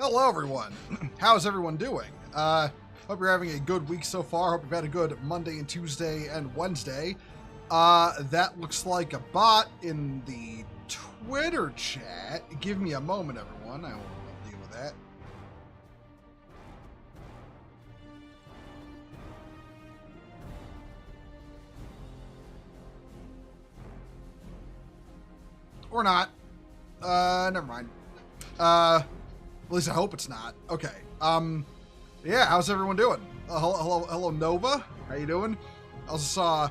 Hello, everyone. How's everyone doing? Hope you're having a good week so far. Hope you've had a good Monday and Tuesday and Wednesday. That looks like a bot in the Twitter chat. Give me a moment, everyone. I will deal with that. Or not. Never mind. At least I hope it's not. Okay. Yeah, how's everyone doing? Hello, Nova. How you doing? I also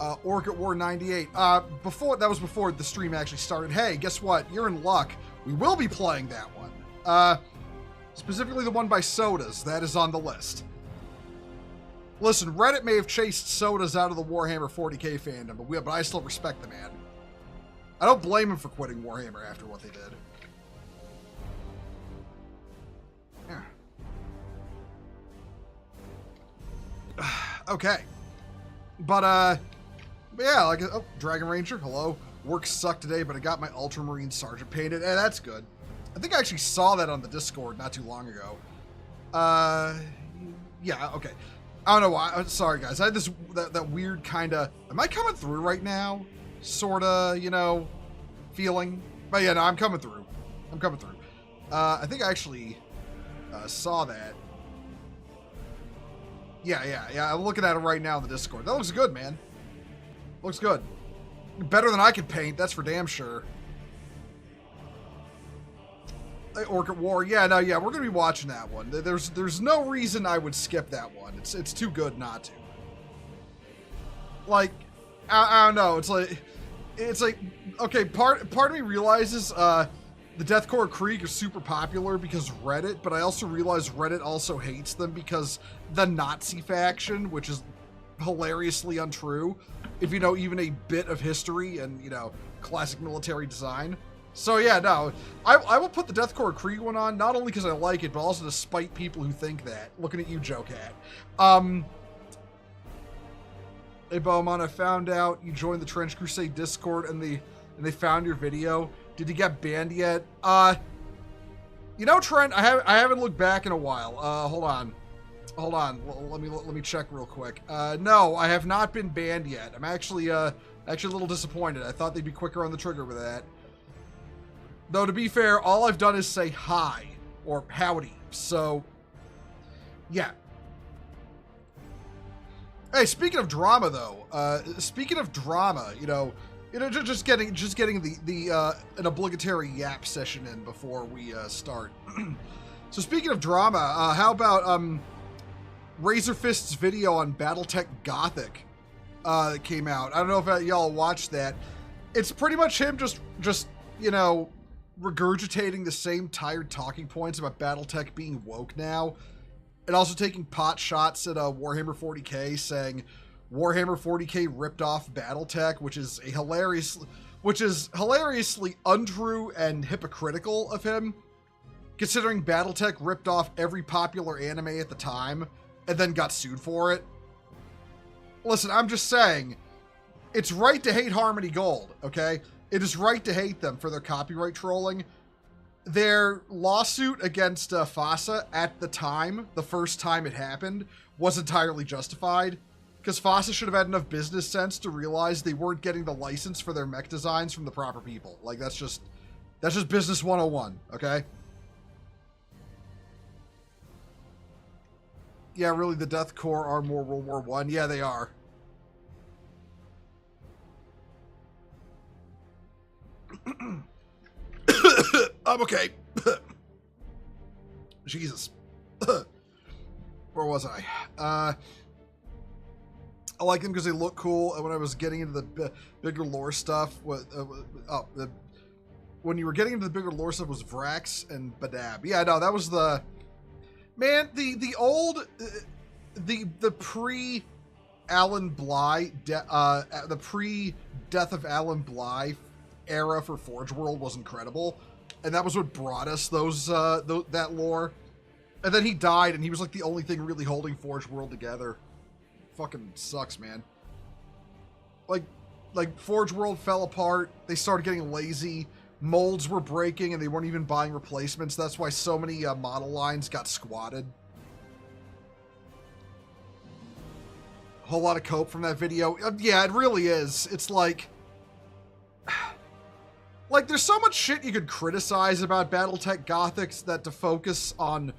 saw Orc at War 98. That was before the stream actually started. Hey, guess what? You're in luck. We will be playing that one. Specifically the one by Sodas. That is on the list. Listen, Reddit may have chased Sodas out of the Warhammer 40k fandom, but I still respect the man. I don't blame him for quitting Warhammer after what they did. Yeah. Okay. But yeah, like, oh, Dragon Ranger, hello. Work sucked today, but I got my Ultramarine Sergeant painted. Hey, that's good. I think I actually saw that on the Discord not too long ago. Yeah, okay. I don't know why. Sorry, guys. I had this, that weird kind of, am I coming through right now? Sort of, you know, feeling. But yeah, no, I'm coming through. I'm coming through. I think I actually saw that. Yeah. I'm looking at it right now in the Discord. That looks good, man. Looks good. Better than I could paint, that's for damn sure. Orc at War. Yeah, no, yeah, we're gonna be watching that one. There's no reason I would skip that one. It's too good not to. Like, I don't know. It's like okay. Part of me realizes the Deathcore Krieg is super popular because Reddit, but I also realize Reddit also hates them because the Nazi faction, which is hilariously untrue, if you know even a bit of history and, you know, classic military design. So yeah, no, I will put the Deathcore Krieg one on, not only because I like it, but also to spite people who think that. Looking at you, Joe Cat. Hey, Bowman, I found out you joined the Trench Crusade Discord and they found your video. Did you get banned yet? You know, Trent, I haven't looked back in a while. Hold on. Let me check real quick. No, I have not been banned yet. I'm actually a little disappointed. I thought they'd be quicker on the trigger with that. Though, to be fair, all I've done is say hi or howdy. So, yeah. Hey, speaking of drama, though, you know, just getting the an obligatory yap session in before we start. So, speaking of drama, how about Razorfist's video on Battletech Gothic that came out? I don't know if y'all watched that. It's pretty much him just you know, regurgitating the same tired talking points about Battletech being woke now, and also taking pot shots at Warhammer 40k, saying Warhammer 40k ripped off Battletech, which is hilariously untrue and hypocritical of him, considering Battletech ripped off every popular anime at the time and then got sued for it. Listen, I'm just saying, it's right to hate Harmony Gold, okay? It is right to hate them for their copyright trolling. Their lawsuit against FASA at the time, the first time it happened, was entirely justified, because FASA should have had enough business sense to realize they weren't getting the license for their mech designs from the proper people. Like, that's just business 101, okay? Yeah, really, the Death Corps are more World War I. Yeah, they are. I'm okay. Jesus. Where was I? I like them because they look cool. And when I was getting into the bigger lore stuff, when you were getting into the bigger lore stuff was Vrax and Badab. Yeah, no, that was the man. The old, the pre Alan Bly, the pre Death of Alan Bly era for Forge World was incredible, and that was what brought us that lore. And then he died, and he was like the only thing really holding Forge World together. Fucking sucks, man. Like Forge World fell apart. They started getting lazy. molds were breaking and they weren't even buying replacements. That's why so many model lines got squatted. Whole lot of cope from that video. Yeah, it really is. It's like there's so much shit you could criticize about Battletech Gothics that to focus on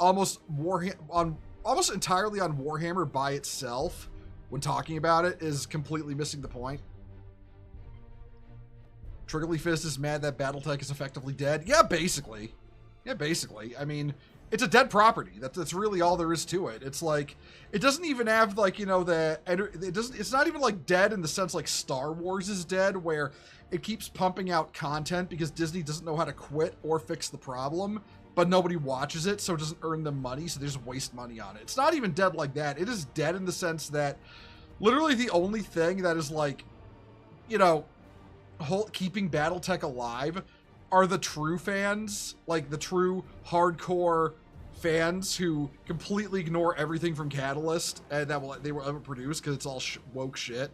almost entirely on Warhammer by itself when talking about it is completely missing the point. Triggerly Fist is mad that Battletech is effectively dead. Yeah, basically. I mean, it's a dead property. That's really all there is to it. It's like, it doesn't even have like, you know, it's not even like dead in the sense like Star Wars is dead, where it keeps pumping out content because Disney doesn't know how to quit or fix the problem, but nobody watches it, so it doesn't earn them money, so they just waste money on it. It's not even dead like that. It is dead in the sense that literally the only thing that is like, you know, keeping Battletech alive are the true fans, like the true hardcore fans who completely ignore everything from Catalyst and they will ever produce because it's all woke shit.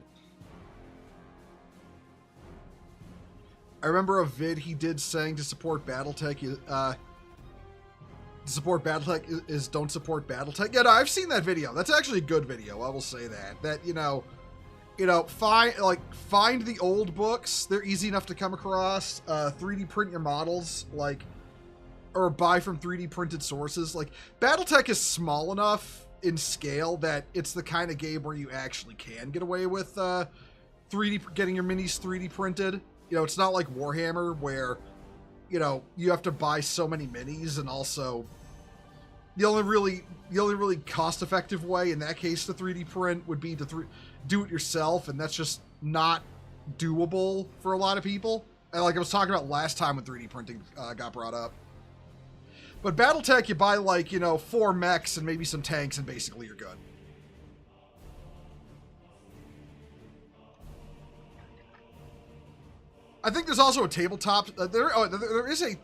I remember a vid he did saying to support Battletech is don't support Battletech. Yeah, no, I've seen that video. That's actually a good video. I will say that. That, you know, find the old books. They're easy enough to come across. 3D print your models, like, or buy from 3D printed sources. Like, Battletech is small enough in scale that it's the kind of game where you actually can get away with getting your minis 3D printed. You know, it's not like Warhammer where, you know, you have to buy so many minis, and also the only really cost-effective way in that case to 3D print would be to do it yourself, and that's just not doable for a lot of people. And like I was talking about last time when 3D printing got brought up. But Battletech, you buy like, you know, 4 mechs and maybe some tanks, and basically you're good. I think there's also a tabletop. There is a.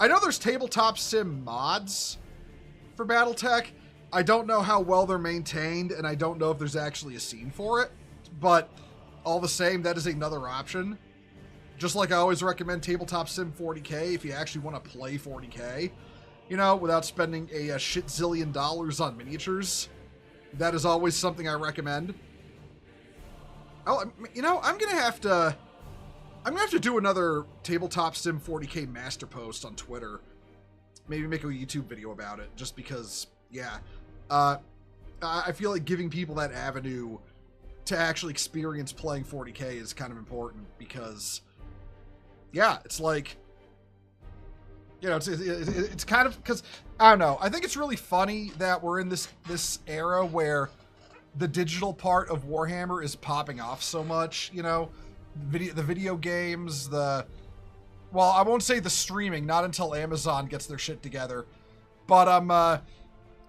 I know there's tabletop sim mods for Battletech. I don't know how well they're maintained, and I don't know if there's actually a scene for it. But all the same, that is another option. Just like I always recommend Tabletop Sim 40K if you actually want to play 40K, you know, without spending a shit zillion dollars on miniatures. That is always something I recommend. Oh, you know, I'm gonna have to do another Tabletop Sim 40K master post on Twitter. Maybe make a YouTube video about it, just because, yeah. I feel like giving people that avenue to actually experience playing 40K is kind of important, because, yeah, it's like, you know, it's kind of, because, I don't know, I think it's really funny that we're in this era where the digital part of Warhammer is popping off so much, you know? The video games, well, I won't say the streaming, not until Amazon gets their shit together, but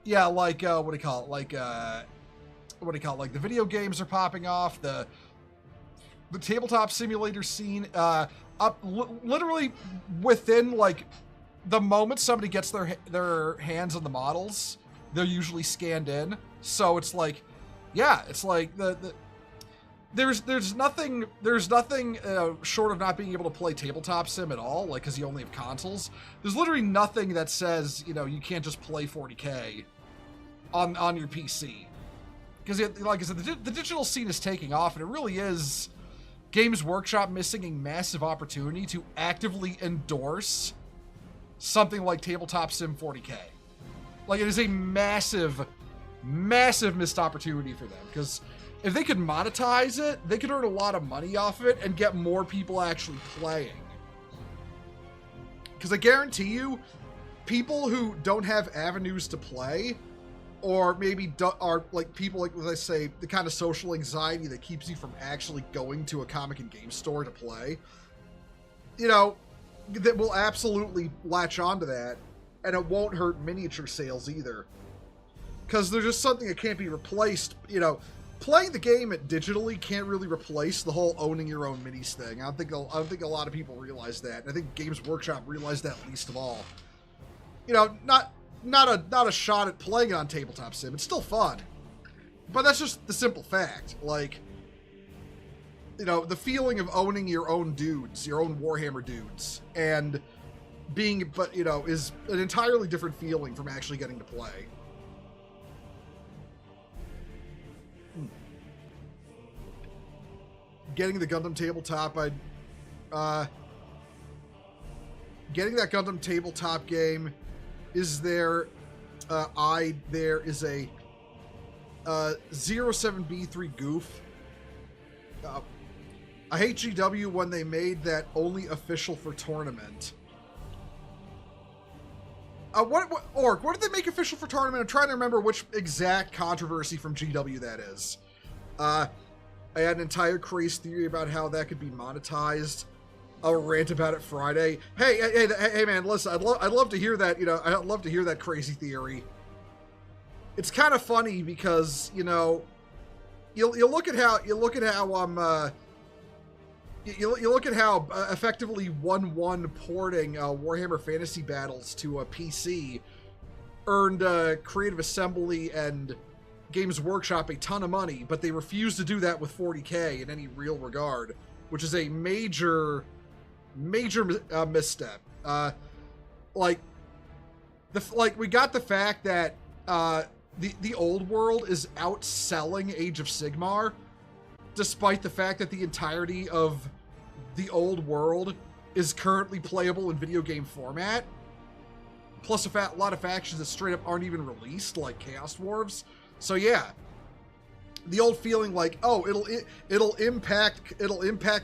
yeah, like what do you call it? Like like the video games are popping off. The tabletop simulator scene, literally within like the moment somebody gets their hands on the models, they're usually scanned in. So it's like, yeah, it's like There's nothing short of not being able to play tabletop sim at all, like, because you only have consoles. There's literally nothing that says, you know, you can't just play 40K on your PC. Because, like I said, the digital scene is taking off, and it really is Games Workshop missing a massive opportunity to actively endorse something like Tabletop Sim 40K. Like, it is a massive, massive missed opportunity for them, because if they could monetize it, they could earn a lot of money off of it and get more people actually playing. Because I guarantee you, people who don't have avenues to play, or maybe are like people like, as I say, the kind of social anxiety that keeps you from actually going to a comic and game store to play, you know, that will absolutely latch onto that, and it won't hurt miniature sales either. Because there's just something that can't be replaced, you know. Playing the game digitally can't really replace the whole owning your own minis thing. I don't think a lot of people realize that. And I think Games Workshop realized that least of all. You know, not a shot at playing it on Tabletop Sim. It's still fun, but that's just the simple fact. Like, you know, the feeling of owning your own dudes, your own Warhammer dudes, and being, but, you know, is an entirely different feeling from actually getting to play. Getting the Gundam tabletop, getting that Gundam tabletop game is there. There is a 07B3 goof. I hate GW when they made that only official for tournament. What did they make official for tournament? I'm trying to remember which exact controversy from GW that is. I had an entire crazy theory about how that could be monetized. I'll rant about it Friday. Hey, man, listen, I'd love to hear that, you know, I'd love to hear that crazy theory. It's kind of funny because, you know, you look at how effectively 1-1 porting Warhammer Fantasy Battles to a PC earned Creative Assembly and Games Workshop a ton of money, but they refused to do that with 40K in any real regard, which is a major misstep. We got the fact that the old world is outselling Age of Sigmar, despite the fact that the entirety of the old world is currently playable in video game format, plus a lot of factions that straight up aren't even released, like Chaos Dwarves. So yeah, the old feeling like, oh, it'll impact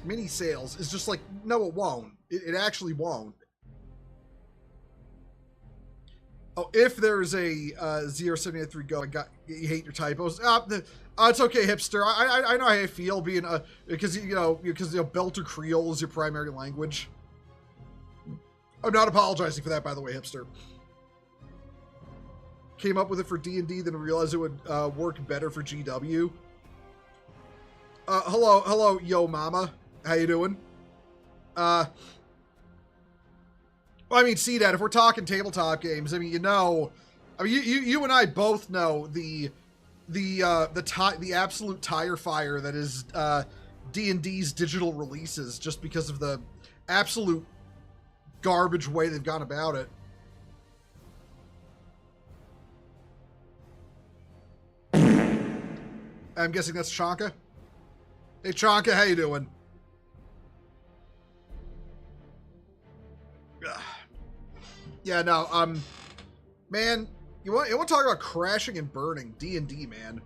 mini sales is just like, no, it won't. It actually won't. Oh, if there's a 0783 go, you hate your typos. It's okay, hipster. I know how I feel being because Belter Creole is your primary language. I'm not apologizing for that, by the way, hipster. Came up with it for D&D, then realized it would work better for GW. Hello, yo mama. How you doing? Well, I mean, see that if we're talking tabletop games, I mean, you and I both know the absolute tire fire that is D&D's digital releases, just because of the absolute garbage way they've gone about it. I'm guessing that's Chanka. Hey, Chanka, how you doing? Yeah, no, man, you want to talk about crashing and burning D&D, man?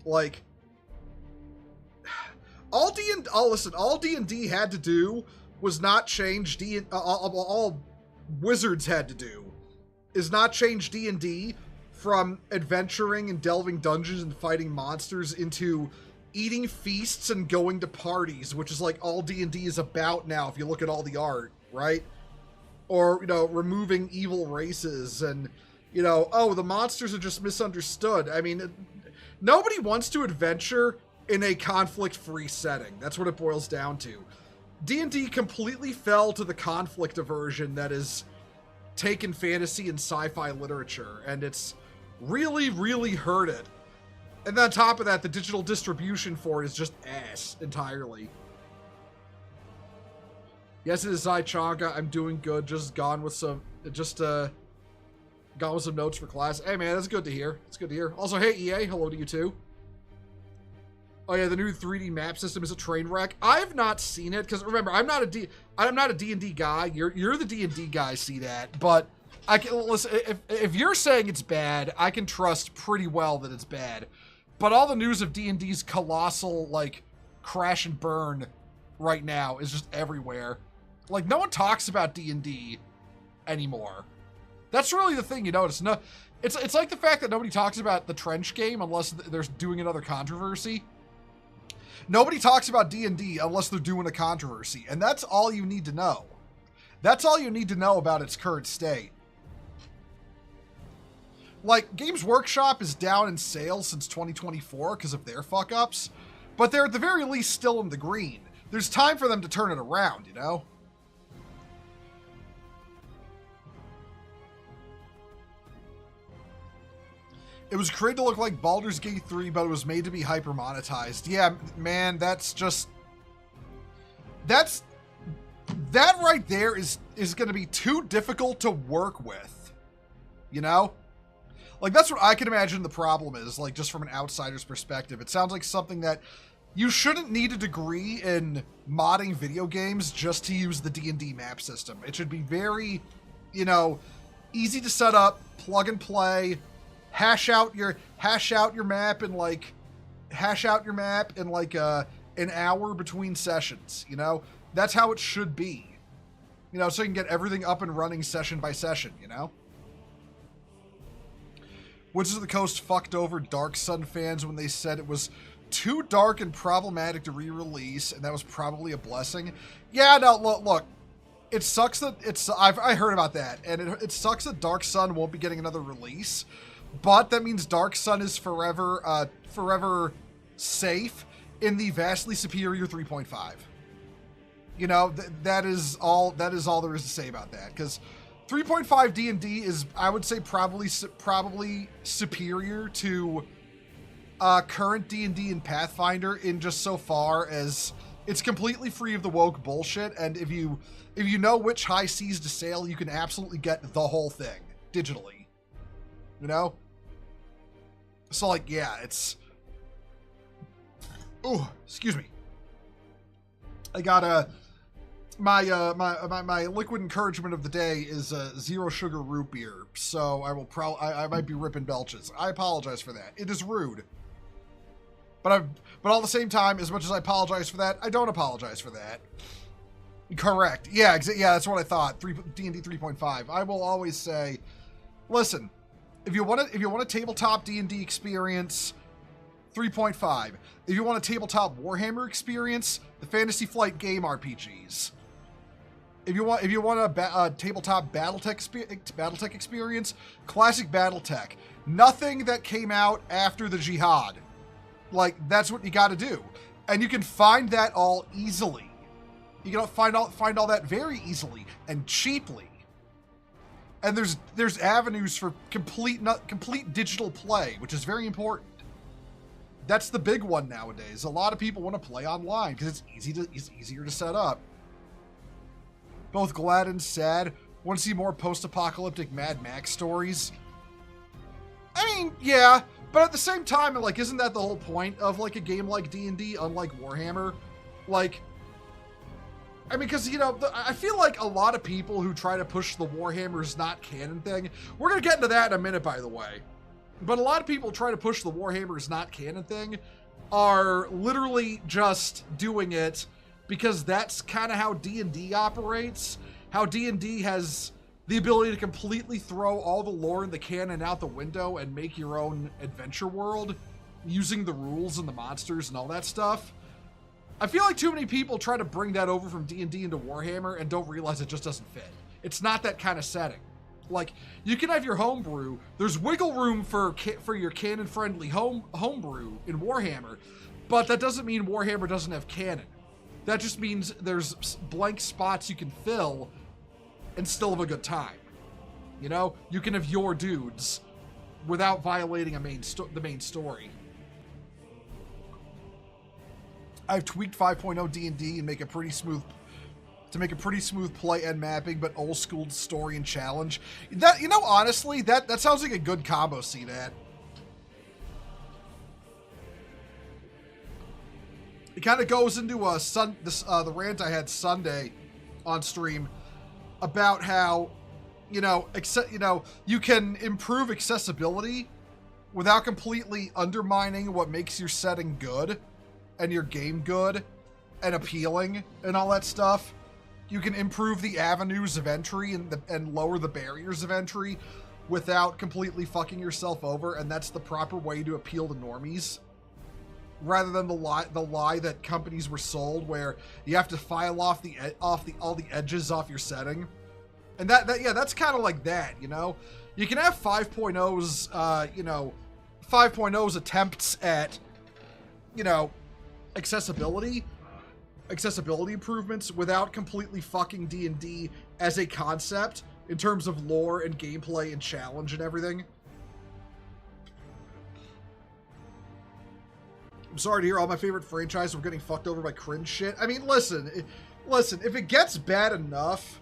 Like, all D&D had to do was not change all Wizards had to do is not change D&D from adventuring and delving dungeons and fighting monsters into eating feasts and going to parties, which is like all D&D is about now if you look at all the art, right? Or, removing evil races and, oh, the monsters are just misunderstood. I mean, nobody wants to adventure in a conflict-free setting. That's what it boils down to. D&D completely fell to the conflict aversion that is taken fantasy and sci-fi literature, and it's really, really hurt it. And then on top of that, the digital distribution for it is just ass entirely. Yes, it is I, Chanka. I'm doing good. Just gone with some notes for class. Hey, man, that's good to hear. It's good to hear. Also, hey, EA, hello to you too. Oh yeah, the new 3D map system is a train wreck. I've not seen it because remember, I'm not a D&D guy. You're the D&D guy. See that, but I can listen. If you're saying it's bad, I can trust pretty well that it's bad. But all the news of D&D's colossal crash and burn right now is just everywhere. Like, no one talks about D&D anymore. That's really the thing you notice. No, it's like the fact that nobody talks about the Trench game unless they're doing another controversy. Nobody talks about D&D unless they're doing a controversy, and that's all you need to know. That's all you need to know about its current state. Like, Games Workshop is down in sales since 2024 because of their fuck-ups, but they're at the very least still in the green. There's time for them to turn it around, It was created to look like Baldur's Gate 3, but it was made to be hyper-monetized. Yeah, man, that's just that right there is going to be too difficult to work with, you know? Like, that's what I can imagine the problem is, like, just from an outsider's perspective. It sounds like something that you shouldn't need a degree in modding video games just to use the D&D map system. It should be very, you know, easy to set up, plug and play, hash out your map in like an hour between sessions, you know? That's how it should be. You know, so you can get everything up and running session by session, you know? Wizards of the Coast fucked over Dark Sun fans when they said it was too dark and problematic to re-release, and that was probably a blessing. Yeah, no, look, it sucks that I heard about that, and it sucks that Dark Sun won't be getting another release, but that means Dark Sun is forever safe in the vastly superior 3.5. You know, that is all there is to say about that, because 3.5 D&D is, I would say, probably superior to current D&D and Pathfinder in just so far as it's completely free of the woke bullshit, and if you know which high seas to sail, you can absolutely get the whole thing digitally. You know? So, like, yeah, it's... Oh, excuse me. I got my liquid encouragement of the day is zero sugar root beer, so I might be ripping belches. I apologize for that. It is rude. But all at the same time, as much as I apologize for that, I don't apologize for that. Correct. Yeah, yeah, that's what I thought. D&D 3.5. I will always say, listen, if you want a tabletop D&D experience, 3.5. If you want a tabletop Warhammer experience, the Fantasy Flight game RPGs. If you want a tabletop Battletech experience, classic Battletech. Nothing that came out after the Jihad. Like, that's what you got to do, and you can find that all easily. You can find all that very easily and cheaply. And there's avenues for complete digital play, which is very important. That's the big one nowadays. A lot of people want to play online because it's easier to set up. Both glad and sad. Want to see more post-apocalyptic Mad Max stories? I mean, yeah, but at the same time, like, isn't that the whole point of, like, a game like D&D, unlike Warhammer? Like, I mean, because, you know, I feel like a lot of people who try to push the Warhammer's not canon thing, we're going to get into that in a minute, by the way, but a lot of people try to push the Warhammer's not canon thing are literally just doing it because that's kind of how D&D operates, how D&D has the ability to completely throw all the lore in the canon out the window and make your own adventure world using the rules and the monsters and all that stuff. I feel like too many people try to bring that over from D&D into Warhammer and don't realize it just doesn't fit. It's not that kind of setting. Like, you can have your homebrew. There's wiggle room for your canon-friendly homebrew in Warhammer, but that doesn't mean Warhammer doesn't have canon. That just means there's blank spots you can fill and still have a good time. You know, you can have your dudes without violating the main story. I've tweaked 5.0 D&D and make a pretty smooth play and mapping, but old school story and challenge. That, you know, honestly, that sounds like a good combo. See that? It kind of goes into the rant I had Sunday on stream about how, you know, you can improve accessibility without completely undermining what makes your setting good and your game good and appealing and all that stuff. You can improve the avenues of entry and lower the barriers of entry without completely fucking yourself over, and that's the proper way to appeal to normies, rather than the lie that companies were sold, where you have to file off all the edges off your setting. And that's kind of like that, you know. You can have 5.0's 5.0's attempts at, you know, accessibility improvements without completely fucking D&D as a concept in terms of lore and gameplay and challenge and everything. I'm sorry to hear all my favorite franchises were getting fucked over by cringe shit. I mean, listen, listen, if it gets bad enough,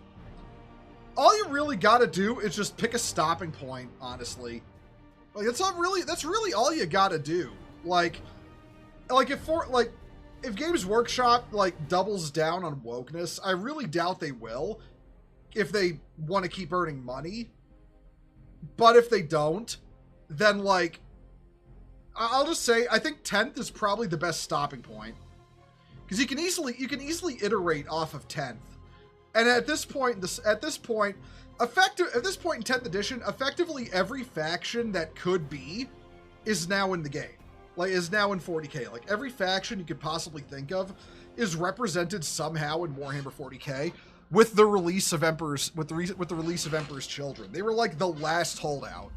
all you really got to do is just pick a stopping point, honestly. Like, that's really all you got to do. Like if Games Workshop, like, doubles down on wokeness, I really doubt they will if they want to keep earning money. But if they don't, then, like, I'll just say, I think 10th is probably the best stopping point. Because you can easily iterate off of 10th. And at this point in 10th edition, effectively every faction that could be is now in the game. Like, is now in 40k. Like, every faction you could possibly think of is represented somehow in Warhammer 40k with the release of Emperor's release of Emperor's Children. They were like the last holdout.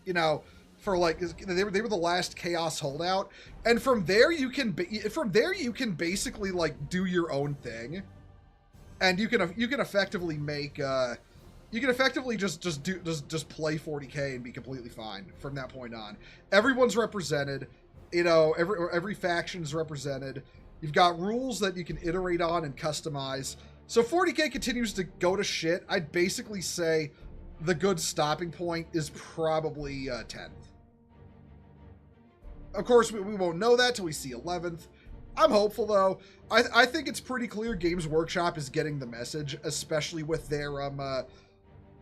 You know, for like they were the last chaos holdout, and from there you can basically like do your own thing, and you can effectively make you can effectively just play 40k and be completely fine from that point on. Everyone's represented, you know, every faction is represented. You've got rules that you can iterate on and customize. So 40k continues to go to shit. I'd basically say the good stopping point is probably 10th. Of course, we won't know that till we see 11th. I'm hopeful, though. I think it's pretty clear Games Workshop is getting the message, especially with their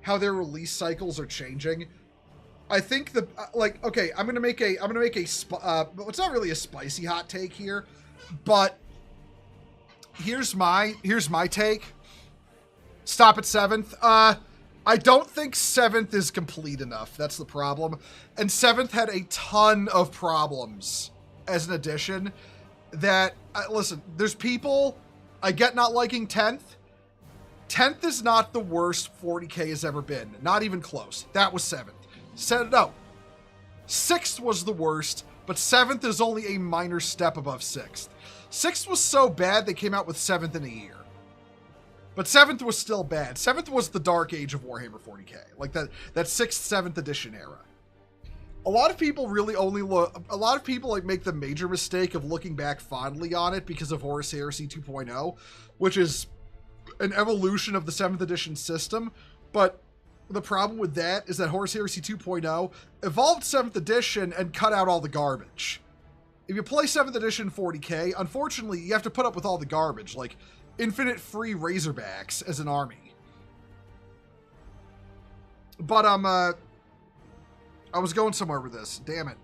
how their release cycles are changing. I think okay, I'm gonna make a it's not really a spicy hot take here, but here's my take. Stop at 7th. I don't think 7th is complete enough. That's the problem. And 7th had a ton of problems as an addition that, listen, there's people, I get not liking 10th. 10th is not the worst 40k has ever been. Not even close. That was 7th. No. 6th was the worst, but 7th is only a minor step above 6th. 6th was so bad they came out with 7th in a year. But 7th was still bad. 7th was the dark age of Warhammer 40k. Like that 6th, 7th edition era. A lot of people like make the major mistake of looking back fondly on it because of Horus Heresy 2.0, which is an evolution of the 7th edition system. But the problem with that is that Horus Heresy 2.0 evolved 7th edition and cut out all the garbage. If you play 7th edition 40k, unfortunately, you have to put up with all the garbage, like infinite free Razorbacks as an army. But, I was going somewhere with this. Damn it.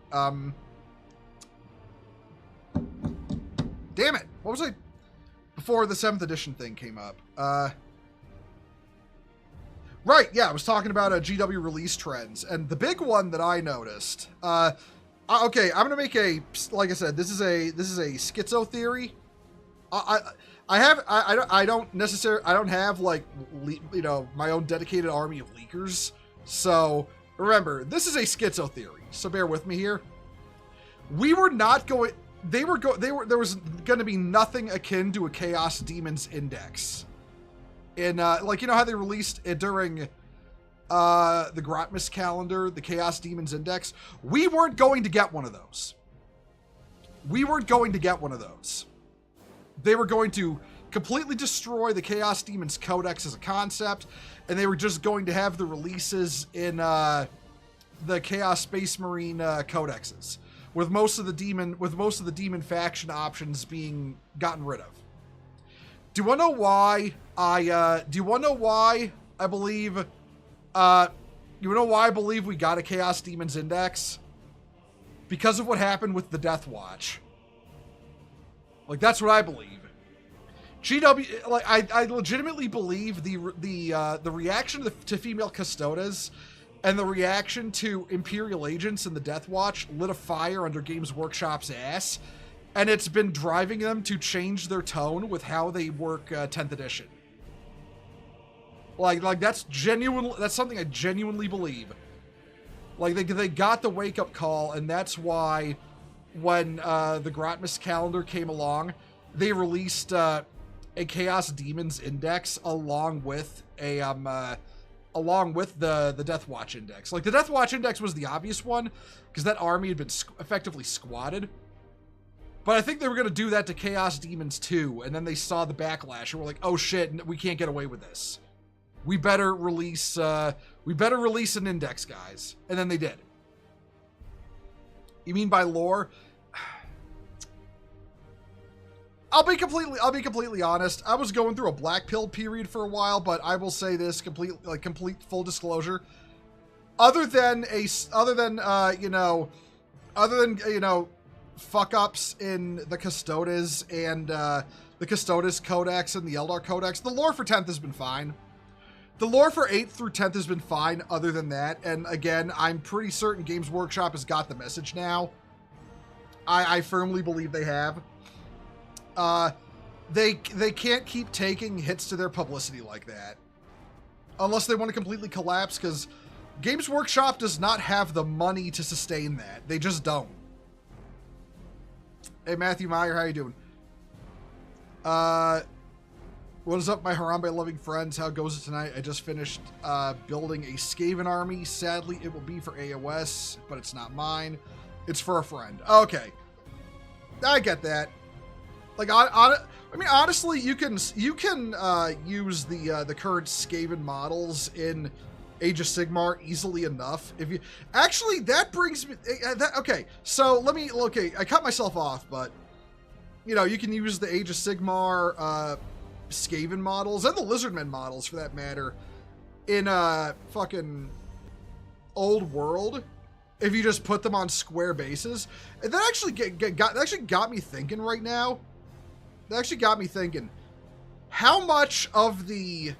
Damn it. What was I... Before the 7th edition thing came up. Right, yeah, I was talking about GW release trends. And the big one that I noticed... okay, I'm gonna make a... Like I said, this is a schizo theory. I don't have, like, you know, my own dedicated army of leakers. So... Remember, this is a schizo theory, so bear with me here. We were not going... there was going to be nothing akin to a Chaos Demons Index. In, like, you know how they released it during the Grotmus calendar, the Chaos Demons Index? We weren't going to get one of those. We weren't going to get one of those. They were going to completely destroy the Chaos Demons Codex as a concept, and they were just going to have the releases in the Chaos Space Marine codexes, with most of the demon faction options being gotten rid of. Do you want to know why I believe? You know why I believe we got a Chaos Demons Index? Because of what happened with the Death Watch. Like, that's what I believe. GW, like, I legitimately believe the reaction to female custodes and the reaction to Imperial agents in the Death Watch lit a fire under Games Workshop's ass, and it's been driving them to change their tone with how they work 10th edition. Like that's something I genuinely believe. Like, they got the wake-up call, and that's why when the Grotmus calendar came along, they released a Chaos Demons Index along with the Death Watch Index. Like, the Death Watch Index was the obvious one, because that army had been effectively squatted. But I think they were going to do that to Chaos Demons too, and then they saw the backlash and were like, "Oh shit, we can't get away with this. We better release an index, guys." And then they did. You mean by lore? I'll be completely honest. I was going through a black pill period for a while, but I will say this complete full disclosure. Other than fuck ups in the Custodes and the Custodes Codex and the Eldar Codex, the lore for 10th has been fine. The lore for 8th through 10th has been fine other than that. And again, I'm pretty certain Games Workshop has got the message now. I firmly believe they have. They can't keep taking hits to their publicity like that. Unless they want to completely collapse, because Games Workshop does not have the money to sustain that. They just don't. Hey, Matthew Meyer, how you doing? What is up, my Harambe-loving friends? How goes it tonight? I just finished building a Skaven army. Sadly, it will be for AOS, but it's not mine. It's for a friend. Okay. I get that. Like, I mean, honestly, you can use the current Skaven models in Age of Sigmar easily enough. If you actually, that brings me okay. So I cut myself off, but you know, you can use the Age of Sigmar Skaven models and the Lizardmen models for that matter in fucking Old World if you just put them on square bases. And that actually got me thinking right now. That actually got me thinking, how much of the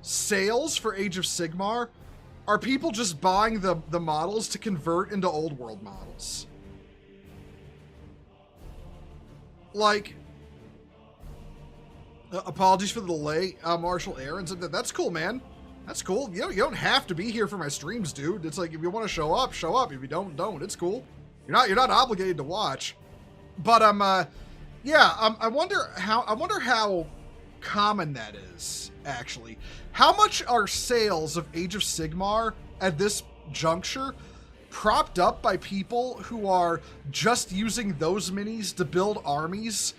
sales for Age of Sigmar are people just buying the models to convert into Old World models? Like, apologies for the delay, Marshall Aaron's. That's cool, man. That's cool. You don't have to be here for my streams, dude. It's like, if you want to show up, show up. If you don't. It's cool. You're not obligated to watch. But yeah, I wonder how common that is, actually. How much are sales of Age of Sigmar at this juncture propped up by people who are just using those minis to build armies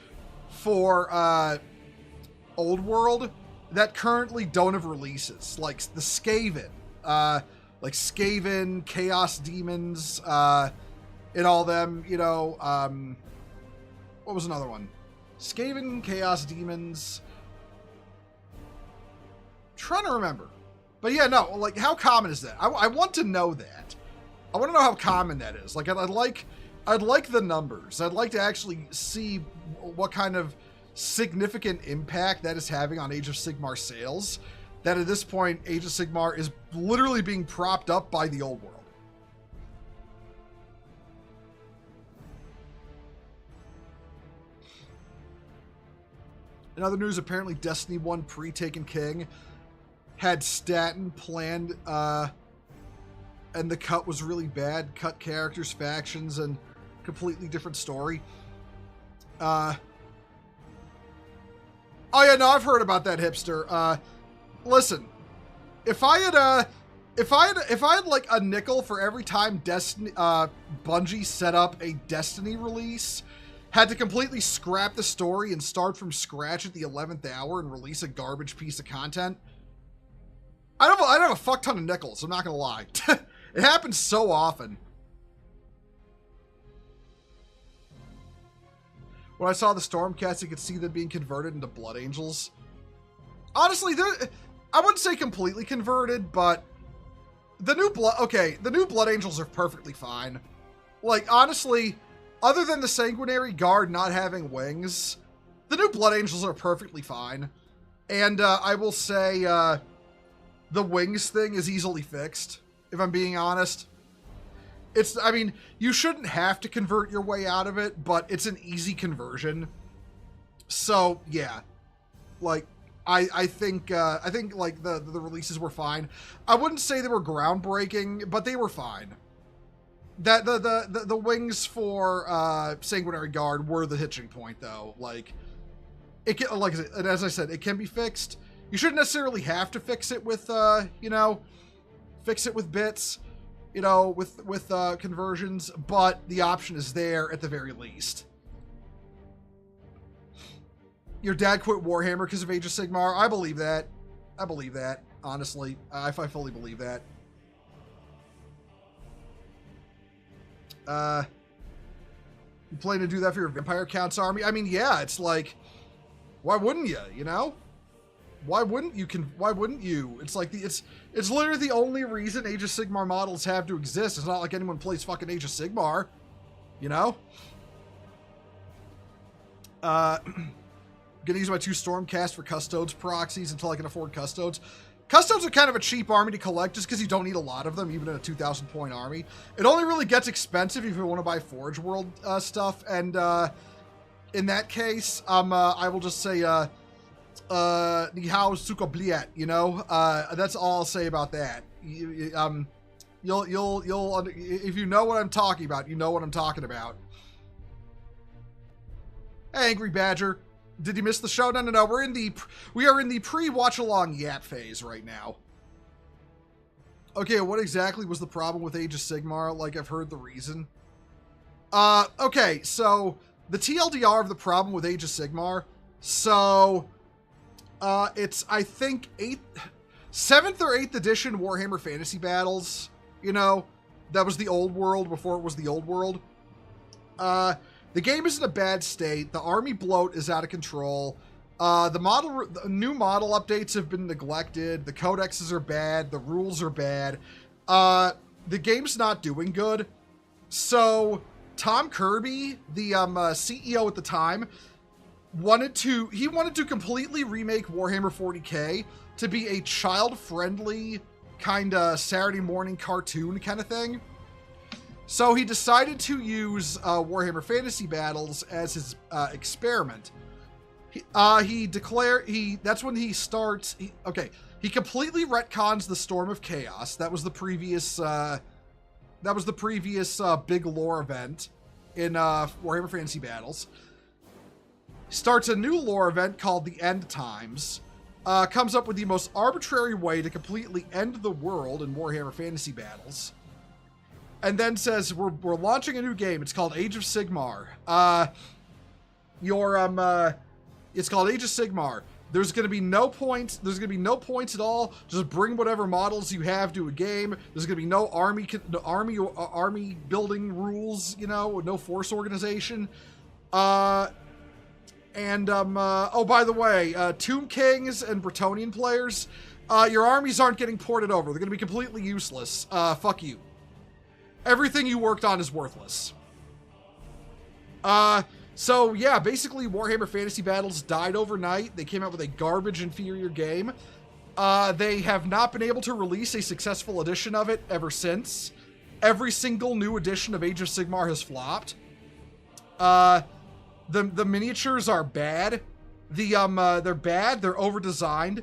for Old World that currently don't have releases, like the Skaven, Chaos Demons, and all them, you know, what was another one? Skaven, Chaos Demons. Trying to remember. But yeah, no, like, how common is that? I want to know that. I want to know how common that is. Like, I'd like the numbers. I'd like to actually see what kind of significant impact that is having on Age of Sigmar sales. That at this point, Age of Sigmar is literally being propped up by the Old World. In other news, apparently Destiny 1 pre-Taken King had Staten planned, and the cut was really bad. Cut characters, factions, and completely different story. Oh yeah, no, I've heard about that, hipster. Listen, if I had like a nickel for every time Destiny, Bungie set up a Destiny release, had to completely scrap the story and start from scratch at the 11th hour and release a garbage piece of content, I'd have a fuck ton of nickels, I'm not gonna lie. It happens so often. When I saw the Stormcats, I could see them being converted into Blood Angels. Honestly, I wouldn't say completely converted, but the new Blood Angels are perfectly fine. Like, honestly, other than the Sanguinary Guard not having wings, the new Blood Angels are perfectly fine. And I will say, the wings thing is easily fixed, if I'm being honest. I mean, you shouldn't have to convert your way out of it, but it's an easy conversion. So, yeah. Like, I think like the releases were fine. I wouldn't say they were groundbreaking, but they were fine. That the wings for Sanguinary Guard were the hitching point, though. Like, as I said, it can be fixed. You shouldn't necessarily have to fix it with fix it with bits, with conversions, but the option is there at the very least. your dad quit Warhammer because of Age of Sigmar. I believe that. I believe that, honestly. I fully believe that. You plan to do that for your Vampire Counts army? I mean, yeah, it's like, why wouldn't you, you know? Why wouldn't you? Why wouldn't you? It's like it's literally the only reason Age of Sigmar models have to exist. It's not like anyone plays fucking Age of Sigmar, you know? Gonna use my 2 Stormcast for Custodes proxies until I can afford Custodes. Custodes are kind of a cheap army to collect just because you don't need a lot of them, even in a 2,000 point army. It only really gets expensive if you want to buy Forge World stuff, and in that case, I will just say, Ni hao suka bliet, you know? That's all I'll say about that. You'll if you know what I'm talking about, you know what I'm talking about. Hey, Angry Badger. Did you miss the show? No. We are in the pre-watch along yap phase right now. Okay, what exactly was the problem with Age of Sigmar? Like, I've heard the reason. Okay, so the TLDR of the problem with Age of Sigmar. So, it's, I think, 7th or 8th edition Warhammer Fantasy Battles. You know, that was the old world before it was the old world. The game is in a bad state. The army bloat is out of control. The new model updates have been neglected. The codexes are bad. The rules are bad. The game's not doing good. So Tom Kirby, the CEO at the time, wanted to completely remake Warhammer 40K to be a child-friendly kind of Saturday morning cartoon kind of thing. So he decided to use Warhammer Fantasy Battles as his experiment. That's when he starts. He completely retcons the Storm of Chaos. That was the previous big lore event in Warhammer Fantasy Battles. Starts a new lore event called the End Times. Comes up with the most arbitrary way to completely end the world in Warhammer Fantasy Battles. And then says, we're launching a new game. It's called Age of Sigmar. It's called Age of Sigmar. There's going to be no points. There's going to be no points at all. Just bring whatever models you have to a game. There's going to be no army building rules, you know, no force organization. Oh, by the way, Tomb Kings and Bretonnian players, your armies aren't getting ported over. They're going to be completely useless. Fuck you. Everything you worked on is worthless. So yeah, basically Warhammer Fantasy Battles died overnight. They came out with a garbage inferior game. They have not been able to release a successful edition of it ever since. Every single new edition of Age of Sigmar has flopped. The miniatures are bad. They're bad. They're over-designed.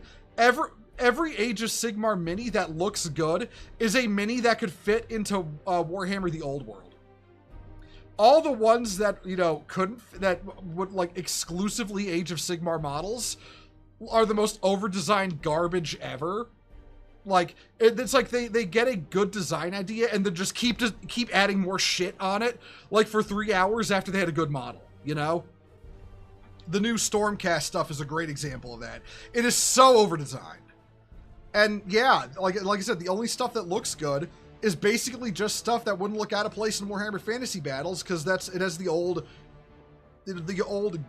Every Age of Sigmar mini that looks good is a mini that could fit into Warhammer the Old World. All the ones that, you know, that would like exclusively Age of Sigmar models are the most over-designed garbage ever. Like, it's like they get a good design idea and then just keep adding more shit on it, like for 3 hours after they had a good model, you know? The new Stormcast stuff is a great example of that. It is so over-designed. And yeah, like I said, the only stuff that looks good is basically just stuff that wouldn't look out of place in Warhammer Fantasy Battles, because it has the old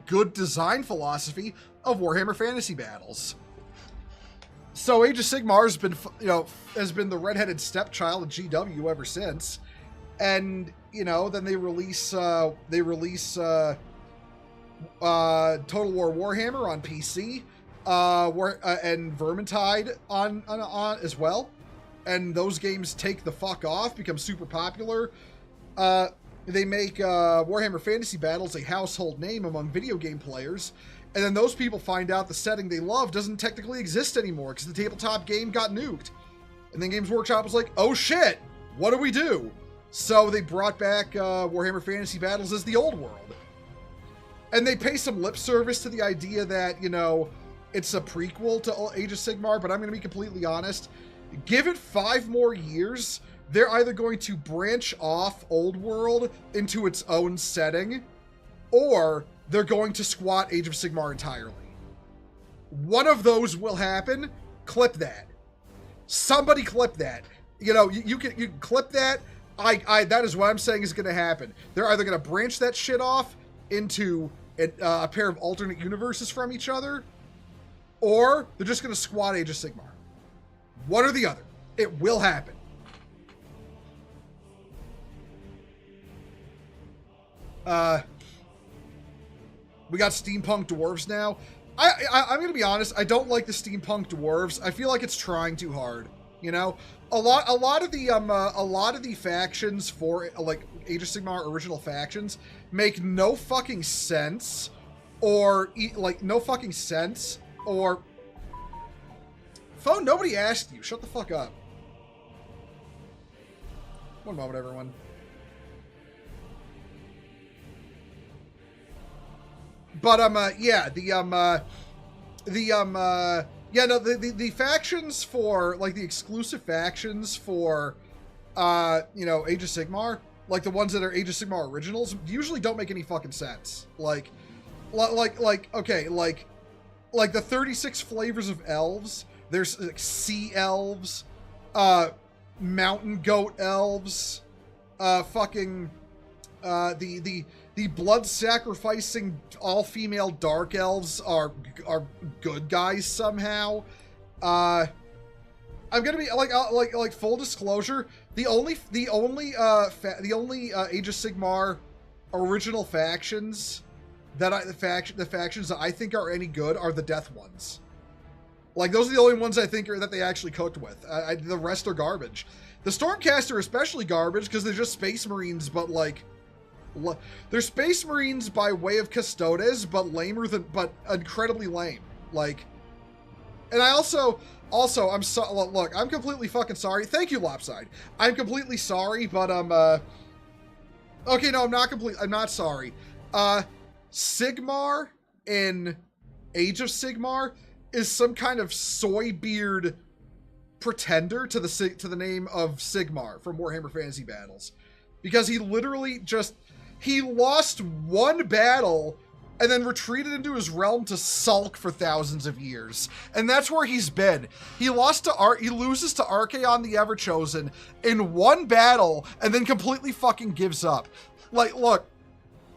good design philosophy of Warhammer Fantasy Battles. So Age of Sigmar has been the redheaded stepchild of GW ever since, and you know, then they release Total War Warhammer on PC. And Vermintide on as well, and those games take the fuck off, become super popular. They make Warhammer Fantasy Battles a household name among video game players, and then those people find out the setting they love doesn't technically exist anymore because the tabletop game got nuked, and then Games Workshop was like, oh shit, what do we do? So they brought back Warhammer Fantasy Battles as the old world, and they pay some lip service to the idea that, you know, it's a prequel to Age of Sigmar, but I'm going to be completely honest. Give it 5 more years, they're either going to branch off Old World into its own setting, or they're going to squat Age of Sigmar entirely. One of those will happen. Clip that. Somebody clip that. You know, you can clip that. That is what I'm saying is going to happen. They're either going to branch that shit off into a pair of alternate universes from each other, or they're just going to squat Age of Sigmar. One or the other. It will happen. We got steampunk dwarves now. I'm gonna be honest. I don't like the steampunk dwarves. I feel like it's trying too hard. You know, a lot of the factions for like Age of Sigmar original factions make no fucking sense, or no fucking sense, or phone. Nobody asked you. Shut the fuck up. One moment, everyone. But yeah, the factions for like the exclusive factions for you know, Age of Sigmar, like the ones that are Age of Sigmar originals, usually don't make any fucking sense. Like the 36 flavors of elves. There's like sea elves, mountain goat elves, the blood-sacrificing all-female dark elves are good guys somehow. I'm gonna be like full disclosure. The only Age of Sigmar original factions that the factions that I think are any good are the Death ones. Like, those are the only ones I think that they actually cooked with. The rest are garbage. The Stormcast are especially garbage because they're just Space Marines, but like. They're Space Marines by way of Custodes, but incredibly lame. Like, and I also, I'm look, I'm completely fucking sorry. Thank you, Lopside. I'm completely sorry, but okay, no, I'm not sorry. Sigmar in Age of Sigmar is some kind of soy beard pretender to the name of Sigmar from Warhammer Fantasy Battles, because he literally he lost one battle and then retreated into his realm to sulk for thousands of years. And that's where he's been. He loses to Archaon the Everchosen in one battle and then completely fucking gives up. Like, look,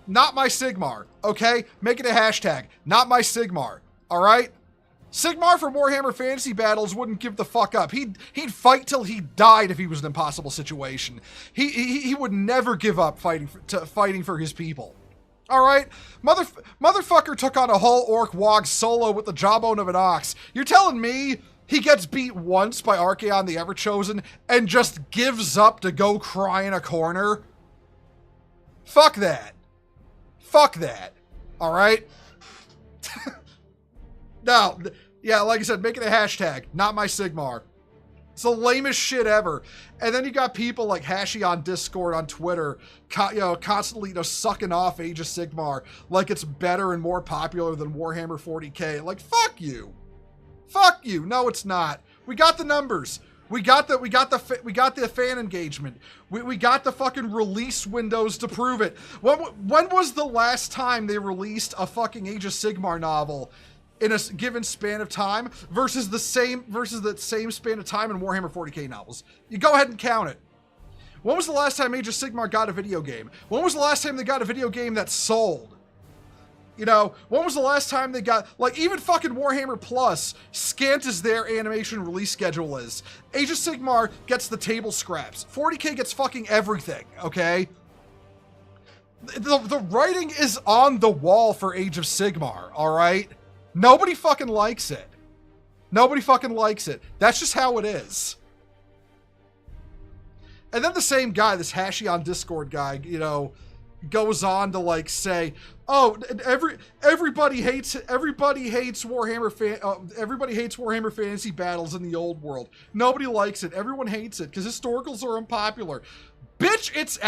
not my Sigmar, okay? Make it a hashtag. Not my Sigmar, all right? Sigmar from Warhammer Fantasy Battles wouldn't give the fuck up. He'd fight till he died if he was an impossible situation. He would never give up fighting for his people. All right, motherfucker took on a whole orc wog solo with the jawbone of an ox. You're telling me he gets beat once by Archaon the Everchosen and just gives up to go cry in a corner? Fuck that. Fuck that. All right. No, yeah, like I said, make it a hashtag. Not my Sigmar. It's the lamest shit ever. And then you got people like Hashi on Discord, on Twitter, constantly, sucking off Age of Sigmar like it's better and more popular than Warhammer 40k. Like, fuck you. Fuck you. No, it's not. We got the numbers. We got the fan engagement. We got the fucking release windows to prove it. When was the last time they released a fucking Age of Sigmar novel in a given span of time versus the same span of time in Warhammer 40k novels? You go ahead and count it. When was the last time Age of Sigmar got a video game? When was the last time they got a video game that sold? You know, when was the last time they got, like, even fucking Warhammer Plus, scant as their animation release schedule is, Age of Sigmar gets the table scraps. 40k gets fucking everything, okay? The writing is on the wall for Age of Sigmar, all right? Nobody fucking likes it. Nobody fucking likes it. That's just how it is. And then the same guy, this Hashi on Discord guy, goes on to like say, "Oh, everybody hates Warhammer Fantasy Battles in the old world. Nobody likes it. Everyone hates it because historicals are unpopular." Bitch, it's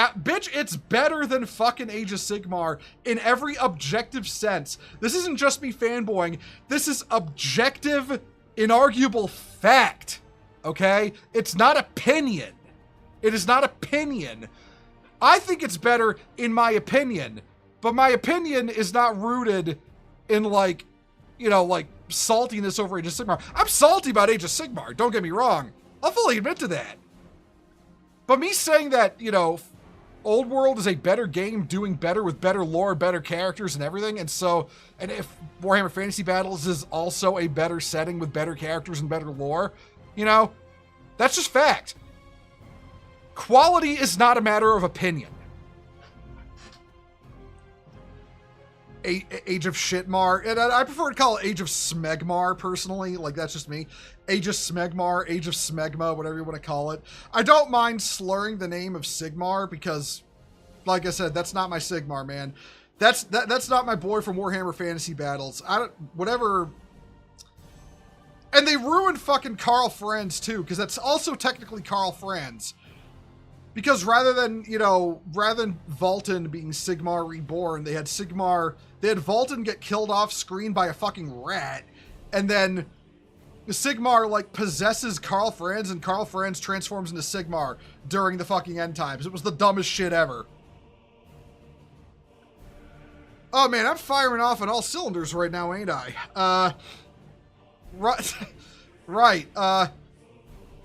better than fucking Age of Sigmar in every objective sense. This isn't just me fanboying. This is objective, inarguable fact. Okay? It's not opinion. It is not opinion. I think it's better, in my opinion, But my opinion is not rooted in, like, you know, like, saltiness over Age of Sigmar. I'm salty about Age of Sigmar, don't get me wrong. I'll fully admit to that. But me saying that, you know, Old World is a better game, doing better with better lore, better characters and everything, and if Warhammer Fantasy Battles is also a better setting with better characters and better lore, you know, that's just fact. Quality is not a matter of opinion. Age of Shitmar, and I prefer to call it Age of Smegmar, personally. Like, that's just me. Age of Smegmar, Age of Smegma, whatever you want to call it. I don't mind slurring the name of Sigmar because, like I said, that's not my Sigmar, man. That's not my boy from Warhammer Fantasy Battles. Whatever. And they ruined fucking Karl Franz, too, because that's also technically Karl Franz. Because rather than Vultan being Sigmar Reborn, they had Vultan get killed off screen by a fucking rat, and then Sigmar, like, possesses Karl Franz, and Karl Franz transforms into Sigmar during the fucking end times. It was the dumbest shit ever. Oh man, I'm firing off on all cylinders right now, ain't I? Right.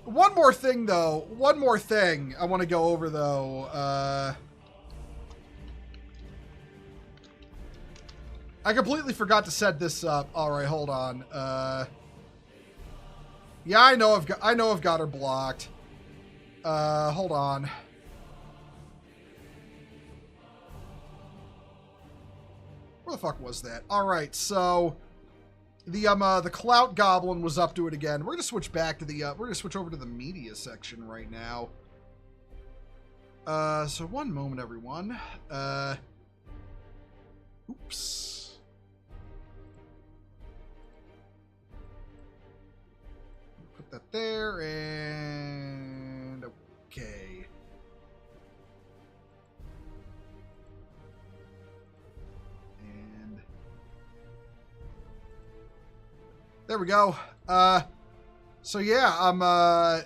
One more thing, though. One more thing I want to go over, though. I completely forgot to set this up. All right, hold on. Yeah, I know I've got her blocked. Hold on. Where the fuck was that? All right, so the Clout Goblin was up to it again. We're gonna switch back to we're gonna switch over to the media section right now. So one moment, everyone. Oops. Put that there, and okay. And there we go. So yeah,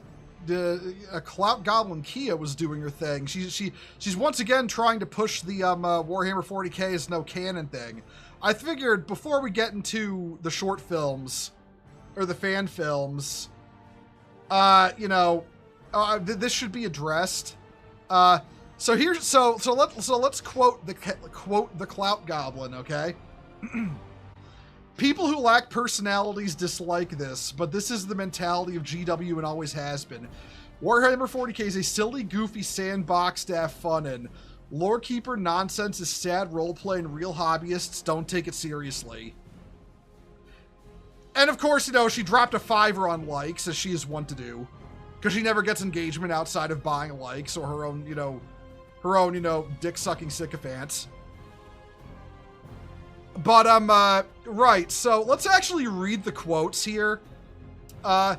a Clout Goblin Kia was doing her thing. She's once again trying to push the Warhammer 40k is no canon thing. I figured before we get into the short films or the fan films, this should be addressed. So let's quote the Clout Goblin, okay? People who lack personalities dislike this, but this is the mentality of GW and always has been. Warhammer 40k is a silly, goofy sandbox to have fun in. Lorekeeper nonsense is sad roleplay and real hobbyists don't take it seriously. And of course, she dropped a 5 on likes, as she is wont to do. Because she never gets engagement outside of buying likes or her own dick-sucking sycophants. But, right, so let's actually read the quotes here. Yeah,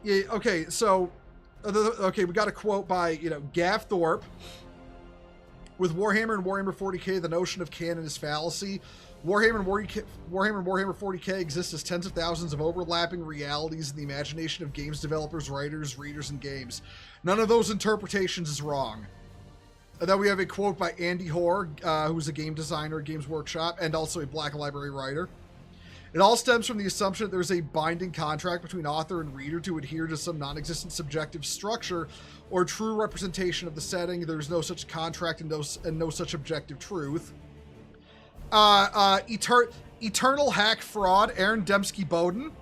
okay, so, we got a quote by, Gav Thorpe. With Warhammer and Warhammer 40k, the notion of canon is fallacy. Warhammer and Warhammer 40k exist as tens of thousands of overlapping realities in the imagination of games developers, writers, readers, and games. None of those interpretations is wrong. And then we have a quote by Andy Hoare, who's a game designer at Games Workshop and also a Black Library writer. It all stems from the assumption that there's a binding contract between author and reader to adhere to some non-existent subjective structure or true representation of the setting. There's no such contract and no such objective truth. Eternal Hack Fraud, Aaron Dembski-Bowden,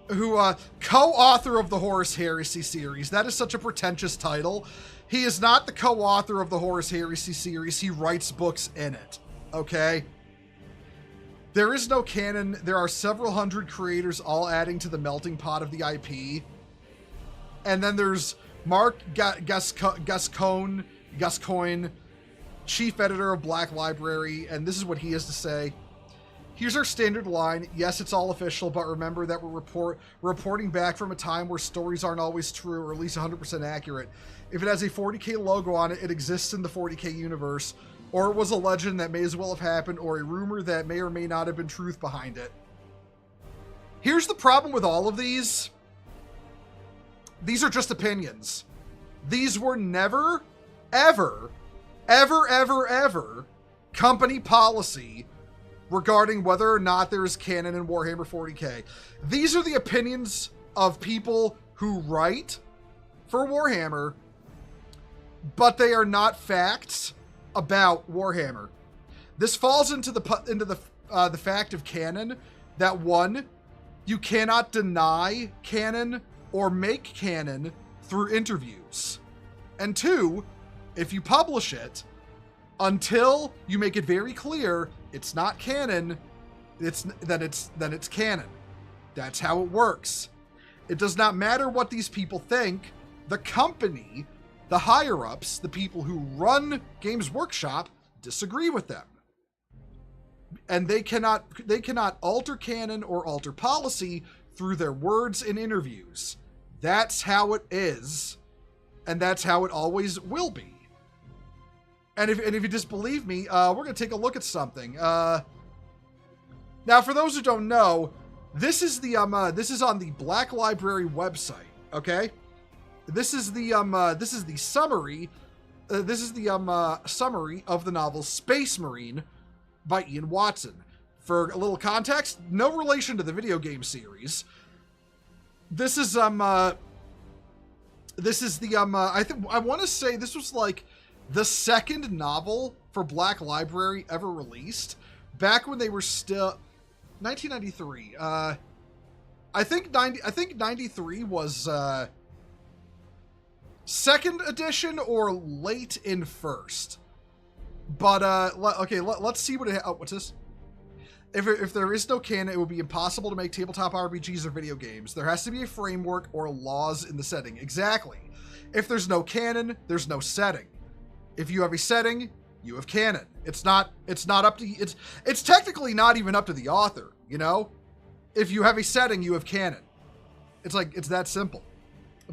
who co-author of the Horus Heresy series. That is such a pretentious title. He is not the co-author of the Horus Heresy series. He writes books in it. Okay? There is no canon. There are several hundred creators all adding to the melting pot of the IP. And then there's Mark Gascoigne, chief editor of Black Library, and this is what he has to say. Here's our standard line. Yes, it's all official, but remember that we're reporting back from a time where stories aren't always true, or at least 100% accurate. If it has a 40k logo on it, it exists in the 40k universe, or it was a legend that may as well have happened, or a rumor that may or may not have been truth behind it. Here's the problem with all of these. These are just opinions. These were never, ever ever company policy regarding whether or not there is canon in Warhammer 40k. These are the opinions of people who write for Warhammer, but they are not facts about Warhammer. This falls into the fact of canon that, one, you cannot deny canon or make canon through interviews, and two, if you publish it, until you make it very clear it's not canon, then it's canon. That's how it works. It does not matter what these people think. The company, the higher-ups, the people who run Games Workshop, disagree with them. And they cannot alter canon or alter policy through their words in interviews. That's how it is, and that's how it always will be. And if you disbelieve me, we're going to take a look at something. Now, for those who don't know, this is on the Black Library website. Okay, this is the summary. This is the summary of the novel Space Marine by Ian Watson. For a little context, no relation to the video game series. This is I want to say this was like the second novel for Black Library ever released, back when they were still 1993. I think 93 was second edition or late in first. But okay, let's see what it. Oh, what's this? If there is no canon, it would be impossible to make tabletop RPGs or video games. There has to be a framework or laws in the setting. Exactly. If there's no canon, there's no setting. If you have a setting, you have canon. It's not up to it's technically not even up to the author, you know? If you have a setting, you have canon. It's that simple.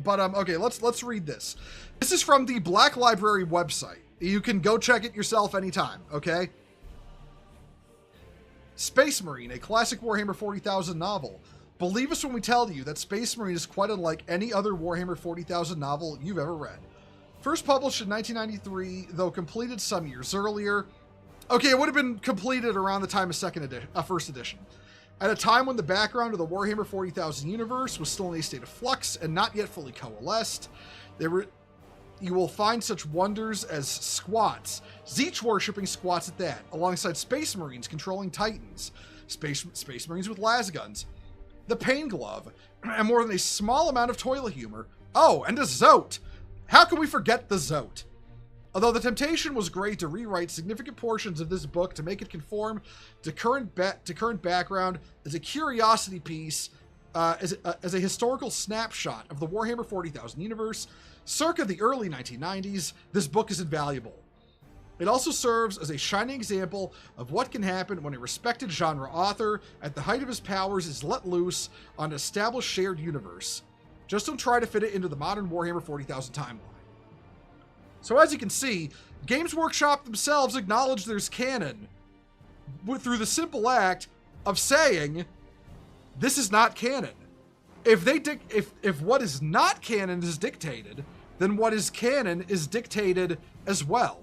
But okay, let's read this. This is from the Black Library website. You can go check it yourself anytime, okay? Space Marine, a classic Warhammer 40,000 novel. Believe us when we tell you that Space Marine is quite unlike any other Warhammer 40,000 novel you've ever read. First published in 1993, though completed some years earlier. Okay, it would have been completed around the time of first edition. At a time when the background of the Warhammer 40,000 universe was still in a state of flux and not yet fully coalesced, you will find such wonders as squats, Zeech worshipping squats at that, alongside Space Marines controlling Titans, Space Marines with lasguns, the Pain Glove, and more than a small amount of toilet humor. Oh, and a Zote! How can we forget the Zote? Although the temptation was great to rewrite significant portions of this book to make it conform to current background as a curiosity piece, as a historical snapshot of the Warhammer 40,000 universe, circa the early 1990s, this book is invaluable. It also serves as a shining example of what can happen when a respected genre author, at the height of his powers, is let loose on an established shared universe. Just don't try to fit it into the modern Warhammer 40,000 timeline. So as you can see, Games Workshop themselves acknowledge there's canon through the simple act of saying, this is not canon. If what is not canon is dictated, then what is canon is dictated as well.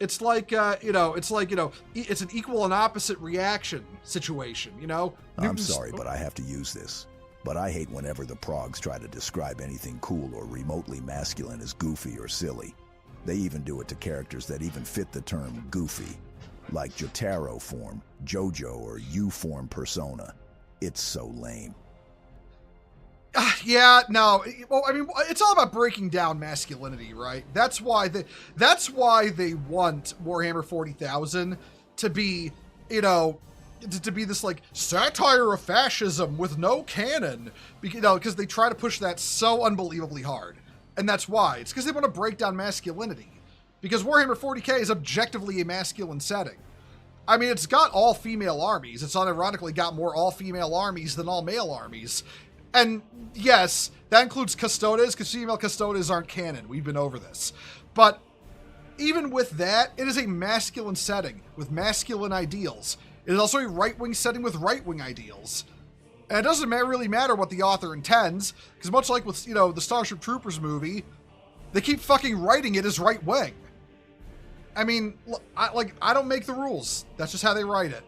It's like, it's an equal and opposite reaction situation, you know? I'm sorry, but I have to use this. But I hate whenever the progs try to describe anything cool or remotely masculine as goofy or silly. They even do it to characters that even fit the term goofy, like Jotaro form, Jojo, or U-form persona. It's so lame. Yeah, no. Well, I mean, it's all about breaking down masculinity, right? That's why they want Warhammer 40,000 to be, to be this like satire of fascism with no canon, because they try to push that so unbelievably hard. And that's why. It's because they want to break down masculinity. Because Warhammer 40k is objectively a masculine setting. I mean, it's got all female armies. It's unironically got more all female armies than all male armies. And yes, that includes Custodes, because female Custodes aren't canon. We've been over this. But even with that, it is a masculine setting with masculine ideals. It is also a right-wing setting with right-wing ideals. And it doesn't really matter what the author intends, because much like with, the Starship Troopers movie, they keep fucking writing it as right-wing. I mean, I don't make the rules. That's just how they write it.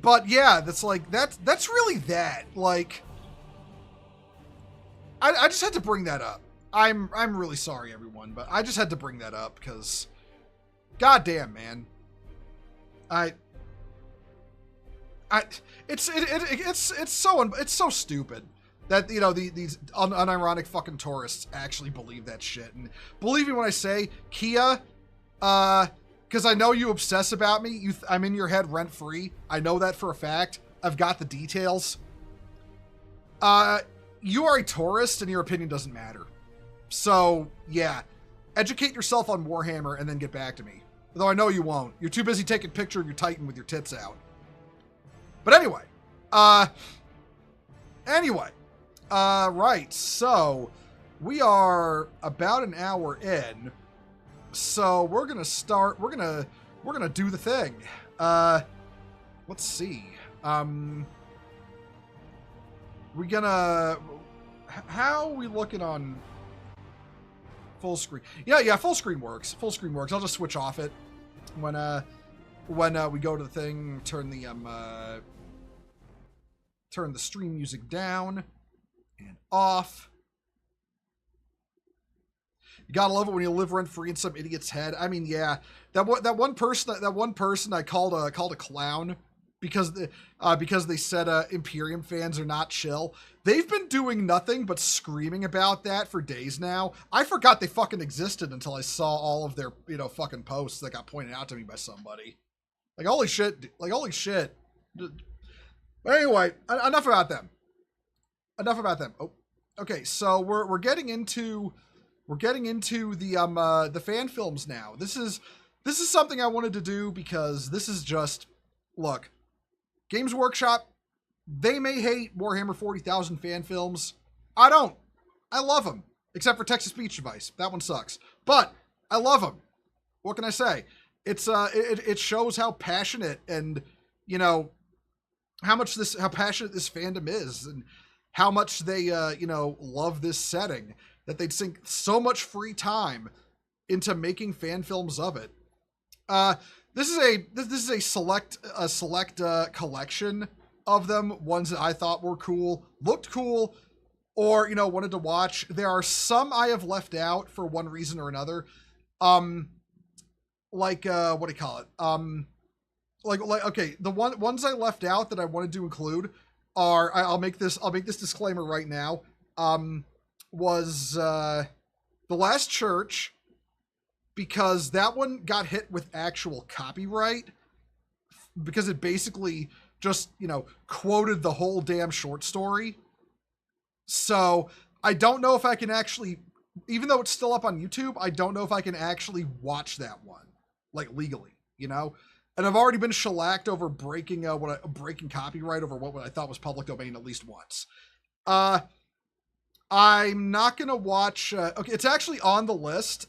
But yeah, that's really that. Like, I just had to bring that up. I'm really sorry, everyone, but I just had to bring that up because, goddamn, man, it's so stupid that, you know, these unironic fucking tourists actually believe that shit. And believe me when I say, Kia, because I know you obsess about me. I'm in your head rent free. I know that for a fact. I've got the details. You are a tourist and your opinion doesn't matter. So yeah, educate yourself on Warhammer and then get back to me. Though I know you won't. You're too busy taking a picture of your Titan with your tits out. But anyway, right. So we are about an hour in. So we're going to start, we're going to do the thing. Let's see. How are we looking on full screen? Yeah, full screen works. Full screen works. I'll just switch off it when we go to the thing, turn the stream music down and off. You gotta love it when you live rent free in some idiot's head. I mean, yeah, that one person I called a clown because they said Imperium fans are not chill. They've been doing nothing but screaming about that for days now. I forgot they fucking existed until I saw all of their, you know, fucking posts that got pointed out to me by somebody. Like, holy shit. But anyway, enough about them. Oh, okay. So we're getting into the fan films now. This is something I wanted to do because this is just, look, Games Workshop, they may hate Warhammer 40,000 fan films. I don't. I love them, except for Texas Beach Device. That one sucks, but I love them. What can I say? It's it shows how passionate and, you know, how passionate this fandom is and how much they you know, love this setting, that they'd sink so much free time into making fan films of it. This is a select collection of them, ones that I thought were cool, looked cool, or, you know, wanted to watch. There are some I have left out for one reason or another. Like what do you call it? Like okay, the ones I left out that I wanted to include are, I'll make this disclaimer right now. Was The Last Church, because that one got hit with actual copyright because it basically just, you know, quoted the whole damn short story. So I don't know if I can actually, even though it's still up on YouTube, I don't know if I can actually watch that one, like, legally, you know? And I've already been shellacked over breaking copyright over what I thought was public domain at least once. I'm not gonna watch. Okay, it's actually on the list.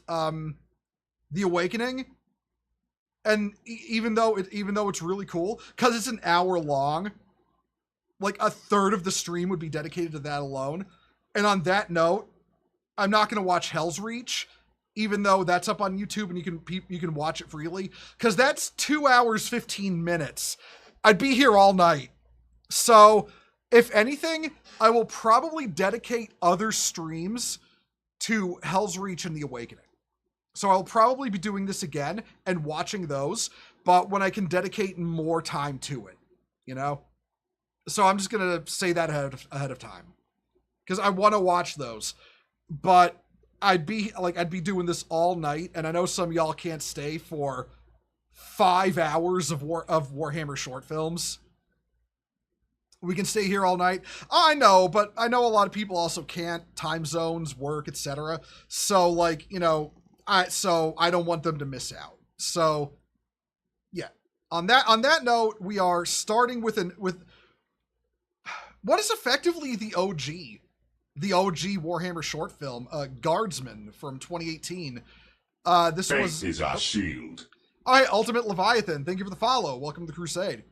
The Awakening, and even though it's really cool because it's an hour long, like a third of the stream would be dedicated to that alone. And on that note, I'm not gonna watch Hell's Reach, even though that's up on YouTube and you can watch it freely, because that's 2 hours 15 minutes. I'd be here all night. So if anything, I will probably dedicate other streams to Hell's Reach and The Awakening. So I'll probably be doing this again and watching those, but when I can dedicate more time to it, you know? So I'm just going to say that ahead of time, because I want to watch those, but I'd be doing this all night, and I know some of y'all can't stay for 5 hours of Warhammer short films. We can stay here all night. I know, but I know a lot of people also can't. Time zones, work, etc. So, like, you know, I don't want them to miss out. So, yeah. On that note, we are starting with what is effectively the OG Warhammer short film, Guardsman from 2018. This Faith is our shield. All right, Ultimate Leviathan, thank you for the follow. Welcome to the Crusade.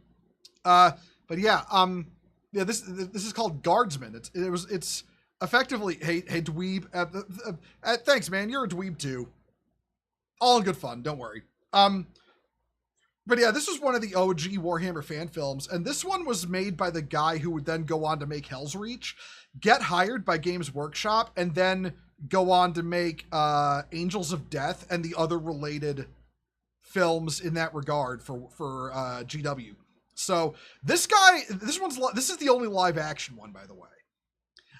But yeah, this is called Guardsman. It's effectively, hey, dweeb. Thanks, man. You're a dweeb too. All in good fun. Don't worry. But yeah, this was one of the OG Warhammer fan films, and this one was made by the guy who would then go on to make Hell's Reach, get hired by Games Workshop, and then go on to make Angels of Death and the other related films in that regard for GW. So this is the only live action one, by the way.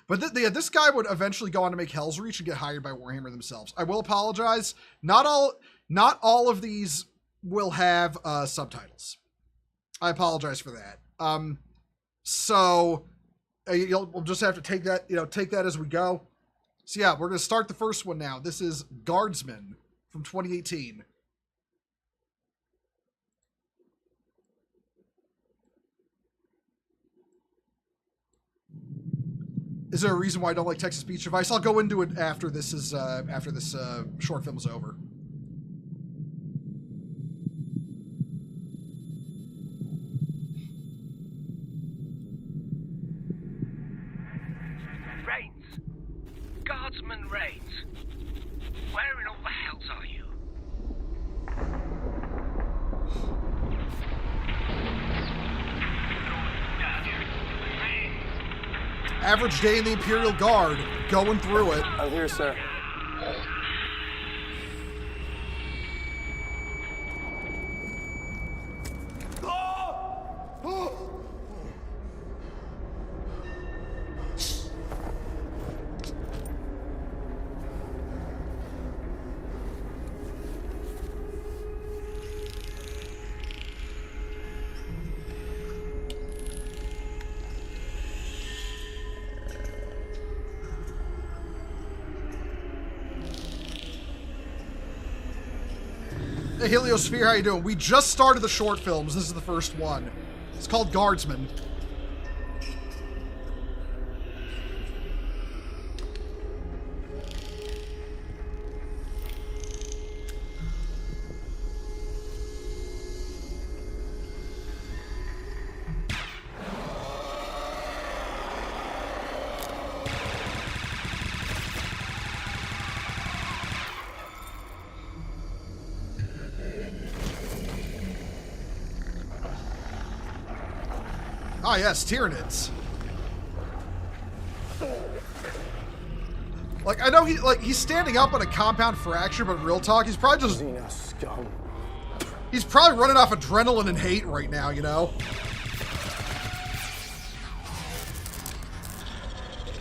But this guy would eventually go on to make Hell's Reach and get hired by Warhammer themselves. I will apologize. Not all of these will have subtitles. I apologize for that. So we'll just have to take that as we go. So yeah, we're going to start the first one now. This is Guardsman from 2018. Is there a reason why I don't like text-to-speech device? I'll go into it after this short film is over. Guardsman Reigns. Where in all the hells are you? Average day in the Imperial Guard, going through it. I'm here, sir. Hey, Heliosphere, how you doing? We just started the short films. This is the first one. It's called Guardsman. Ah, yes, Tyranids. Like, I know he's standing up on a compound fracture, but real talk, he's probably just... Xena scum. He's probably running off adrenaline and hate right now, you know?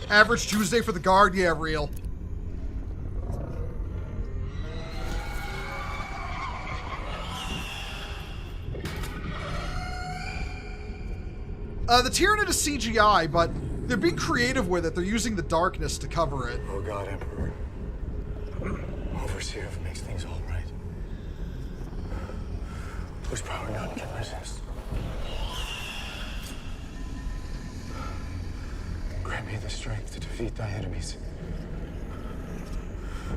Average Tuesday for the Guard? Yeah, real. The Tyranid is CGI, but they're being creative with it. They're using the darkness to cover it. Oh God, Emperor. Overseer makes things all right. Whose power none can resist. Grant me the strength to defeat thy enemies.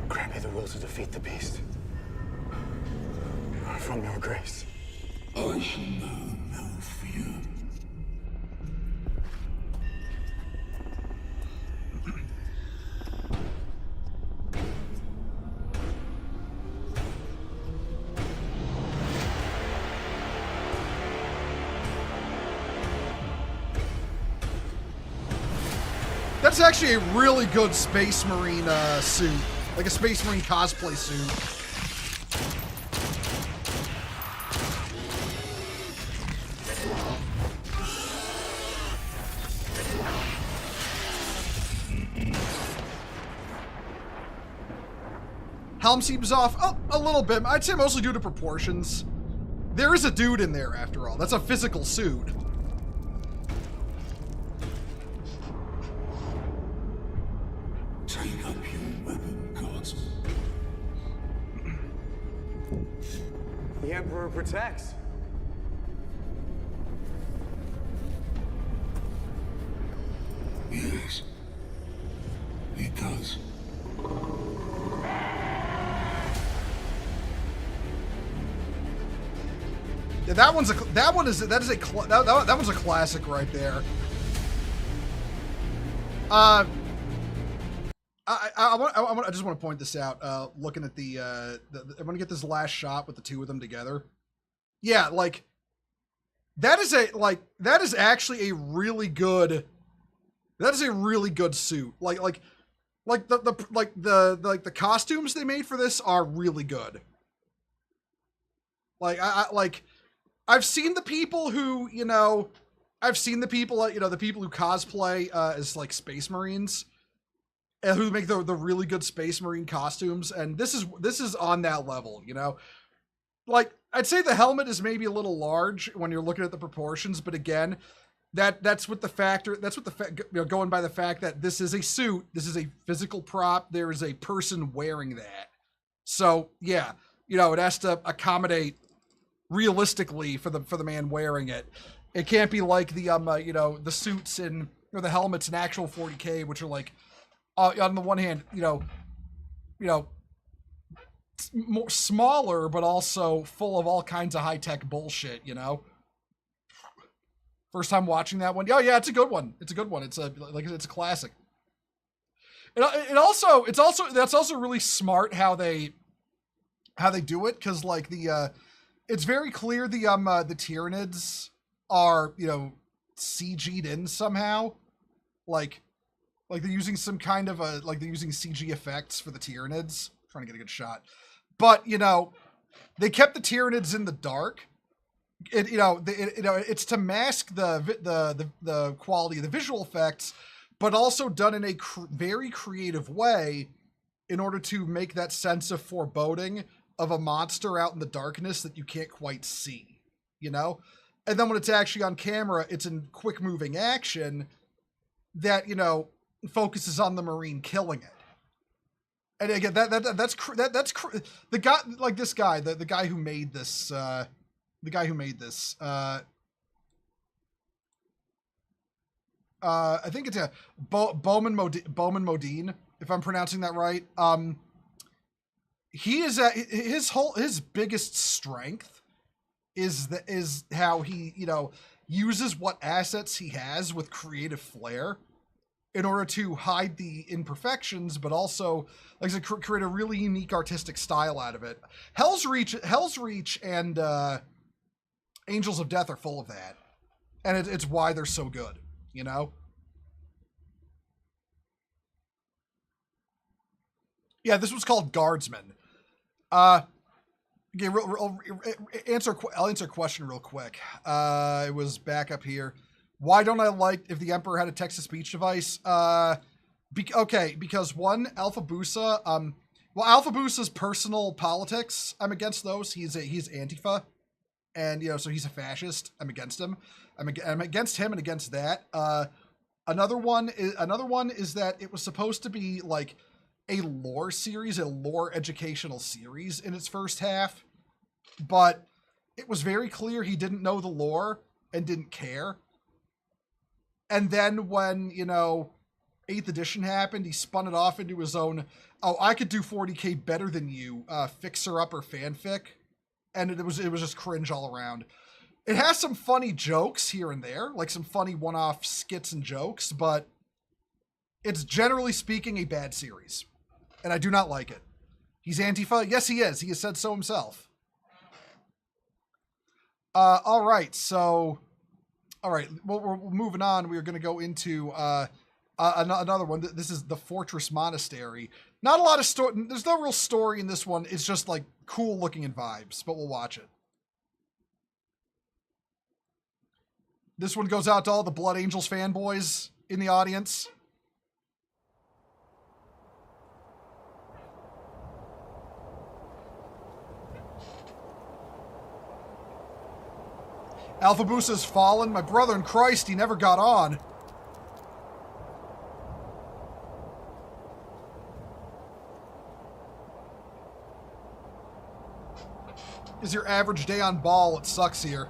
Grant me the will to defeat the beast. From your grace. I shall know no fear. That's actually a really good Space Marine suit. Like a Space Marine cosplay suit. Helm seems off a little bit. I'd say mostly due to proportions. There is a dude in there after all. That's a physical suit. Take up your weapon, Guardsman. The Emperor protects. Yes, he does. Yeah, that one's a classic right there. I just want to point this out. Looking at I want to get this last shot with the two of them together. Yeah, like that is actually a really good. That is a really good suit. Like the costumes they made for this are really good. Like I've seen the people who the people who cosplay as like Space Marines. Who make the really good Space Marine costumes, and this is on that level, you know. Like I'd say the helmet is maybe a little large when you're looking at the proportions, but again, that's with the factor. That's what going by the fact that this is a suit, this is a physical prop. There is a person wearing that, so yeah, you know, it has to accommodate realistically for the man wearing it. It can't be like the the suits or the helmets in actual 40K, which are like. On the one hand, more smaller, but also full of all kinds of high-tech bullshit, you know? First time watching that one. Oh, yeah, it's a good one. It's a good one. It's a classic. That's also really smart how they do it, because, like, it's very clear the Tyranids are, CG'd in somehow. Like they're using some kind of they're using CG effects for the Tyranids. I'm trying to get a good shot. But, they kept the Tyranids in the dark. It's to mask the quality of the visual effects, but also done in a very creative way in order to make that sense of foreboding of a monster out in the darkness that you can't quite see, you know? And then when it's actually on camera, it's in quick moving action that, focuses on the Marine killing it. And again, that's the guy, like this guy, the guy who made this, I think it's Bowman Modine, if I'm pronouncing that right. He is his biggest strength is how he, uses what assets he has with creative flair in order to hide the imperfections, but also like to create a really unique artistic style out of it. Hell's Reach, and Angels of Death are full of that, and it's why they're so good, you know. Yeah, this was called Guardsman. Okay, I'll answer a question real quick. It was back up here. Why don't I like if the Emperor had a text-to-speech device? Because one, Alpha Busa. Alpha Busa's personal politics, I'm against those. He's Antifa, and so he's a fascist. I'm against him. I'm against him and against that. Another one is that it was supposed to be like a lore series, a lore educational series in its first half, but it was very clear he didn't know the lore and didn't care. And then when, 8th edition happened, he spun it off into his own, I could do 40K better than you, fixer-upper fanfic. And it was just cringe all around. It has some funny jokes here and there, like some funny one-off skits and jokes, but it's generally speaking a bad series. And I do not like it. He's Antifa? Yes, he is. He has said so himself. All right, we're moving on. We're going to go into another one. This is the Fortress Monastery. Not a lot of story. There's no real story in this one. It's just like cool looking and vibes, but we'll watch it. This one goes out to all the Blood Angels fanboys in the audience. Alpha Busa's fallen. My brother in Christ, he never got on. Is your average day on ball? It sucks here.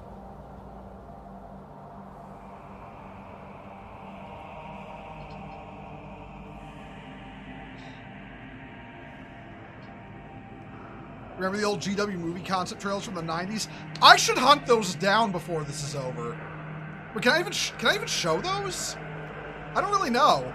Remember the old GW movie concept trailers from the 90s? I should hunt those down before this is over. But can I even show those? I don't really know.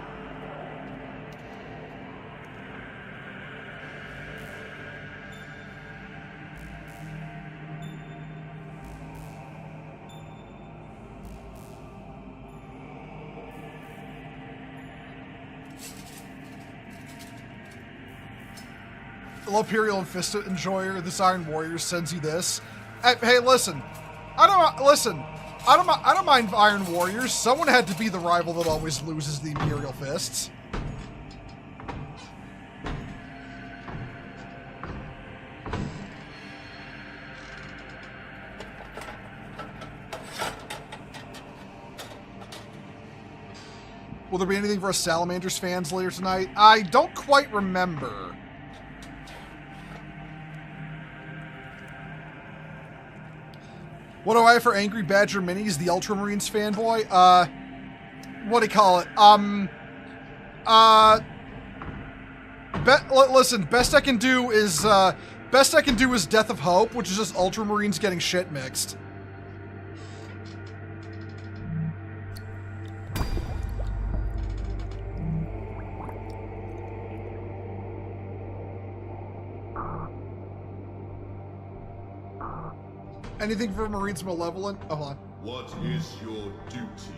Imperial and Fista enjoyer, this Iron Warrior sends you this. Hey, listen. I don't mind Iron Warriors. Someone had to be the rival that always loses the Imperial Fists. Will there be anything for us Salamanders fans later tonight? I don't quite remember. What do I have for Angry Badger Minis, the Ultramarines fanboy? What do you call it? Listen, best I can do is Death of Hope, which is just Ultramarines getting shit mixed. Anything for Marines Malevolent? Hold on. What is your duty?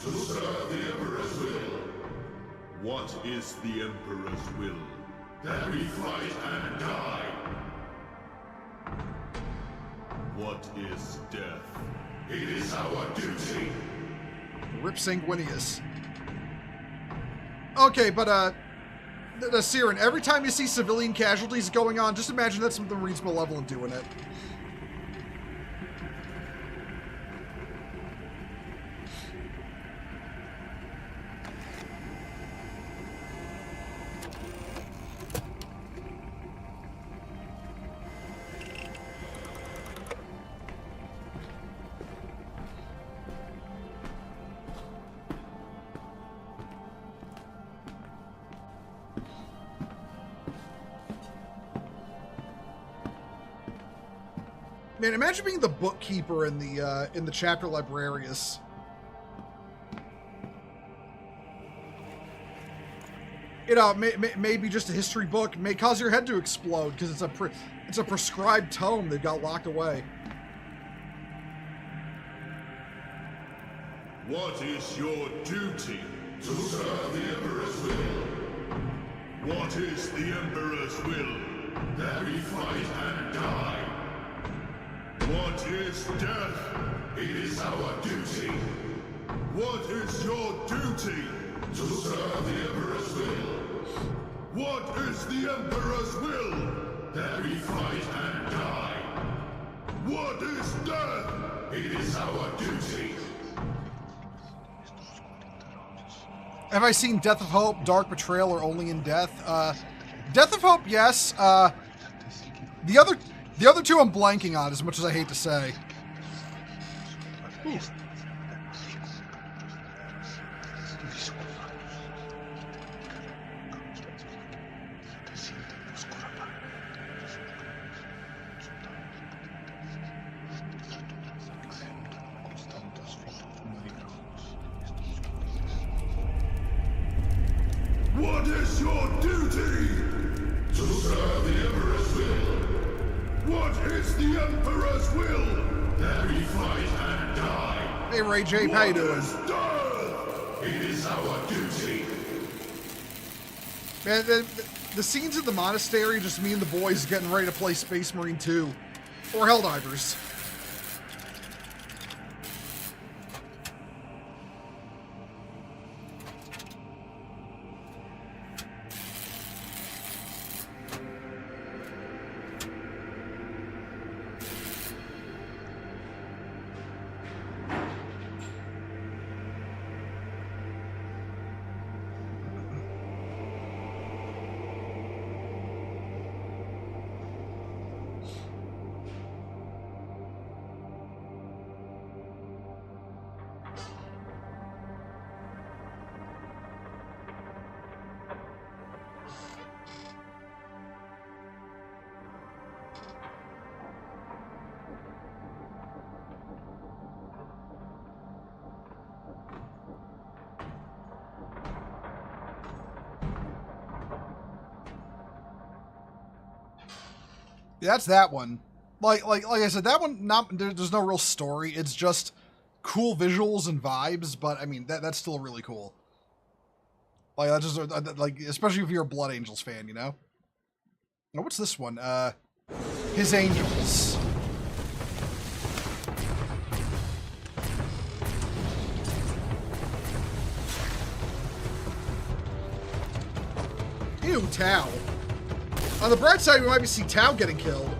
To serve the Emperor's will. What is the Emperor's will? That we fight and die. What is death? It is our duty. Rip Sanguinius. Okay, but the Siren, every time you see civilian casualties going on, just imagine that's what the Marines Malevolent doing it. Man, imagine being the bookkeeper in the chapter librarius. You know, maybe just a history book may cause your head to explode because it's a prescribed tome they've got locked away. What is your duty? To serve the Emperor's will. What is the Emperor's will? That we fight and die. What is death? It is our duty. What is your duty? To serve the Emperor's will. What is the Emperor's will? That we fight and die. What is death? It is our duty. Have I seen Death of Hope, Dark Betrayal, or Only in Death? Death of Hope, yes. The other two I'm blanking on, as much as I hate to say. Ooh. What is your duty? To serve the Emperor's will. What is the Emperor's will? That we fight and die. Hey Ray J, how you doing? What is death? It is our duty. Man, the scenes at the monastery, just me and the boys getting ready to play Space Marine 2. Or Helldivers. Yeah, that's that one. Like I said, that one, there's no real story. It's just cool visuals and vibes, but I mean, that's still really cool. Like, that's just, like, especially if you're a Blood Angels fan, you know? Oh, what's this one? His Angels. Ew, Tau. On the bright side, we might be seeing Tau getting killed.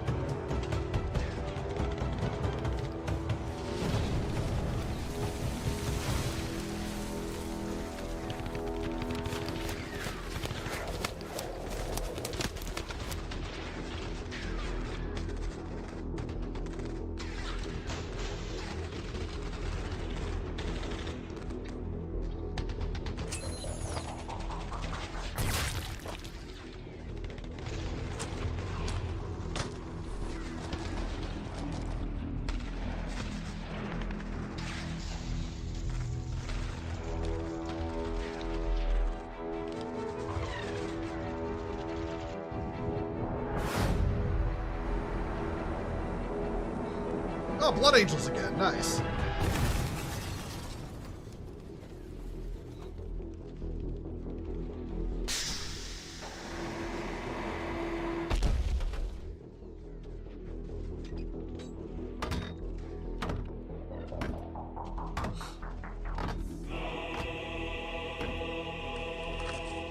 Oh, Blood Angels again. Nice.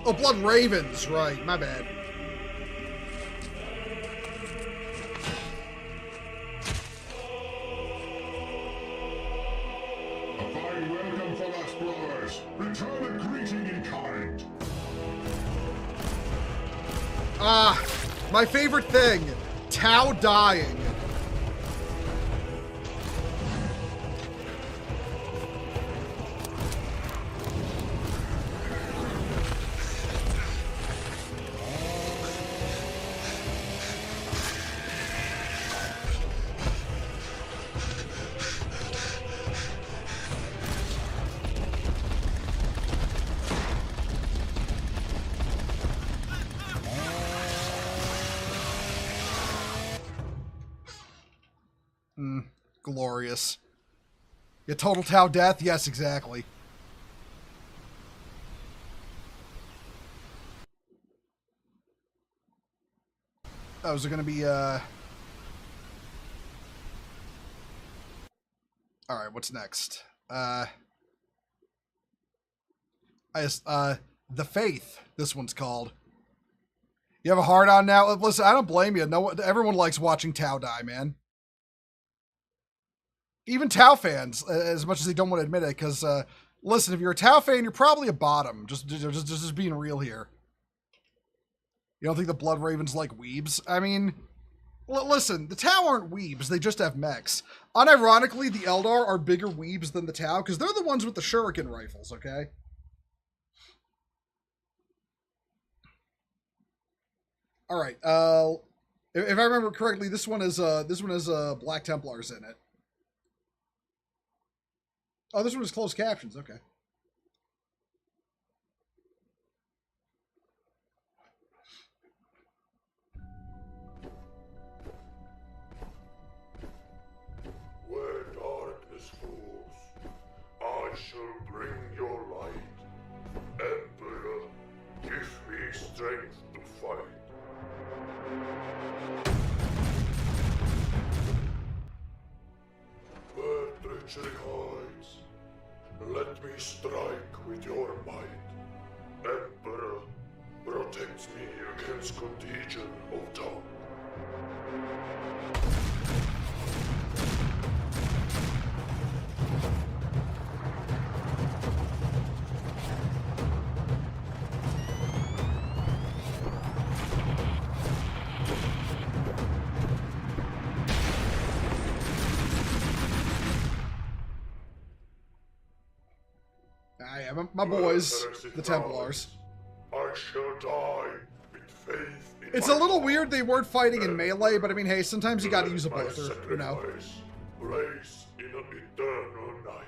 Oh, Blood Ravens. Right. My bad. Return a greeting in kind. Ah, my favorite thing. Tau dying. Glorious. Yeah, total Tau death? Yes, exactly. Oh, is there gonna be, Alright, what's next? The Faith, this one's called. You have a hard on now? Listen, I don't blame you. No, everyone likes watching Tau die, man. Even Tau fans, as much as they don't want to admit it, because, listen, if you're a Tau fan, you're probably a bottom. Just being real here. You don't think the Blood Ravens like weebs? I mean, listen, the Tau aren't weebs, they just have mechs. Unironically, the Eldar are bigger weebs than the Tau, because they're the ones with the shuriken rifles, okay? Alright, if I remember correctly, this one has Black Templars in it. Oh, this one is closed captions. Okay. Where darkness falls, I shall bring your light. Emperor, give me strength to fight. Where treachery hides, let me strike with your might. Emperor, protect me against contagion of tongue. My boys, the Templars. I shall die with faith in It's a little weird they weren't fighting in melee, but I mean, hey, sometimes you gotta use a bolter, you know. Race in an eternal night.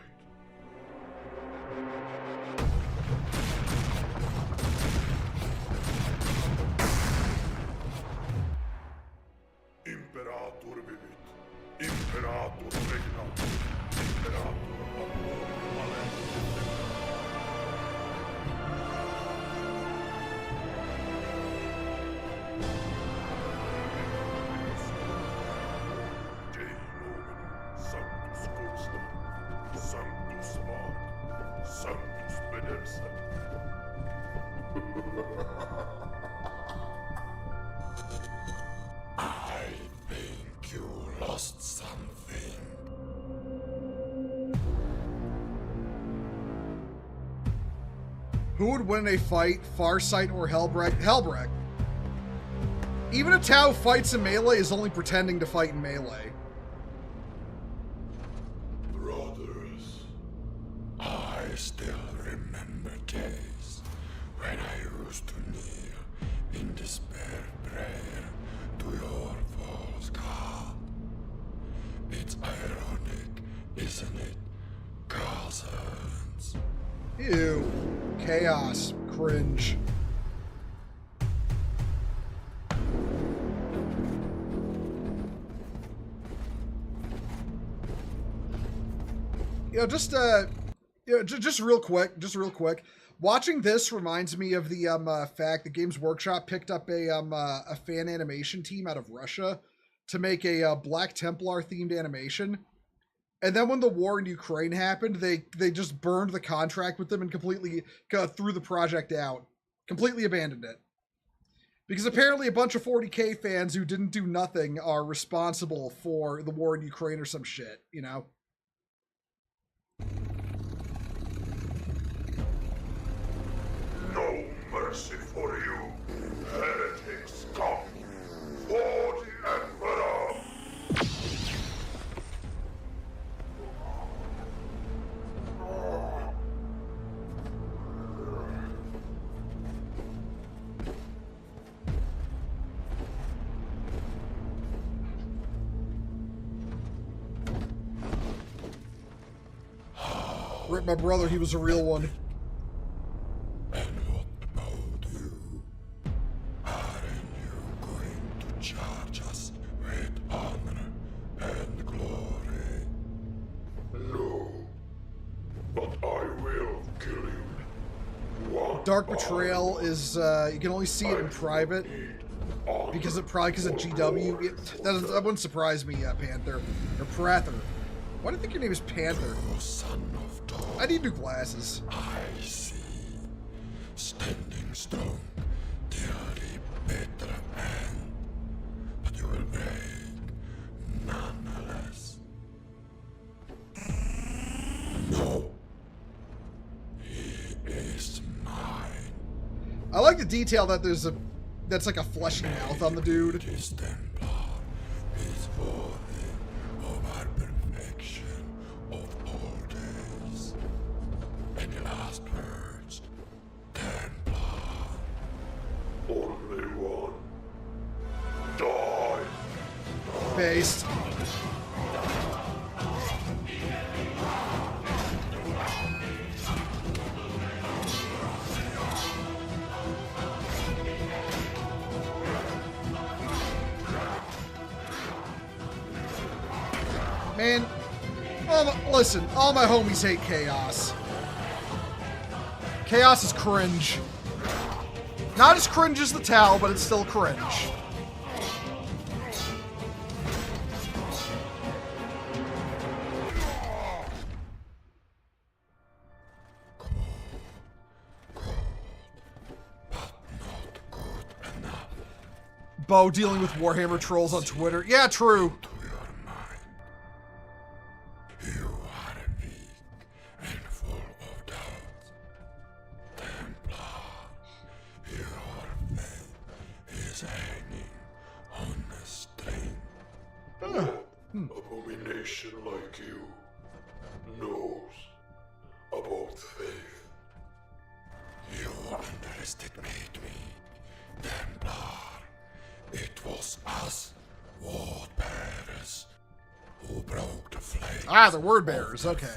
Imperator vivit, Imperator regnat, Imperator amor male. I think you lost something. Who would win in a fight, Farsight or Helbrecht? Helbrecht. Even a Tau fights in melee is only pretending to fight in melee. Brothers, I still remember days when I used to kneel in despair prayer to your false god. It's ironic, isn't it, cousins? Ew. Chaos. Cringe. Just real quick. Watching this reminds me of the fact that Games Workshop picked up a fan animation team out of Russia to make a Black Templar themed animation. And then when the war in Ukraine happened, they just burned the contract with them and completely threw the project out. Completely abandoned it. Because apparently a bunch of 40K fans who didn't do nothing are responsible for the war in Ukraine or some shit, you know? No mercy for you, heretic scum, for the Emperor! Rip my brother, he was a real one. And what about you? Aren't you going to charge us with honor and glory? No, but I will kill you. One Dark Betrayal is, you can only see it in private. Because of GW. That wouldn't surprise me, Panther. Or Prather. Why do you think your name is Panther? Son of dawn. I need new glasses. I see. Standing strong, dearly better end. But you will break nonetheless. No. He is mine. I like the detail that that's like a fleshy mouth on the dude. This Templar is worthy of our perfection of all days. Any last words, Templar? Only one. Die! Based. Man, listen, all my homies hate Chaos. Chaos is cringe. Not as cringe as the Tau, but it's still cringe. Bo dealing with Warhammer trolls on Twitter. Yeah, true. You are weak and full of doubts. Templar, your faith is hanging on a string. Abomination like you knows about faith. You underestimate me, Templar. It was us, word bearers, who broke the flames. Ah, the word bearers, okay.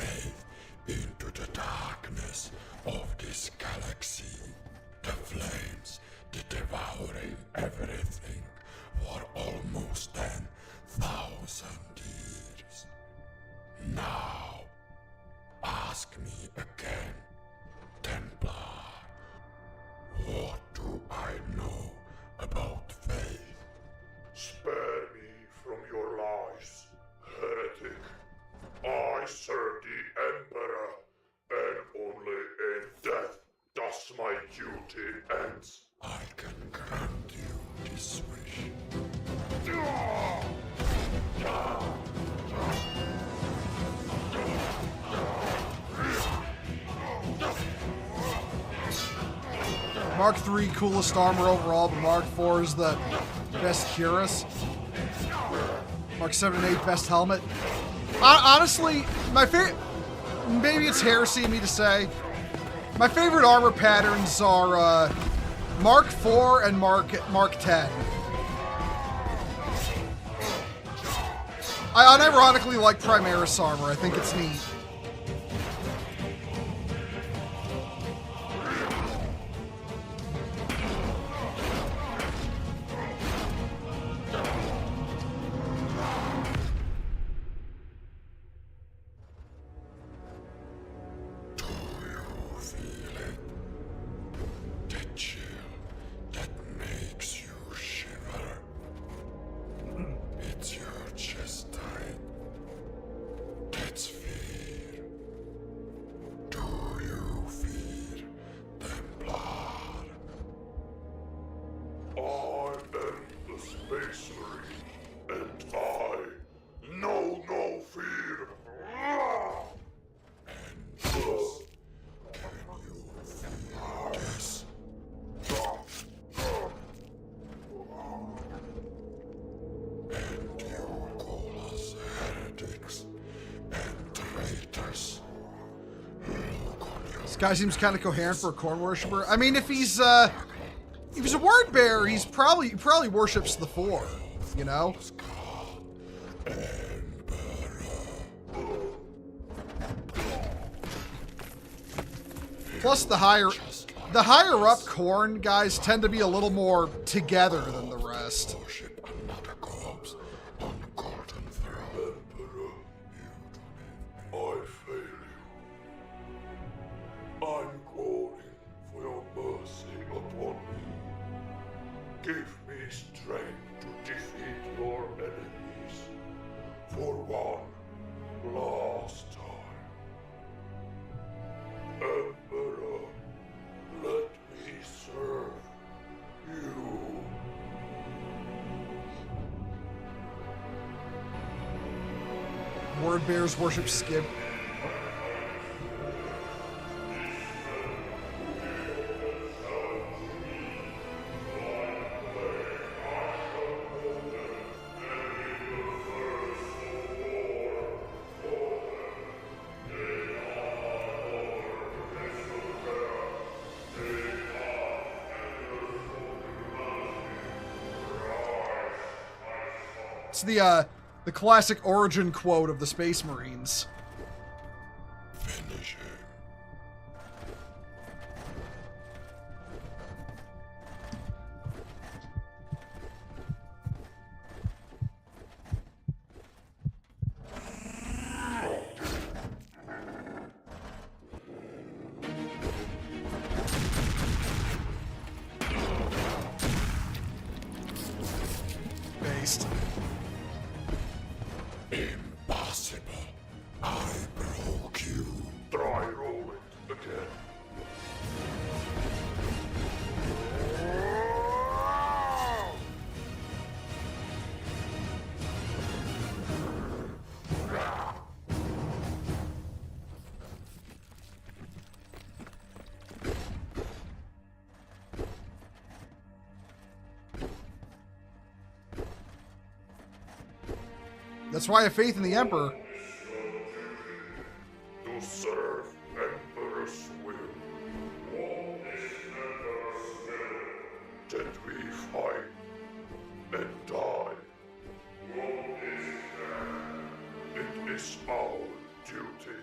Into the darkness of this galaxy. The flames did devouring everything for almost 10,000 years. Now, ask me again, Templar. What do I know about faith? Spare me from your lies, heretic. I serve the Emperor, and only in death does my duty end. Mark III, coolest armor overall, but Mark IV is the best cuirass. Mark 7 and 8, best helmet. Honestly, my favorite... Maybe it's heresy of me to say. My favorite armor patterns are Mark IV and Mark 10. I unironically like Primaris armor. I think it's neat. Guy seems kind of coherent for a corn worshiper. I mean, if he's a word bearer, he probably worships the four, you know. Plus, the higher up corn guys tend to be a little more together than the rest. Word bearers worship Skip. It's the classic origin quote of the Space Marines. Finish him. Based. Impossible. I broke you. Try roll it again. That's why I have faith in the Emperor. To serve Emperor's will. That we fight and die. It is our duty.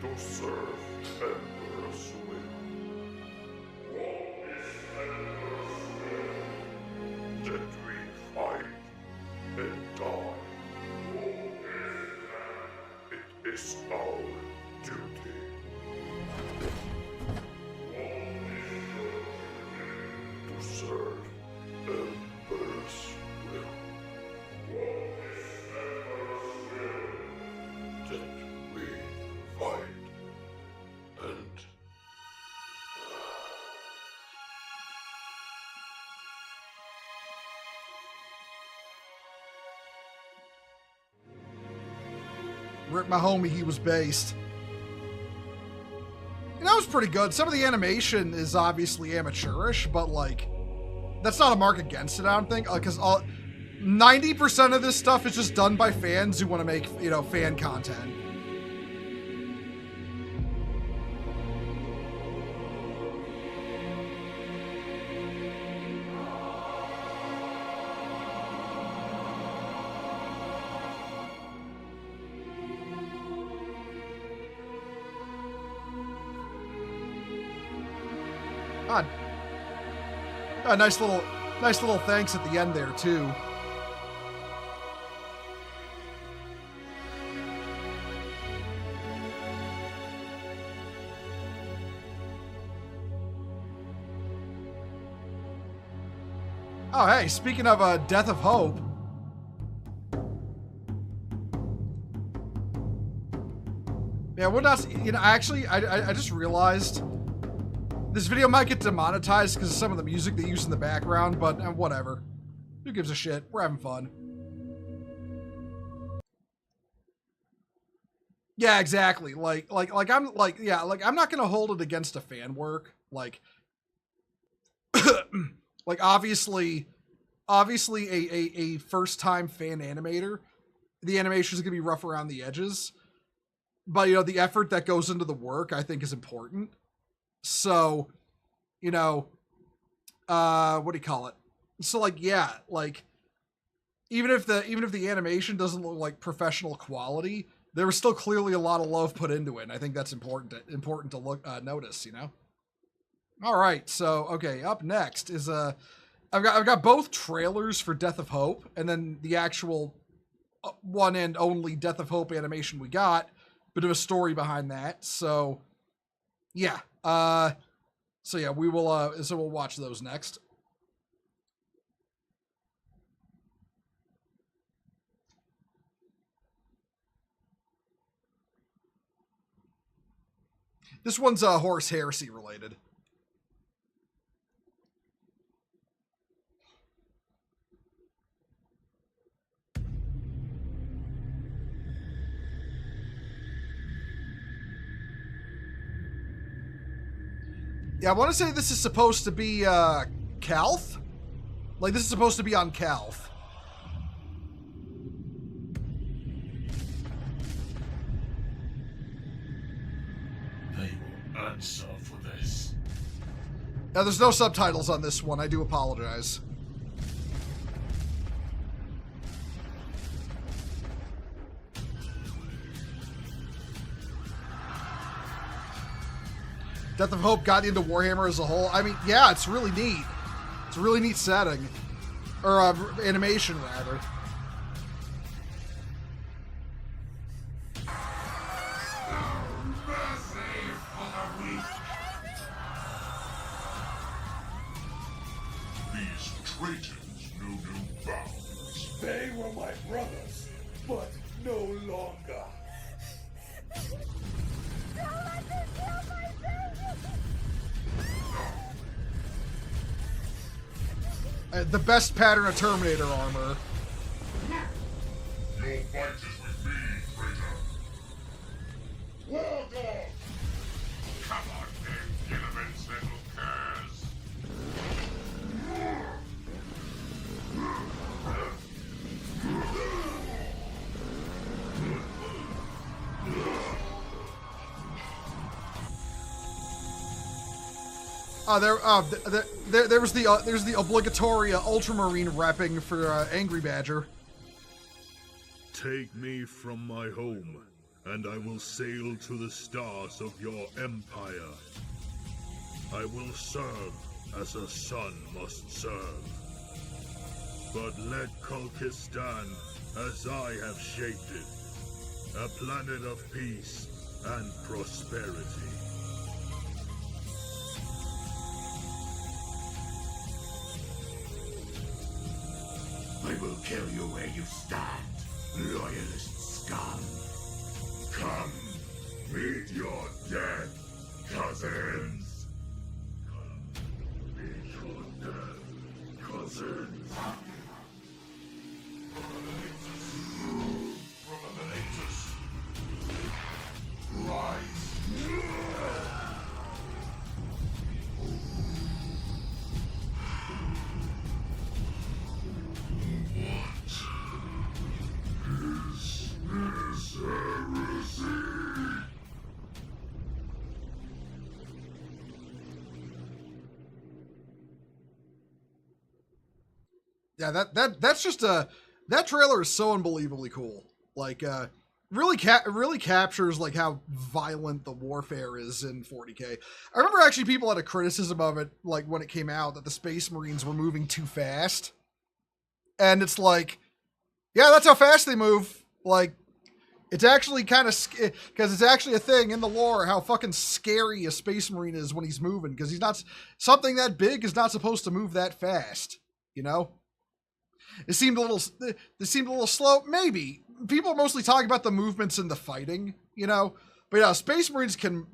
To serve Emperor's will. That we fight and die. It is our duty. To serve Emperor's will. That we fight and Rip my homie, he was based. pretty good. Some of the animation is obviously amateurish, but like, that's not a mark against it, I don't think, because 90% of this stuff is just done by fans who want to make, you know, fan content. A nice little thanks at the end there too. Oh, hey, speaking of Death of Hope. Yeah, we're not, you know, actually, I just realized this video might get demonetized because of some of the music they use in the background, but whatever. Who gives a shit? We're having fun. Yeah, exactly. I'm not gonna hold it against a fan work. Like obviously a first time fan animator, the animation is gonna be rough around the edges, but you know, the effort that goes into the work I think is important. So, you know, what do you call it? So like, yeah, like even if the animation doesn't look like professional quality, there was still clearly a lot of love put into it. And I think that's important to look, notice, you know? All right. So, okay. Up next is, I've got both trailers for Death of Hope and then the actual one and only Death of Hope animation we got, bit of a story behind that. So yeah. So yeah, we will, so we'll watch those next. This one's, Horus Heresy related. Yeah, I want to say this is supposed to be, Calth? Like, this is supposed to be on Calth. They will answer for this. Now, there's no subtitles on this one. I do apologize. Death of Hope got into Warhammer as a whole. I mean, yeah, it's really neat. It's a really neat setting. Or, animation, rather. These traitors know no bounds. They were my brothers, but no longer. The best pattern of Terminator armor. Your fight is with me, traitor. War dog! Come on, then, Gilliman's little curs. There's the obligatory Ultramarine repping for Angry Badger. Take me from my home, and I will sail to the stars of your empire. I will serve as a son must serve. But let Kulkis stand as I have shaped it. A planet of peace and prosperity. I will kill you where you stand, loyalist scum. Come, meet your death, cousins. Come, meet your death, cousins. Rise. Yeah, that's just that trailer is so unbelievably cool. Like, really captures like how violent the warfare is in 40K. I remember actually people had a criticism of it, like when it came out, that the Space Marines were moving too fast, and it's like, yeah, that's how fast they move. Like, it's actually kind of because it's actually a thing in the lore how fucking scary a Space Marine is when he's moving, because he's not something that big is not supposed to move that fast. You know. It seemed a little slow. Maybe people are mostly talking about the movements and the fighting, you know. But yeah, Space Marines can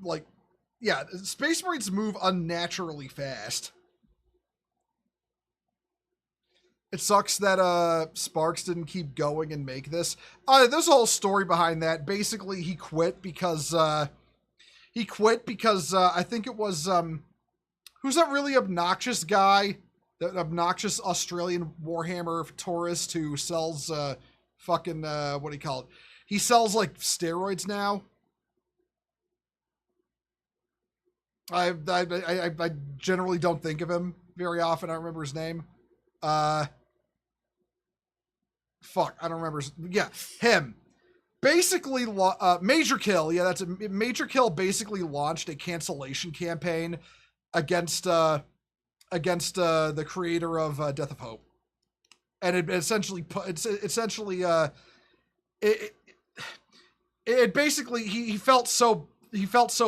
Space Marines move unnaturally fast. It sucks that Sparks didn't keep going and make this. There's a whole story behind that. Basically, he quit because I think it was who's that really obnoxious guy? That obnoxious Australian Warhammer tourist who sells what do you call it? He sells like steroids now. I generally don't think of him very often. I don't remember his name. I don't remember. Him. Basically, Major Kill. Yeah, that's it. Major Kill basically launched a cancellation campaign against the creator of Death of Hope, and it basically he felt so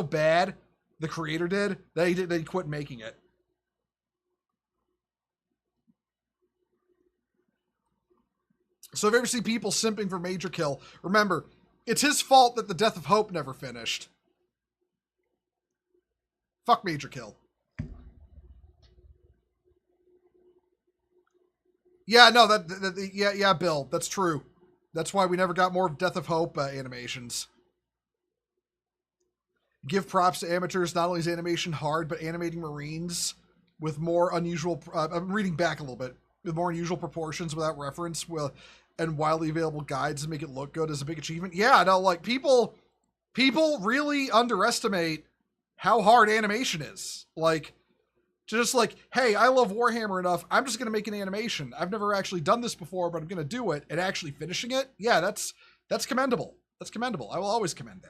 bad, the creator did, that he quit making it. So if you ever see people simping for Major Kill, remember, it's his fault that the Death of Hope never finished. Fuck Major Kill. Yeah, no, yeah, Bill, that's true. That's why we never got more Death of Hope animations. Give props to amateurs. Not only is animation hard, but animating Marines with more unusual. I'm reading back a little bit, with more unusual proportions without reference, and widely available guides to make it look good is a big achievement. Yeah, no, like people really underestimate how hard animation is. Like. Just like, hey, I love Warhammer enough, I'm just going to make an animation. I've never actually done this before, but I'm going to do it, and actually finishing it, yeah, that's commendable. That's commendable. I will always commend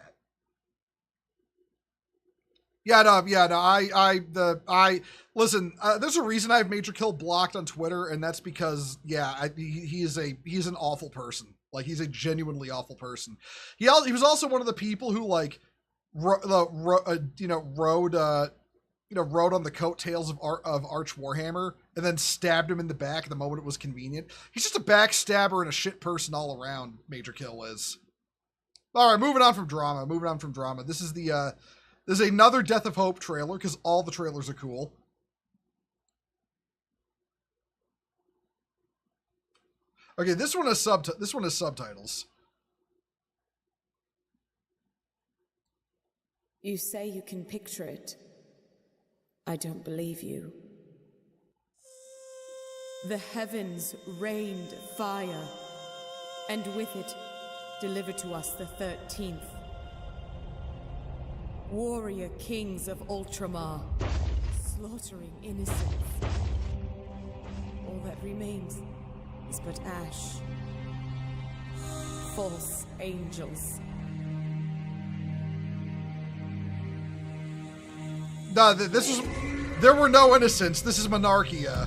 that. Listen, there's a reason I have Major Kill blocked on Twitter, and that's because, yeah, he's an awful person. Like, he's a genuinely awful person. He was also one of the people who, like, rode on the coattails of Arch Warhammer, and then stabbed him in the back the moment it was convenient. He's just a backstabber and a shit person all around, Major Kill is. All right, moving on from drama. This is there's another Death of Hope trailer, because all the trailers are cool. Okay, this one has subtitles. You say you can picture it. I don't believe you. The heavens rained fire, and with it delivered to us the 13th. Warrior kings of Ultramar, slaughtering innocents. All that remains is but ash. False angels. No, there were no innocents. This is Monarchia.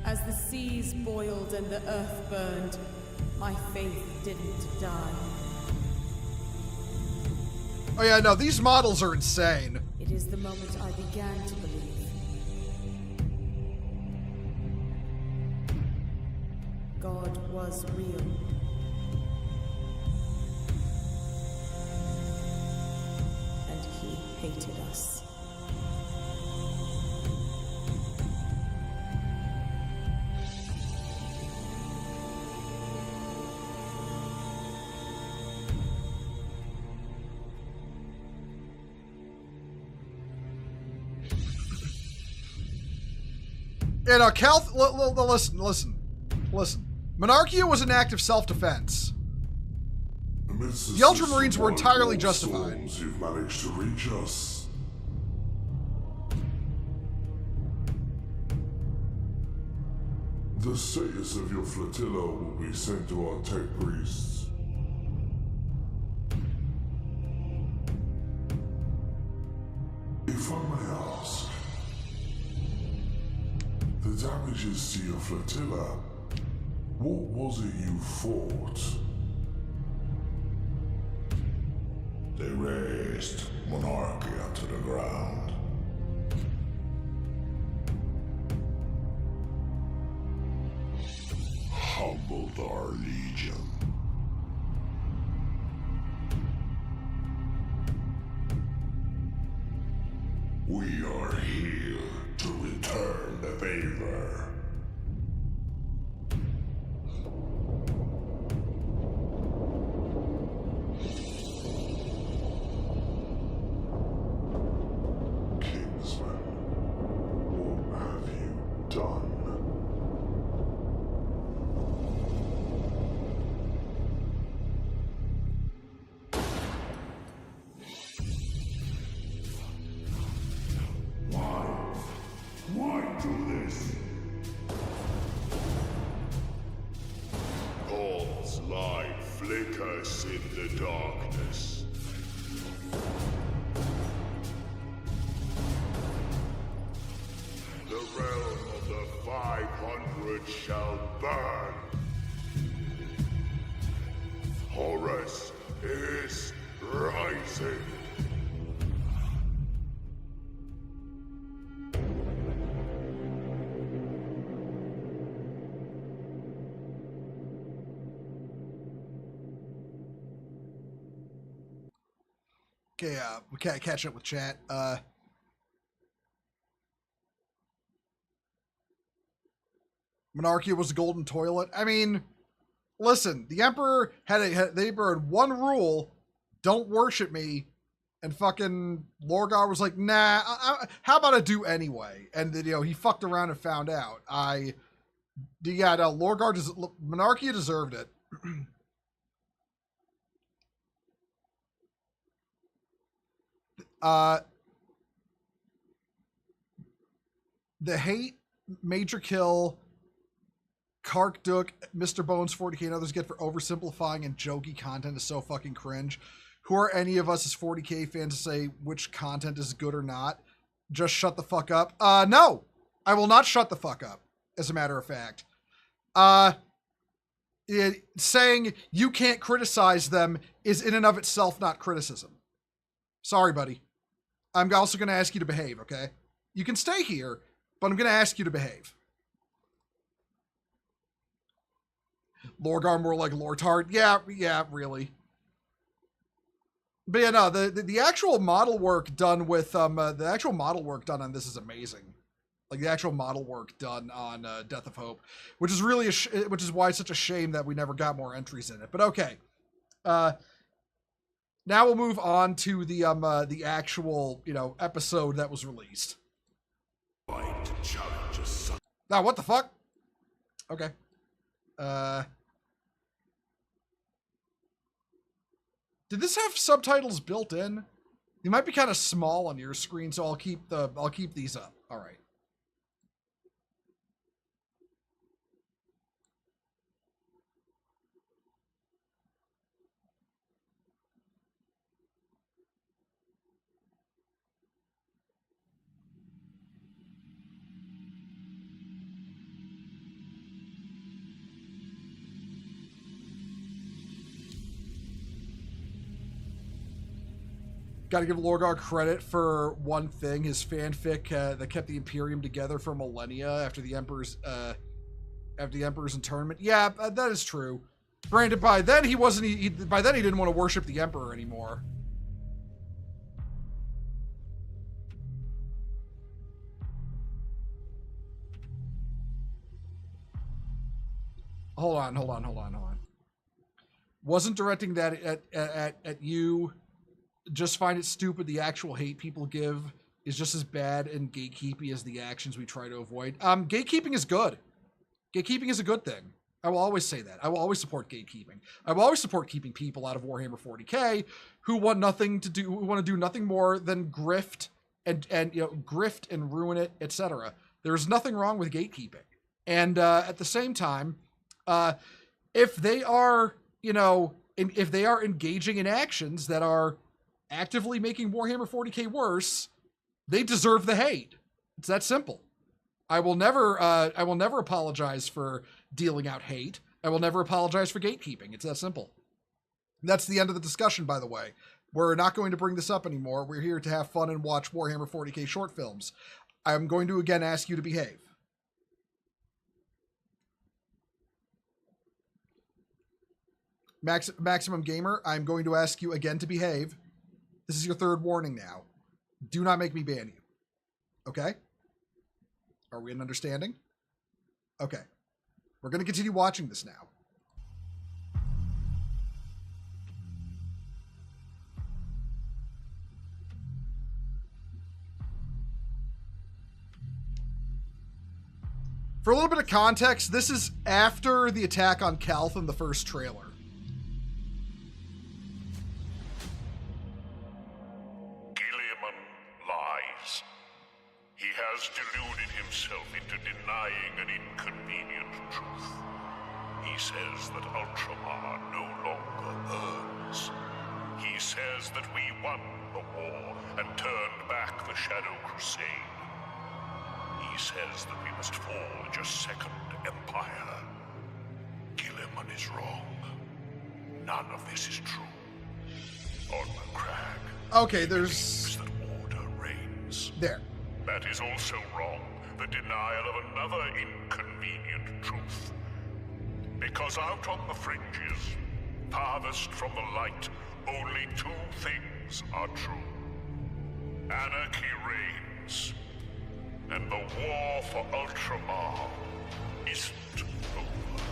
As the seas boiled and the earth burned, my faith didn't die. Oh yeah, no, these models are insane. It is the moment I began to believe. God was real. And he hated us. And listen. Monarchia was an act of self-defense. Amidst The Ultramarines were entirely justified. storms, you've managed to reach us. The status of your flotilla will be sent to our tech priests. If I may ask, the damages to your flotilla, what was it you fought? They razed Monarchia to the ground. Humbled our legion. We are here to return the favor. Kingsman, what have you done? Why do this? Paul's light flickers in the darkness. The realm of the 500 shall burn. Horus is rising. Okay, we can't catch up with chat. Monarchia was a golden toilet. I mean, listen, the Emperor they had one rule: don't worship me. And fucking Lorgar was like, nah, how about I do anyway? And then, he fucked around and found out. Monarchia deserved it. The hate, Major Kill, Kark Duk, Mr. Bones 40k, and others get for oversimplifying and jokey content is so fucking cringe. Who are any of us as 40k fans to say which content is good or not? Just shut the fuck up. No, I will not shut the fuck up, as a matter of fact. Saying you can't criticize them is in and of itself not criticism. Sorry, buddy. I'm also going to ask you to behave, okay? You can stay here, but I'm going to ask you to behave. Lorgar more like Lortard. Yeah, really. But yeah, no, the actual model work done with on this is amazing. Like the actual model work done on Death of Hope, which is really which is why it's such a shame that we never got more entries in it. But okay, now we'll move on to the actual episode that was released. Now what the fuck? Okay. Did this have subtitles built in? They might be kind of small on your screen, so I'll keep these up. All right. Got to give Lorgar credit for one thing: his fanfic that kept the Imperium together for millennia after the Emperor's internment. Yeah, that is true. Granted, by then he wasn't. By then he didn't want to worship the Emperor anymore. Hold on. Wasn't directing that at you. Just find it stupid the actual hate people give is just as bad and gatekeepy as the actions we try to avoid. Gatekeeping is good. Gatekeeping is a good thing. I will always say that. I will always support gatekeeping. I will always support keeping people out of Warhammer 40k who want to do nothing more than grift and grift and ruin it, etc. There's nothing wrong with gatekeeping. And at the same time, if they are, if they are engaging in actions that are actively making Warhammer 40k worse, they deserve the hate. It's that simple. I will never apologize for dealing out hate. I will never apologize for gatekeeping. It's that simple. And that's the end of the discussion, by the way. We're not going to bring this up anymore. We're here to have fun and watch Warhammer 40k short films. I'm going to again ask you to behave. Maximum Gamer, I'm going to ask you again to behave. This is your third warning now. Do not make me ban you. Okay? Are we in understanding? Okay. We're going to continue watching this now. For a little bit of context, this is after the attack on Calth in the first trailer. Guilliman lies. He has deluded himself into denying an inconvenient truth. He says that Ultramar no longer burns. He says that we won the war and turned back the Shadow Crusade. He says that we must forge a second empire. Guilliman is wrong. None of this is true. On the crag. Okay, there's... that order reigns. There. That is also wrong. The denial of another inconvenient truth. Because out on the fringes, farthest from the light, only two things are true. Anarchy reigns. And the war for Ultramar isn't over.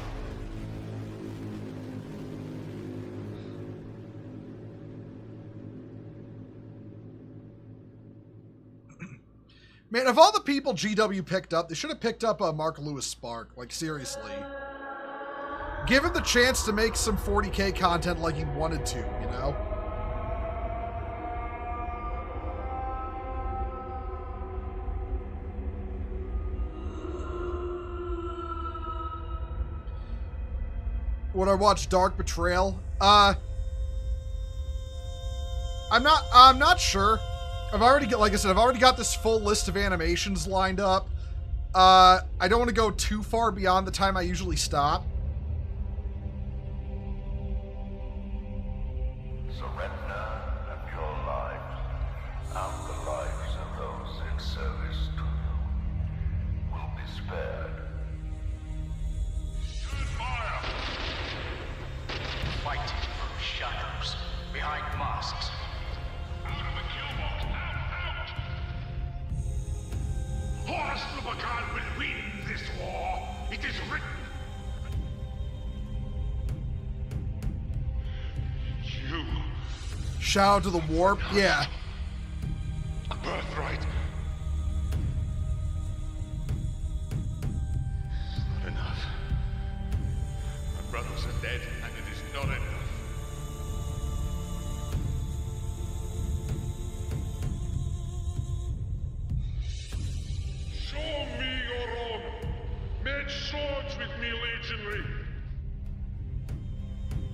Man, of all the people GW picked up, they should have picked up Mark Lewis Spark. Like, seriously. Give him the chance to make some 40k content like he wanted to, you know? Would I watch Dark Betrayal? I'm not sure. I've already got this full list of animations lined up. I don't want to go too far beyond the time I usually stop. Surrender and your lives, and the lives of those in service to you, will be spared. Fire! Fighting from shadows, behind masks. Out of the kill box! Out! Horus Lubakan will win this war! It is written! You... Shout out to the warp. Yeah. A birthright. Not enough. My brothers are dead, and it is not enough. Show me your honor. Make swords with me, legionary.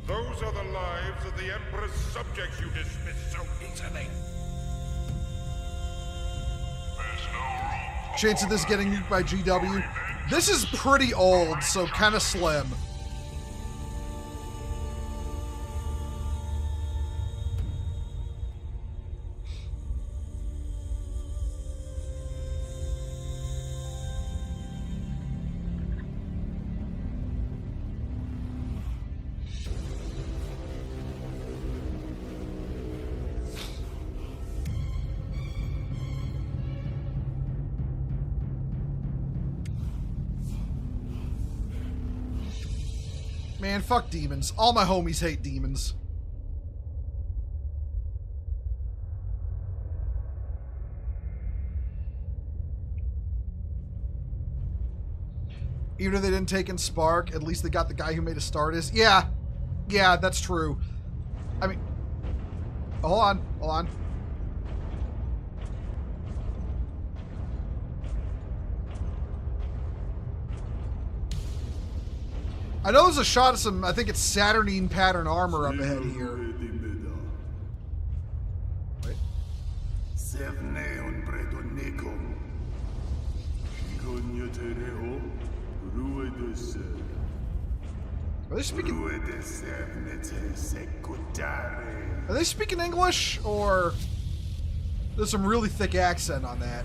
Those are the lives of the Emperor's subjects you dismiss so easily. There's no room. Chance of this getting nuked by GW. This is pretty old, so kind of slim. Man, fuck demons. All my homies hate demons. Even if they didn't take in Spark, at least they got the guy who made Astartes. Yeah. Yeah, that's true. I mean... Hold on. Hold on. I know there's a shot of some, I think it's Saturnine pattern armor up ahead here. Wait. Are they speaking... Are they speaking English, or... There's some really thick accent on that.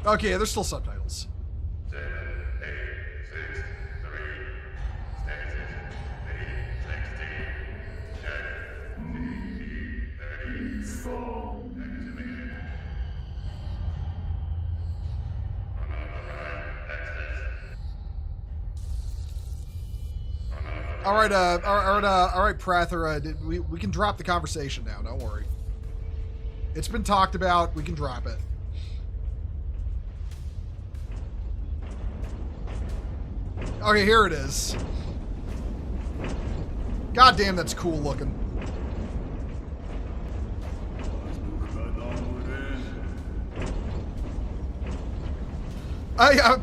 Okay, there's still subtitles. 7, 8, 6, 3, stasis, 8, 16, 10, 4. All right, Prather. We can drop the conversation now. Don't worry. It's been talked about. We can drop it. Okay, here it is. God damn, that's cool looking.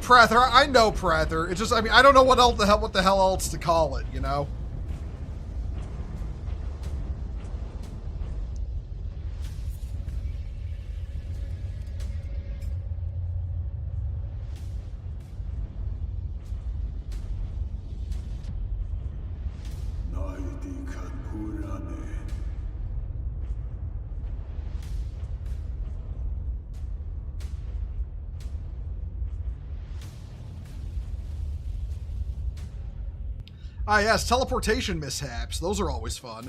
Prather, I know Prather. It's just, I mean, I don't know what the hell else to call it, you know? Ah, yes, teleportation mishaps. Those are always fun.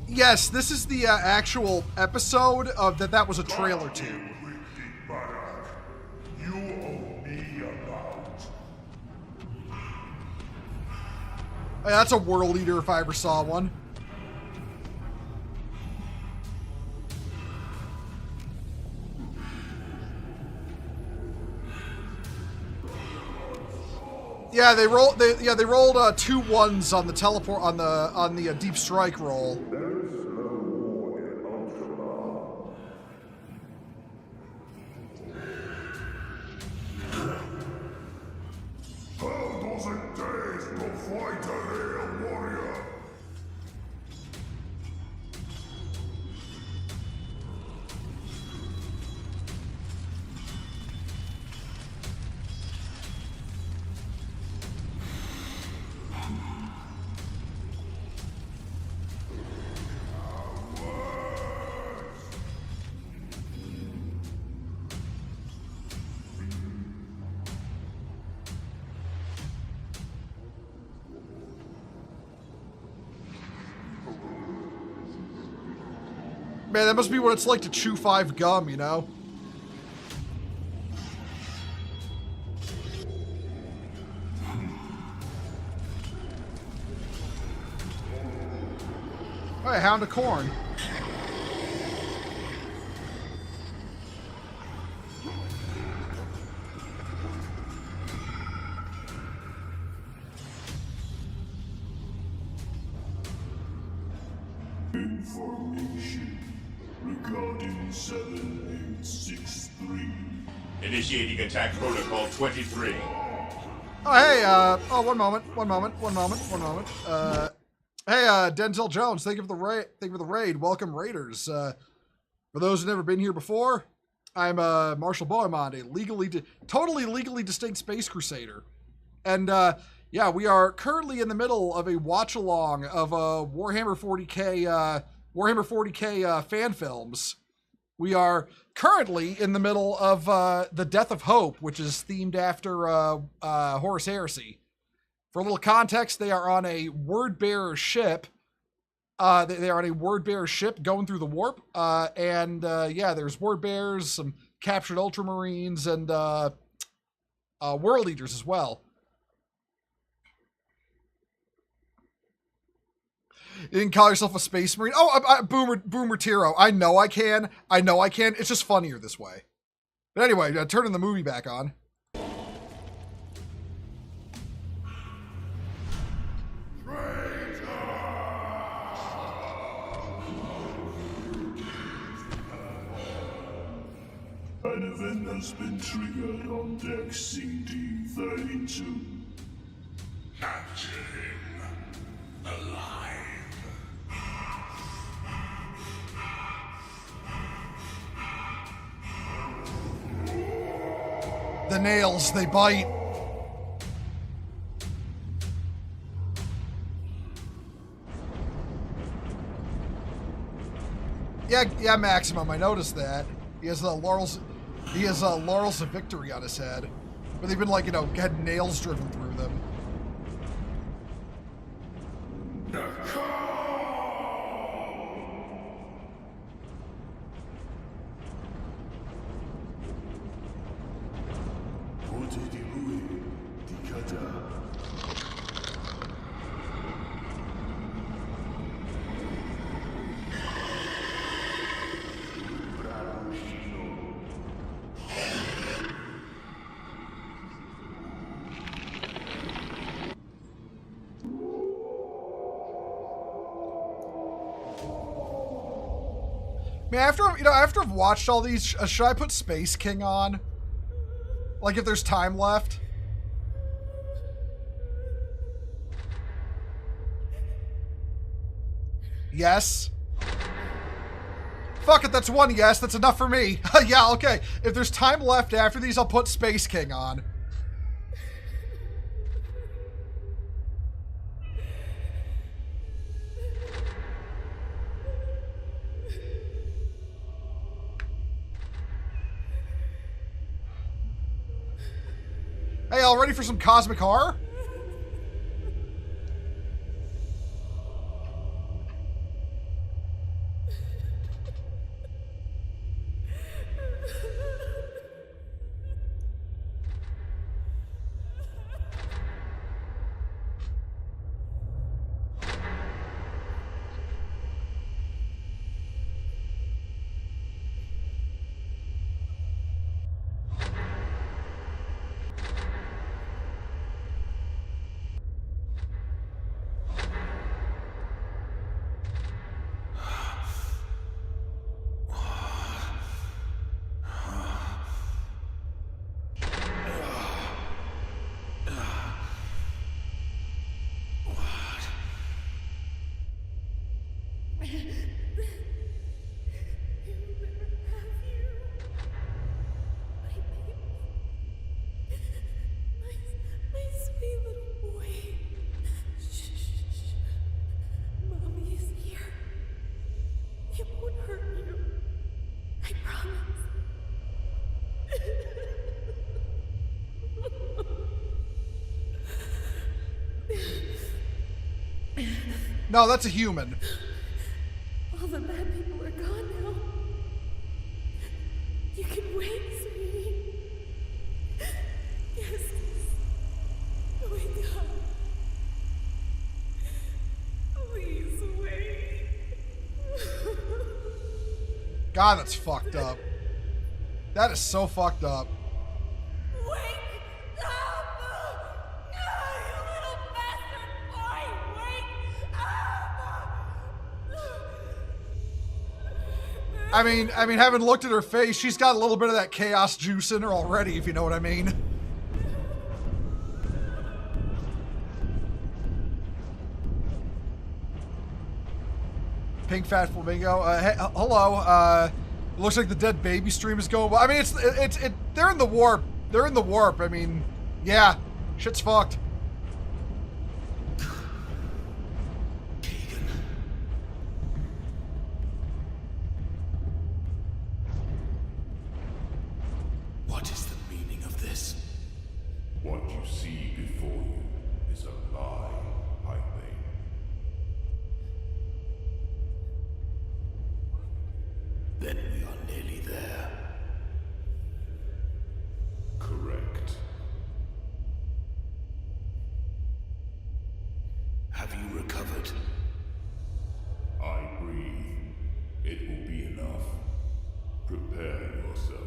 Yes, this is the actual episode of that was a trailer to. You owe me about. Hey, that's a world eater if I ever saw one. Yeah, they rolled 2 1s on the teleport on the deep strike roll. How does it taste to fight a real warrior? Man, that must be what it's like to chew 5 gum, you know? Hey, Hound of Corn. Information regarding 7863. Initiating attack protocol 23. Oh, hey, one moment. Hey, Denzel Jones, thank you for the raid. Welcome, Raiders. For those who've never been here before, I'm Marshall Bohemond, a totally legally distinct space crusader. And, yeah, we are currently in the middle of a watch-along of Warhammer 40k fan films. We are currently in the middle of The Death of Hope, which is themed after Horus Heresy. For a little context, they are on a word-bearer ship. They are on a word-bearer ship going through the warp. Yeah, there's word-bearers, some captured Ultramarines and World Eaters as well. You didn't call yourself a Space Marine? Oh, Boomer Tiro. I know I can. It's just funnier this way. But anyway, turning the movie back on. An event has been triggered on deck CD-32. Capture him alive. The nails, they bite. Yeah, Maximum, I noticed that. He has laurels of victory on his head. But they've been like, had nails driven through them. Man, after I've watched all these, should I put Space King on? Like, if there's time left? Yes. Fuck it, that's one yes. That's enough for me. Yeah, okay. If there's time left after these, I'll put Space King on. Hey, all ready for some cosmic horror? No, that's a human. All the bad people are gone now. You can wait, sweetie. Yes. Wake up. Please wait. God, that's fucked up. That is so fucked up. I mean, having looked at her face, she's got a little bit of that chaos juice in her already, if you know what I mean. Pink Fat Flamingo. Hey, hello. Looks like the dead baby stream is going well. I mean, they're in the warp. They're in the warp. I mean, yeah, shit's fucked. What you see before you is a lie, Highway. Then we are nearly there. you recovered? I breathe. It will be enough. Prepare yourself.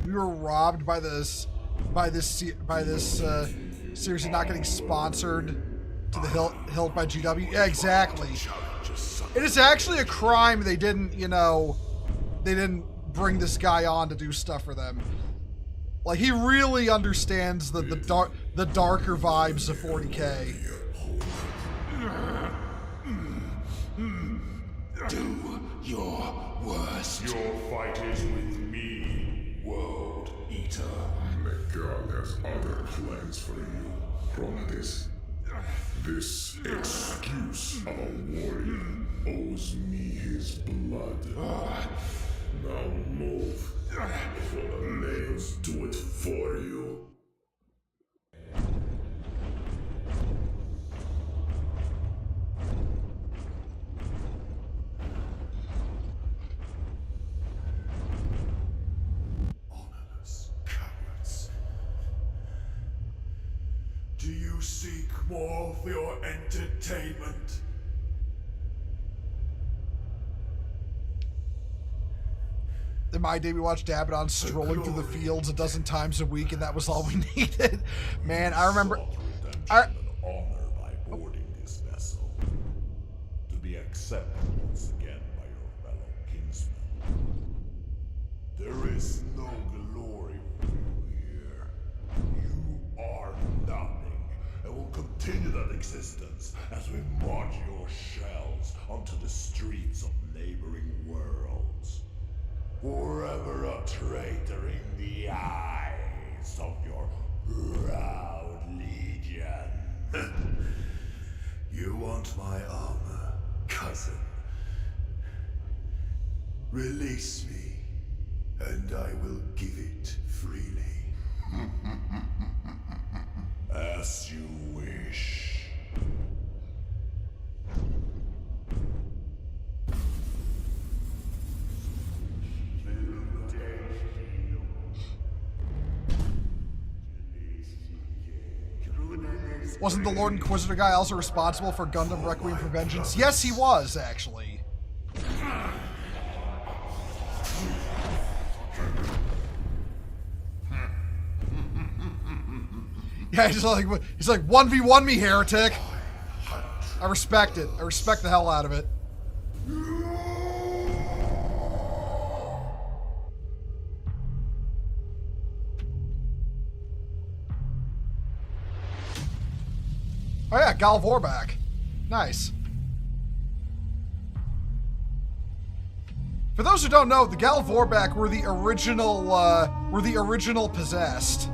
We were robbed by this series of not getting sponsored to the hilt by GW. Yeah, exactly. It is actually a crime they didn't bring this guy on to do stuff for them. Like, he really understands the darker vibes of 40K. Do your worst. Your fight is with me, World Eater. God has other plans for you. From this excuse of a warrior owes me his blood. Now move, for the nails do it for you. Do you seek more for your entertainment? In my day, we watched Abaddon strolling through the fields a dozen times a week, and that was all we needed. Man, I remember... Honor by boarding this vessel. To be accepted once again by your fellow kinsmen. There is no glory for you here. You are nothing, and will continue that existence as we march your shells onto the streets of neighboring worlds. Forever a traitor in the eyes of your proud legion. You want my armor, cousin? Release me, and I will give it freely. As you wish. Wasn't the Lord Inquisitor guy also responsible for Gundam Requiem for Vengeance? Yes, he was, actually. Yeah, he's like 1v1 me, heretic. I respect it. I respect the hell out of it. Oh yeah, Galvor back. Nice. For those who don't know, the Galvorback were the original possessed.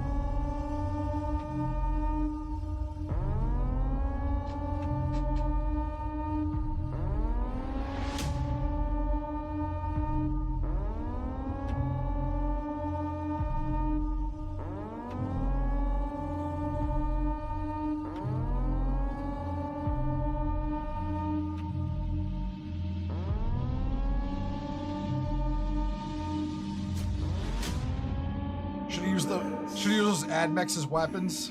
Should he use those Admex as weapons?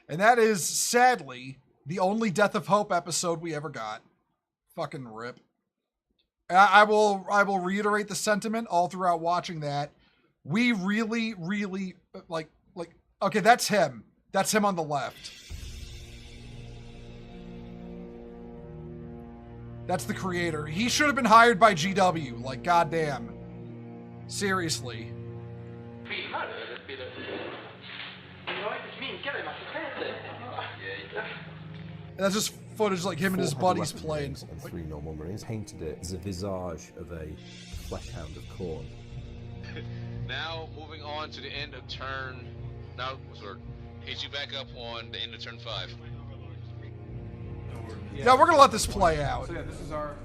And that is, sadly, the only Death of Hope episode we ever got. Fucking rip. I will reiterate the sentiment all throughout watching that. We really, really, like, okay, that's him. That's him on the left. That's the creator. He should have been hired by GW. Like, goddamn. Seriously. And that's just footage like him and his buddies playing. And 3 normal marines painted it as a visage of a fleshhound of corn. Now, moving on to the end of turn. Now, sort hit you back up on the end of turn 5. Yeah, we're gonna let this play out. So yeah, this is our.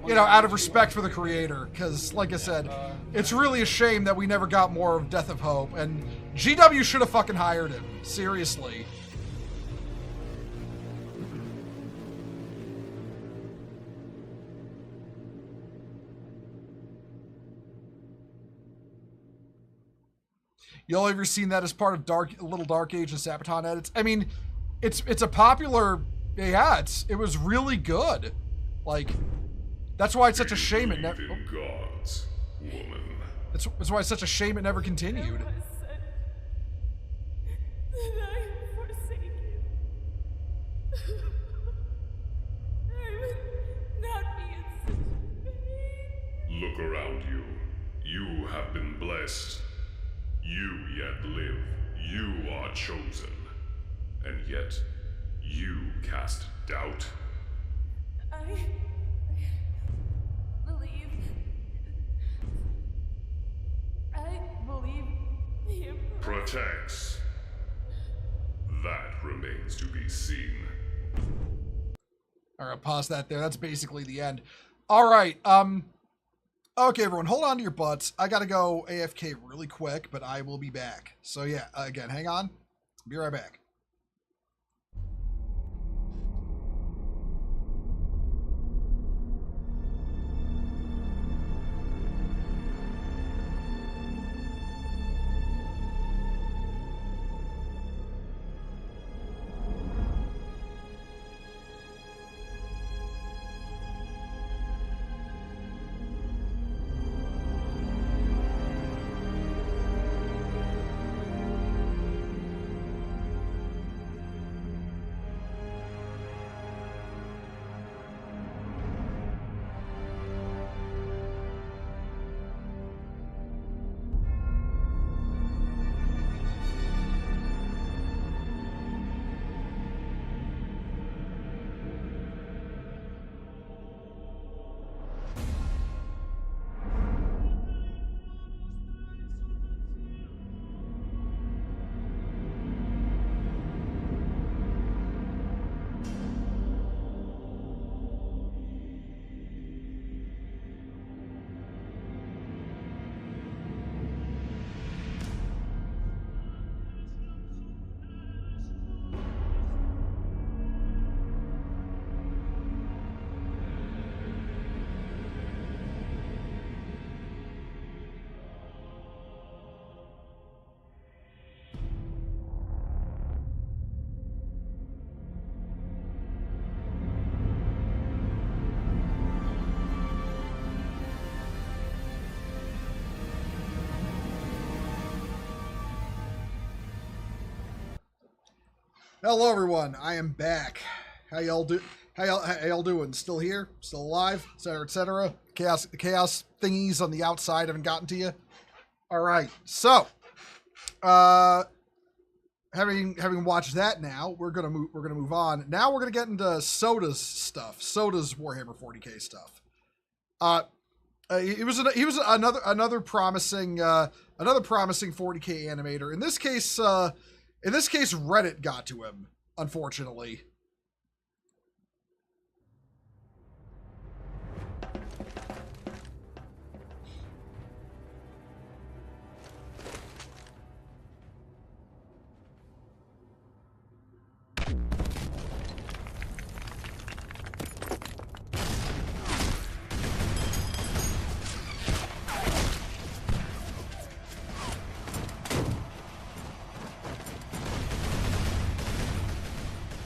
You know, out of respect for the creator, because, like I said, it's really a shame that we never got more of Death of Hope, and GW should have fucking hired him. Seriously. Y'all ever seen that as part of Little Dark Age and Sabaton edits? I mean, it's a popular. Yeah, it was really good. Like, that's why it's such a shame it never. Gods, woman. That's why it's such a shame it never continued. Look around you. You have been blessed. You yet live. You are chosen. And yet, you cast doubt. I believe the Emperor Protects. That remains to be seen. All right, pause that there. That's basically the end. All right. Okay, everyone, hold on to your butts. I gotta go AFK really quick, but I will be back. So yeah, again, hang on. Be right back. Hello, everyone. I am back. How y'all doing? Still here? Still alive? Etc. Etc. Chaos thingies on the outside haven't gotten to you. All right. So, having watched that, now we're gonna move on. Now we're gonna get into Soda's stuff. Soda's Warhammer 40k stuff. He was another promising 40k animator. In this case, Reddit got to him, unfortunately.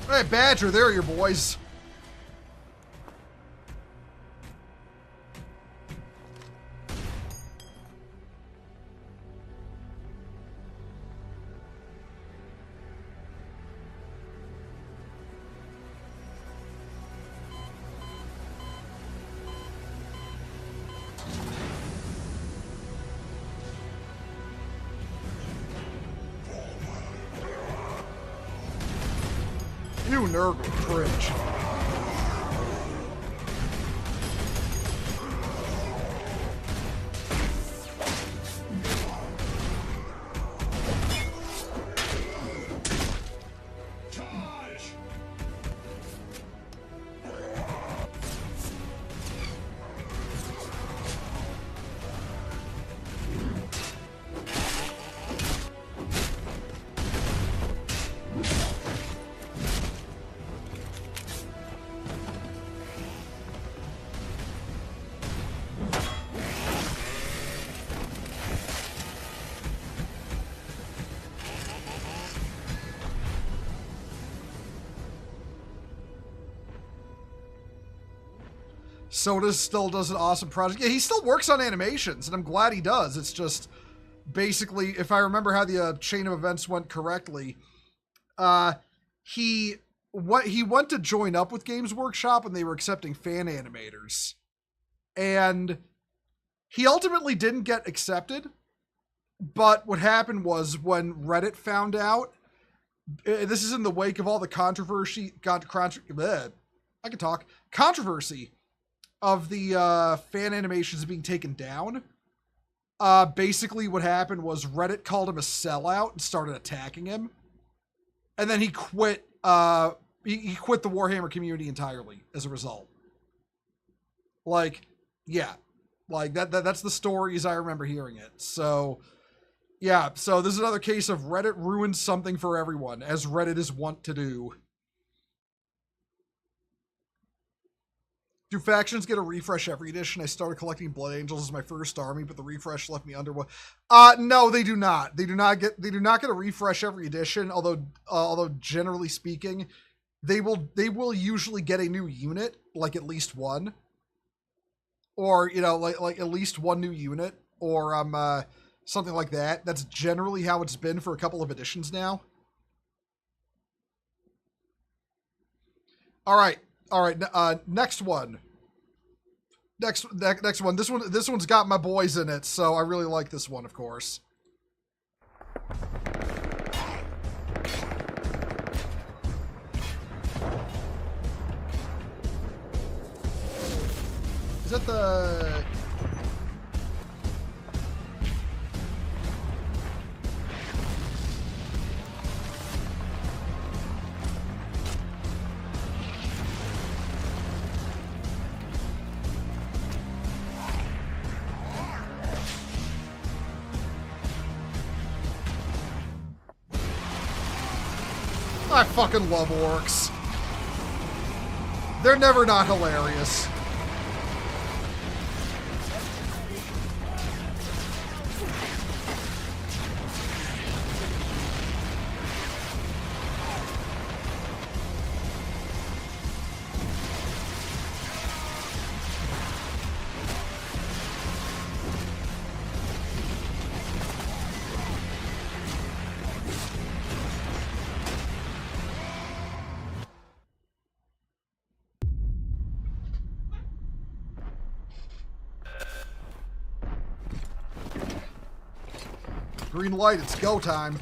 Hey, Badger, there are your boys. true nerd would cringe. Soda still does an awesome project. Yeah, he still works on animations, and I'm glad he does. It's just basically, if I remember how the chain of events went correctly, he went to join up with Games Workshop when they were accepting fan animators, and he ultimately didn't get accepted. But what happened was when Reddit found out, this is in the wake of all the controversy of the fan animations being taken down. Basically what happened was Reddit called him a sellout and started attacking him. And then he quit, he quit the Warhammer community entirely as a result. Like, yeah. Like, that's the story as I remember hearing it. So, yeah. So this is another case of Reddit ruined something for everyone, as Reddit is wont to do. Do factions get a refresh every edition? I started collecting Blood Angels as my first army, but the refresh left me under. No, they do not. They do not get a refresh every edition. Although generally speaking, they will usually get a new unit, like at least one, or like at least one new unit, or something like that. That's generally how it's been for a couple of editions now. All right. Next one. Next one. This one's got my boys in it, so I really like this one, of course. Is that the... I fucking love orcs. They're never not hilarious. Green light, it's go time.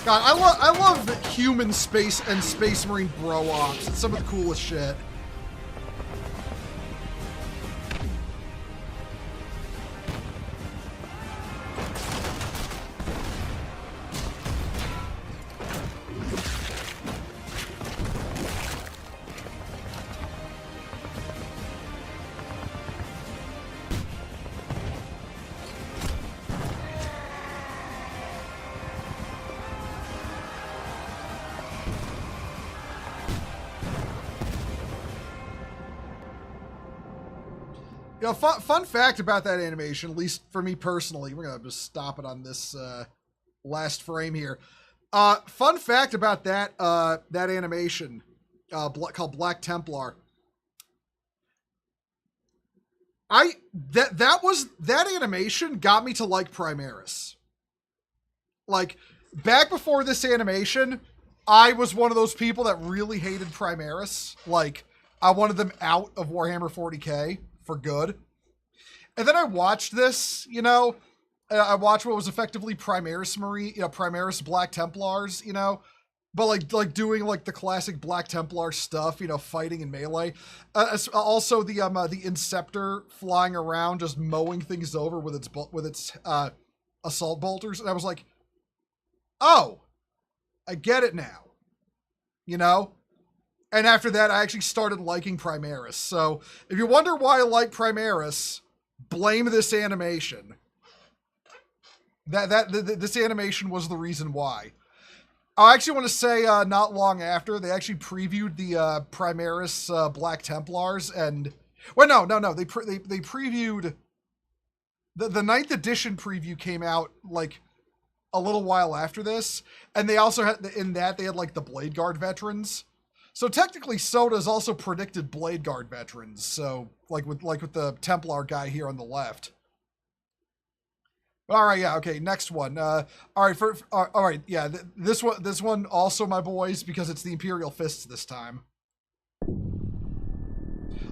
God, I love human space and space marine bro ops. It's some of the coolest shit. You know, fun fact about that animation, at least for me personally, we're gonna just stop it on this last frame here. Fun fact about that that animation called Black Templar. That animation got me to like Primaris. Like, back before this animation, I was one of those people that really hated Primaris. Like, I wanted them out of Warhammer 40k for good. And then I watched this, you know, I watched what was effectively Primaris Black Templars, you know, but like doing like the classic Black Templar stuff, you know, fighting in melee. Also the Inceptor flying around just mowing things over with its assault bolters, and I was like, oh, I get it now, you know? And after that, I actually started liking Primaris. So if you wonder why I like Primaris, blame this animation. This animation was the reason why. I actually want to say not long after, they actually previewed the Primaris Black Templars, and... Well, no. They previewed... The 9th edition preview came out, like, a little while after this, and they also had, in that, they had, like, the Blade Guard veterans. So technically, Soda's also predicted Blade Guard veterans, so, like with the Templar guy here on the left. All right, yeah, okay, next one. All right, yeah, this one also, my boys, because it's the Imperial Fists this time.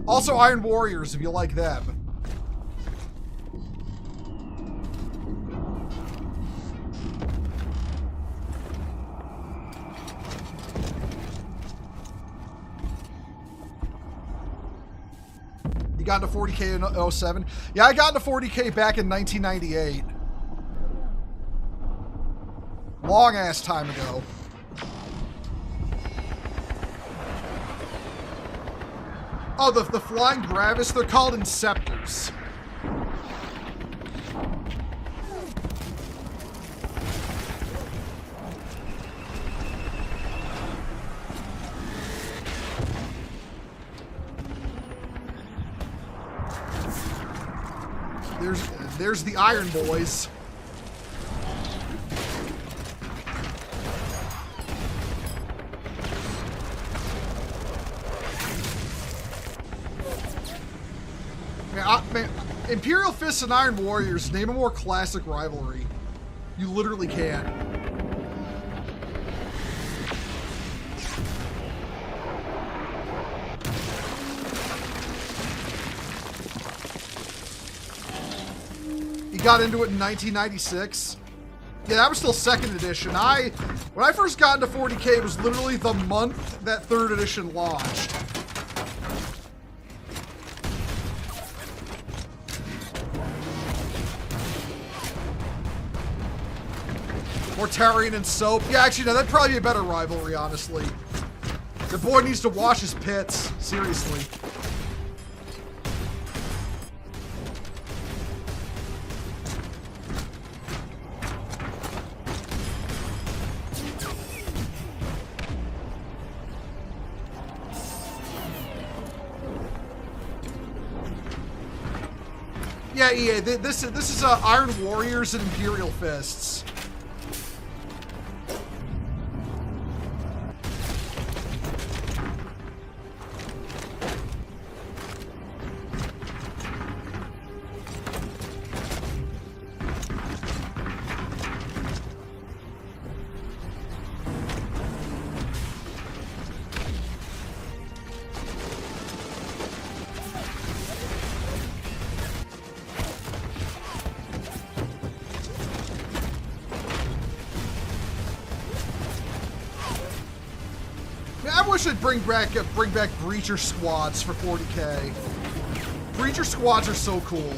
Also, Iron Warriors, if you like them. You got into 40k in 07? Yeah, I got into 40k back in 1998. Long ass time ago. Oh, the flying Gravis, they're called Inceptors. There's the Iron Boys. Man, Imperial Fists and Iron Warriors, name a more classic rivalry. You literally can't. He got into it in 1996. Yeah, that was still 2nd edition. When I first got into 40k, it was literally the month that 3rd edition launched. Mortarion and Soap. Yeah, actually, no, that'd probably be a better rivalry, honestly. The boy needs to wash his pits. Seriously. Yeah, EA, this is Iron Warriors and Imperial Fists. I wish they'd bring back Breacher squads for 40k. Breacher squads are so cool.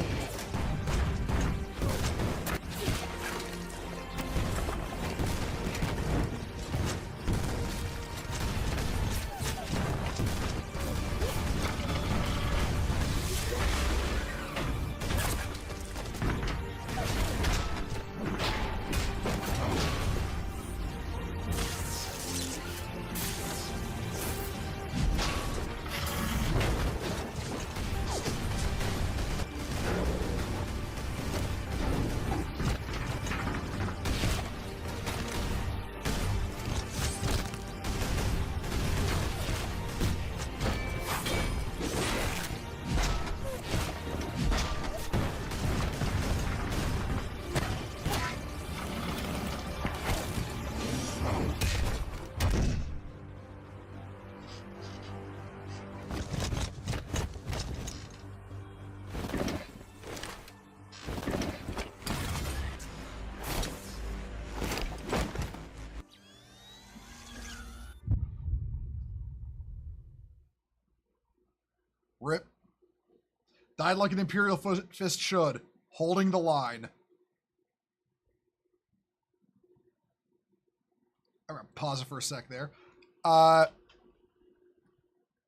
Died like an Imperial fist should, holding the line. I'm gonna pause it for a sec there.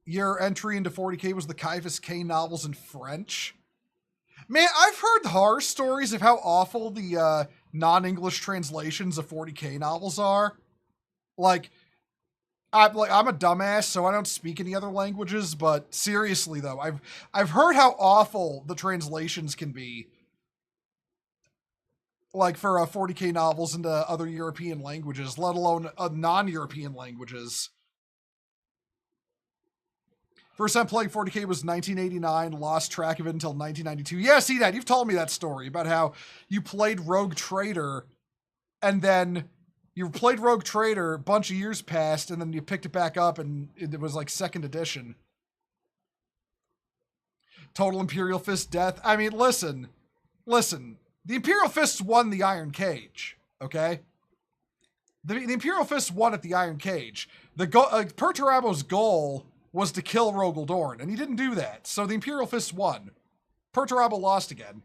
Your entry into 40K was the Caiaphas K novels in French. Man, I've heard horror stories of how awful the non-English translations of 40K novels are. Like, I'm a dumbass, so I don't speak any other languages. But seriously, though, I've heard how awful the translations can be. Like for 40K novels into other European languages, let alone non-European languages. First time playing 40K was 1989, lost track of it until 1992. Yeah, see that. You've told me that story about how you played Rogue Trader, and then you played Rogue Trader, a bunch of years passed, and then you picked it back up, and it was like 2nd edition. Total Imperial Fist death. I mean, listen. The Imperial Fists won the Iron Cage, okay? The Imperial Fists won at the Iron Cage. Perturabo's goal was to kill Rogel Dorn, and he didn't do that. So the Imperial Fists won. Perturabo lost again.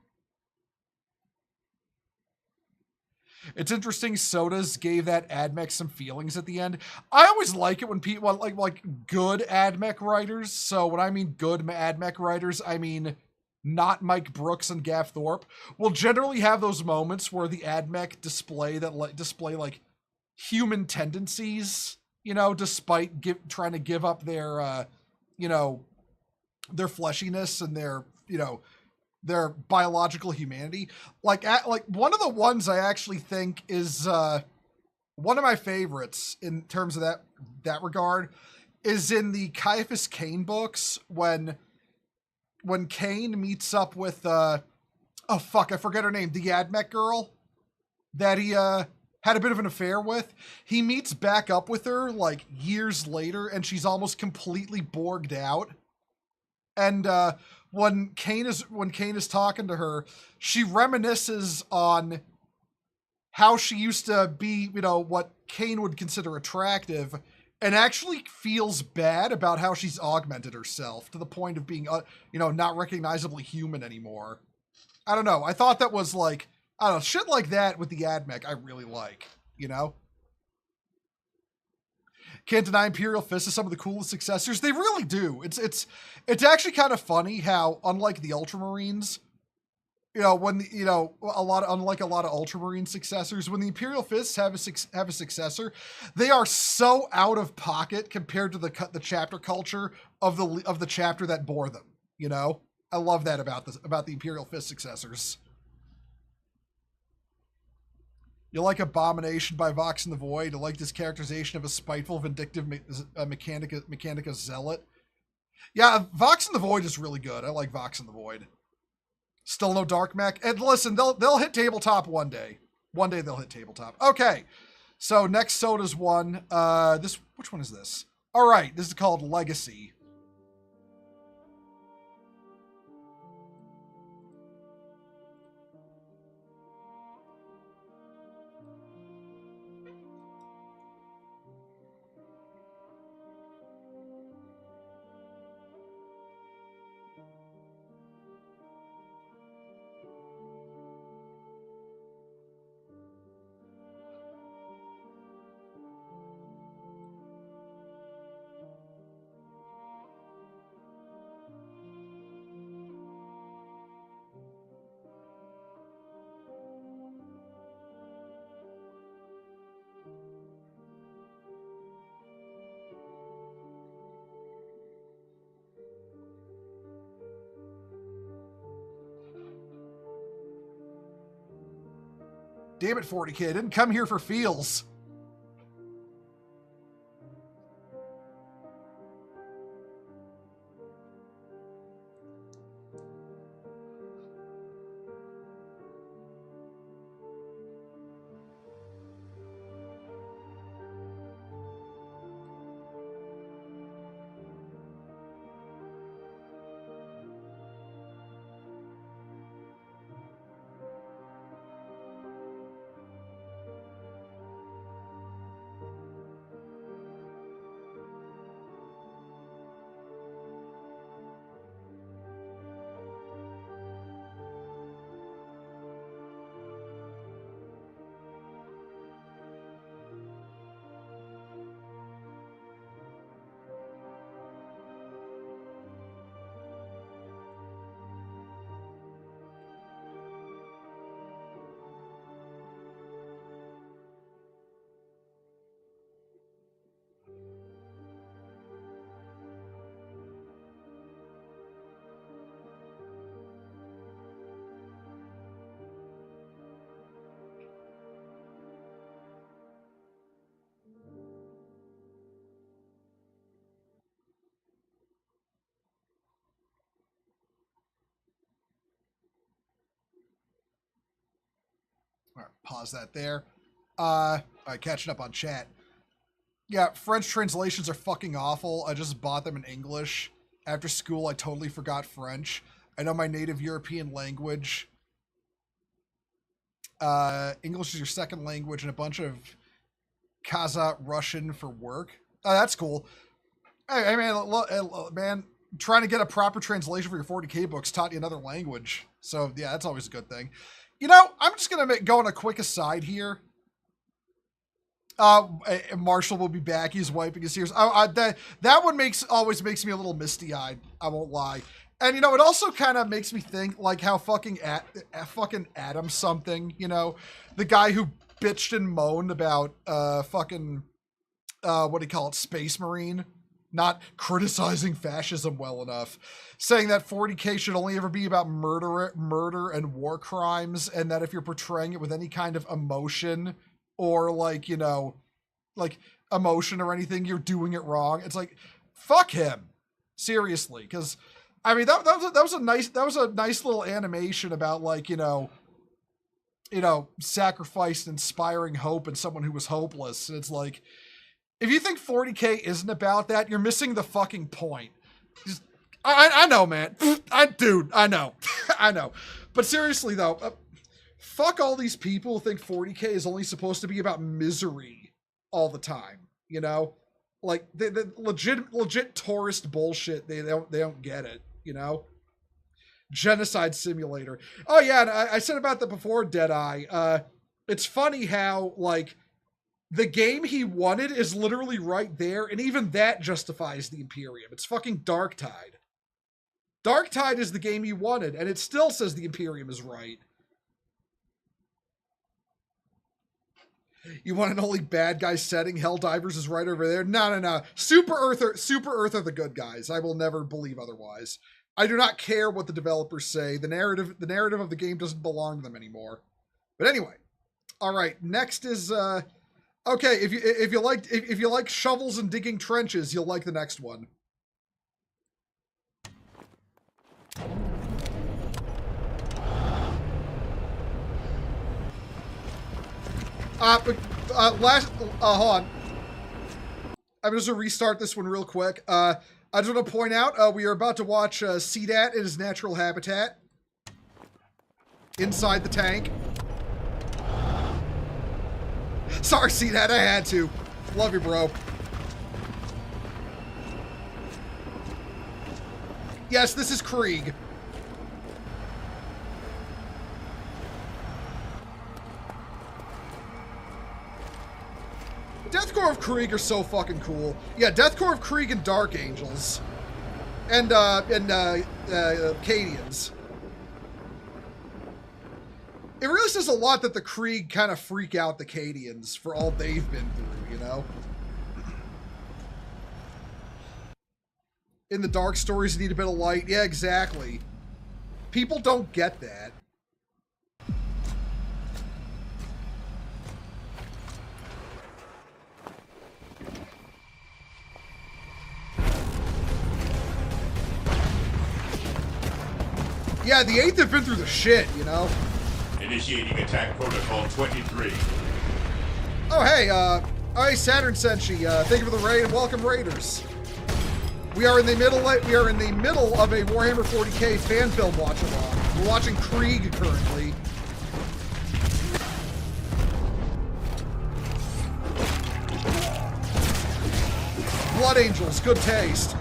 It's interesting Sodas gave that AdMech some feelings at the end. I always like it when people, like good AdMech writers, so when I mean good AdMech writers, I mean not Mike Brooks and Gav Thorpe, will generally have those moments where the AdMech display like human tendencies, you know, despite trying to give up their, you know, their fleshiness and their, you know, their biological humanity. Like one of the ones I actually think is one of my favorites in terms of that regard is in the Caiaphas Cain books when Cain meets up with oh fuck, I forget her name, the AdMech girl that he had a bit of an affair with. He meets back up with her like years later, and she's almost completely borged out. And when Cain is talking to her, she reminisces on how she used to be, you know, what Cain would consider attractive, and actually feels bad about how she's augmented herself to the point of being, you know, not recognizably human anymore. I don't know. I thought that was like, I don't know, shit like that with the AdMech I really like, you know? Can't deny Imperial Fist is some of the coolest successors. They really do. It's actually kind of funny how, unlike the Ultramarines, you know, unlike a lot of Ultramarine successors, when the Imperial Fists have a successor, they are so out of pocket compared to the chapter culture of the chapter that bore them. You know, I love that about the Imperial Fist successors. You like Abomination by Vox in the Void. You like this characterization of a spiteful, vindictive Mechanica zealot. Yeah, Vox in the Void is really good. I like Vox in the Void. Still no Dark Mech. And listen, they'll hit tabletop one day. One day they'll hit tabletop. Okay, so next Soda's one. Which one is this? All right, this is called Legacy. Damn it, 40K, I didn't come here for feels. All right, pause that there. All right, catching up on chat. Yeah, French translations are fucking awful. I just bought them in English. After school, I totally forgot French. I know my native European language. English is your second language, and a bunch of Kazakh Russian for work. Oh, that's cool. Hey, man, trying to get a proper translation for your 40K books taught you another language. So, yeah, that's always a good thing. You know, I'm just going to go on a quick aside here. Marshall will be back. He's wiping his tears. That one always makes me a little misty-eyed. I won't lie. And, you know, it also kind of makes me think, like, how fucking Adam something, you know, the guy who bitched and moaned about what do you call it, Space Marine, not criticizing fascism well enough, saying that 40K should only ever be about murder and war crimes, and that if you're portraying it with any kind of emotion or, like, you know, like emotion or anything, you're doing it wrong. It's like, fuck him, seriously, because I mean that was a nice little animation about, like, you know, sacrifice and inspiring hope in someone who was hopeless. And it's like, if you think 40K isn't about that, you're missing the fucking point. I know, man. I know. I know. But seriously, though, fuck all these people who think 40K is only supposed to be about misery all the time, you know? Like, the legit tourist bullshit, they don't get it, you know? Genocide simulator. Oh, yeah, and I said about that before, Deadeye. It's funny how, like, the game he wanted is literally right there, and even that justifies the Imperium. It's fucking Darktide. Darktide is the game he wanted, and it still says the Imperium is right. You want an only bad guy setting? Helldivers is right over there. No. Super Earth are the good guys. I will never believe otherwise. I do not care what the developers say. The narrative of the game doesn't belong to them anymore. But anyway, all right. Next is okay. If you like shovels and digging trenches, you'll like the next one. Hold on. I'm just gonna restart this one real quick. I just want to point out, we are about to watch CDAT in his natural habitat. Inside the tank. Sorry, CDAT, I had to. Love you, bro. Yes, this is Krieg. Deathcore of Krieg are so fucking cool. Yeah, Deathcore of Krieg and Dark Angels. And Cadians. It really says a lot that the Krieg kind of freak out the Cadians for all they've been through, you know? In the dark stories, you need a bit of light. Yeah, exactly. People don't get that. Yeah, the 8th have been through the shit, you know? Initiating attack protocol 23. Oh, hey, Saturn Senshi, thank you for the raid and welcome Raiders. We are in the middle of a Warhammer 40K fan film watch-along. We're watching Krieg currently. Blood Angels, good taste.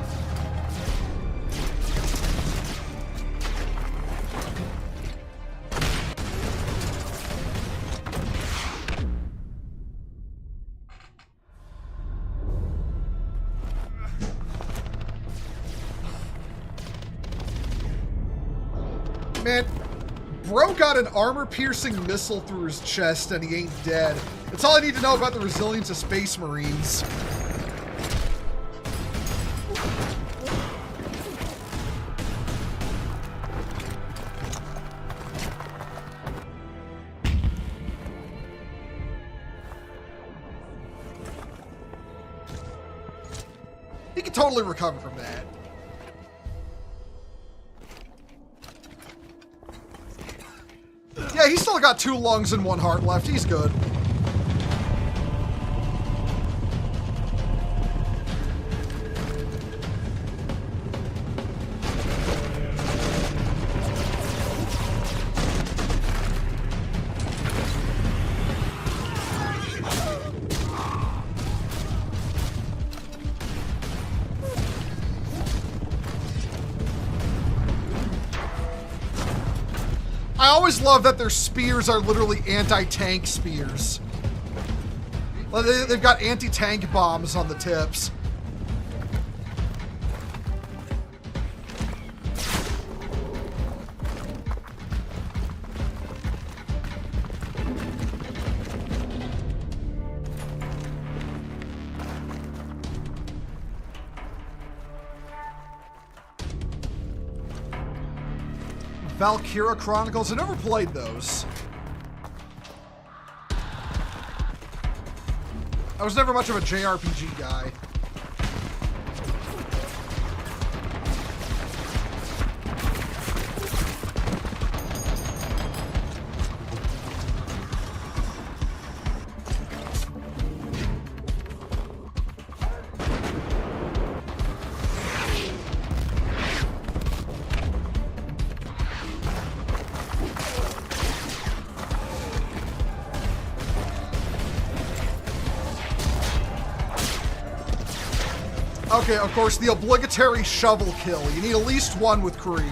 Man, bro got an armor-piercing missile through his chest and he ain't dead. That's all I need to know about the resilience of Space Marines. He can totally recover from that. Yeah, he's still got 2 lungs and 1 heart left. He's good. I always love that their spears are literally anti-tank spears. They've got anti-tank bombs on the tips. Valkyria Chronicles. I never played those. I was never much of a JRPG guy. Okay, of course, the obligatory shovel kill. You need at least 1 with Krieg.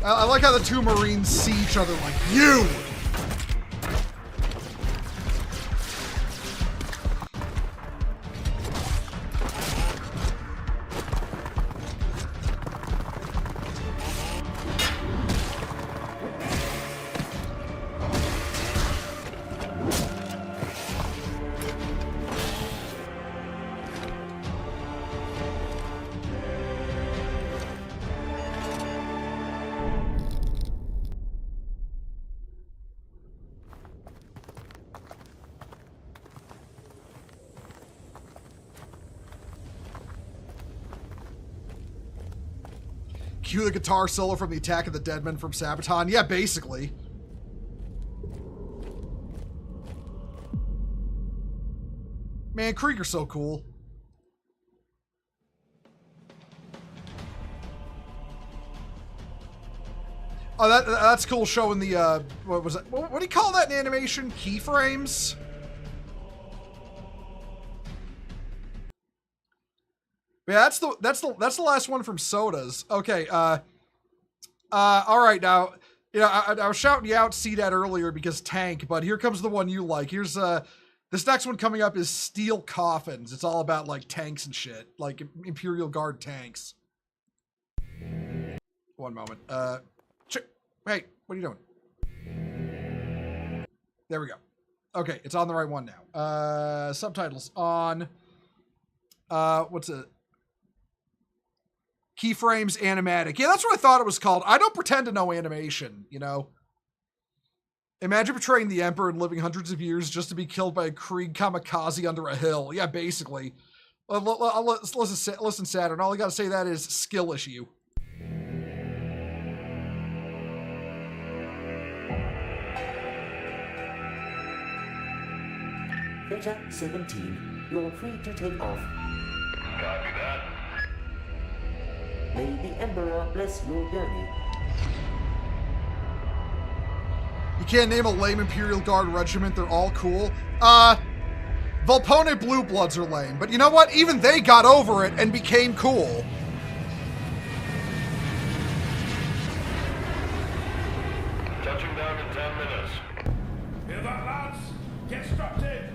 I like how the 2 Marines see each other like, you! Cue the guitar solo from the Attack of the Deadmen from Sabaton. Yeah, basically. Man, Krieger's so cool. Oh, that's cool showing the, what was it? What do you call that in animation? Keyframes? Yeah, that's the last one from Sodas. Okay, all right, now, you know, I was shouting you out, see that earlier because tank, but here comes the one you like. Here's, this next one coming up is Steel Coffins. It's all about, like, tanks and shit, like Imperial Guard tanks. One moment. Hey, what are you doing? There we go. Okay, it's on the right one now. Subtitles on, what's it? Keyframes animatic. Yeah, that's what I thought it was called. I don't pretend to know animation, you know? Imagine betraying the Emperor and living hundreds of years just to be killed by a Krieg kamikaze under a hill. Yeah, basically. Listen, Saturn. All I gotta say that is skill issue. Beta 17, you're free to take off. Copy that. May the Emperor bless your journey. You can't name a lame Imperial Guard regiment. They're all cool. Volpone Blue Bloods are lame, but you know what? Even they got over it and became cool. Touching down in 10 minutes. Hear that, lads? Get strapped in.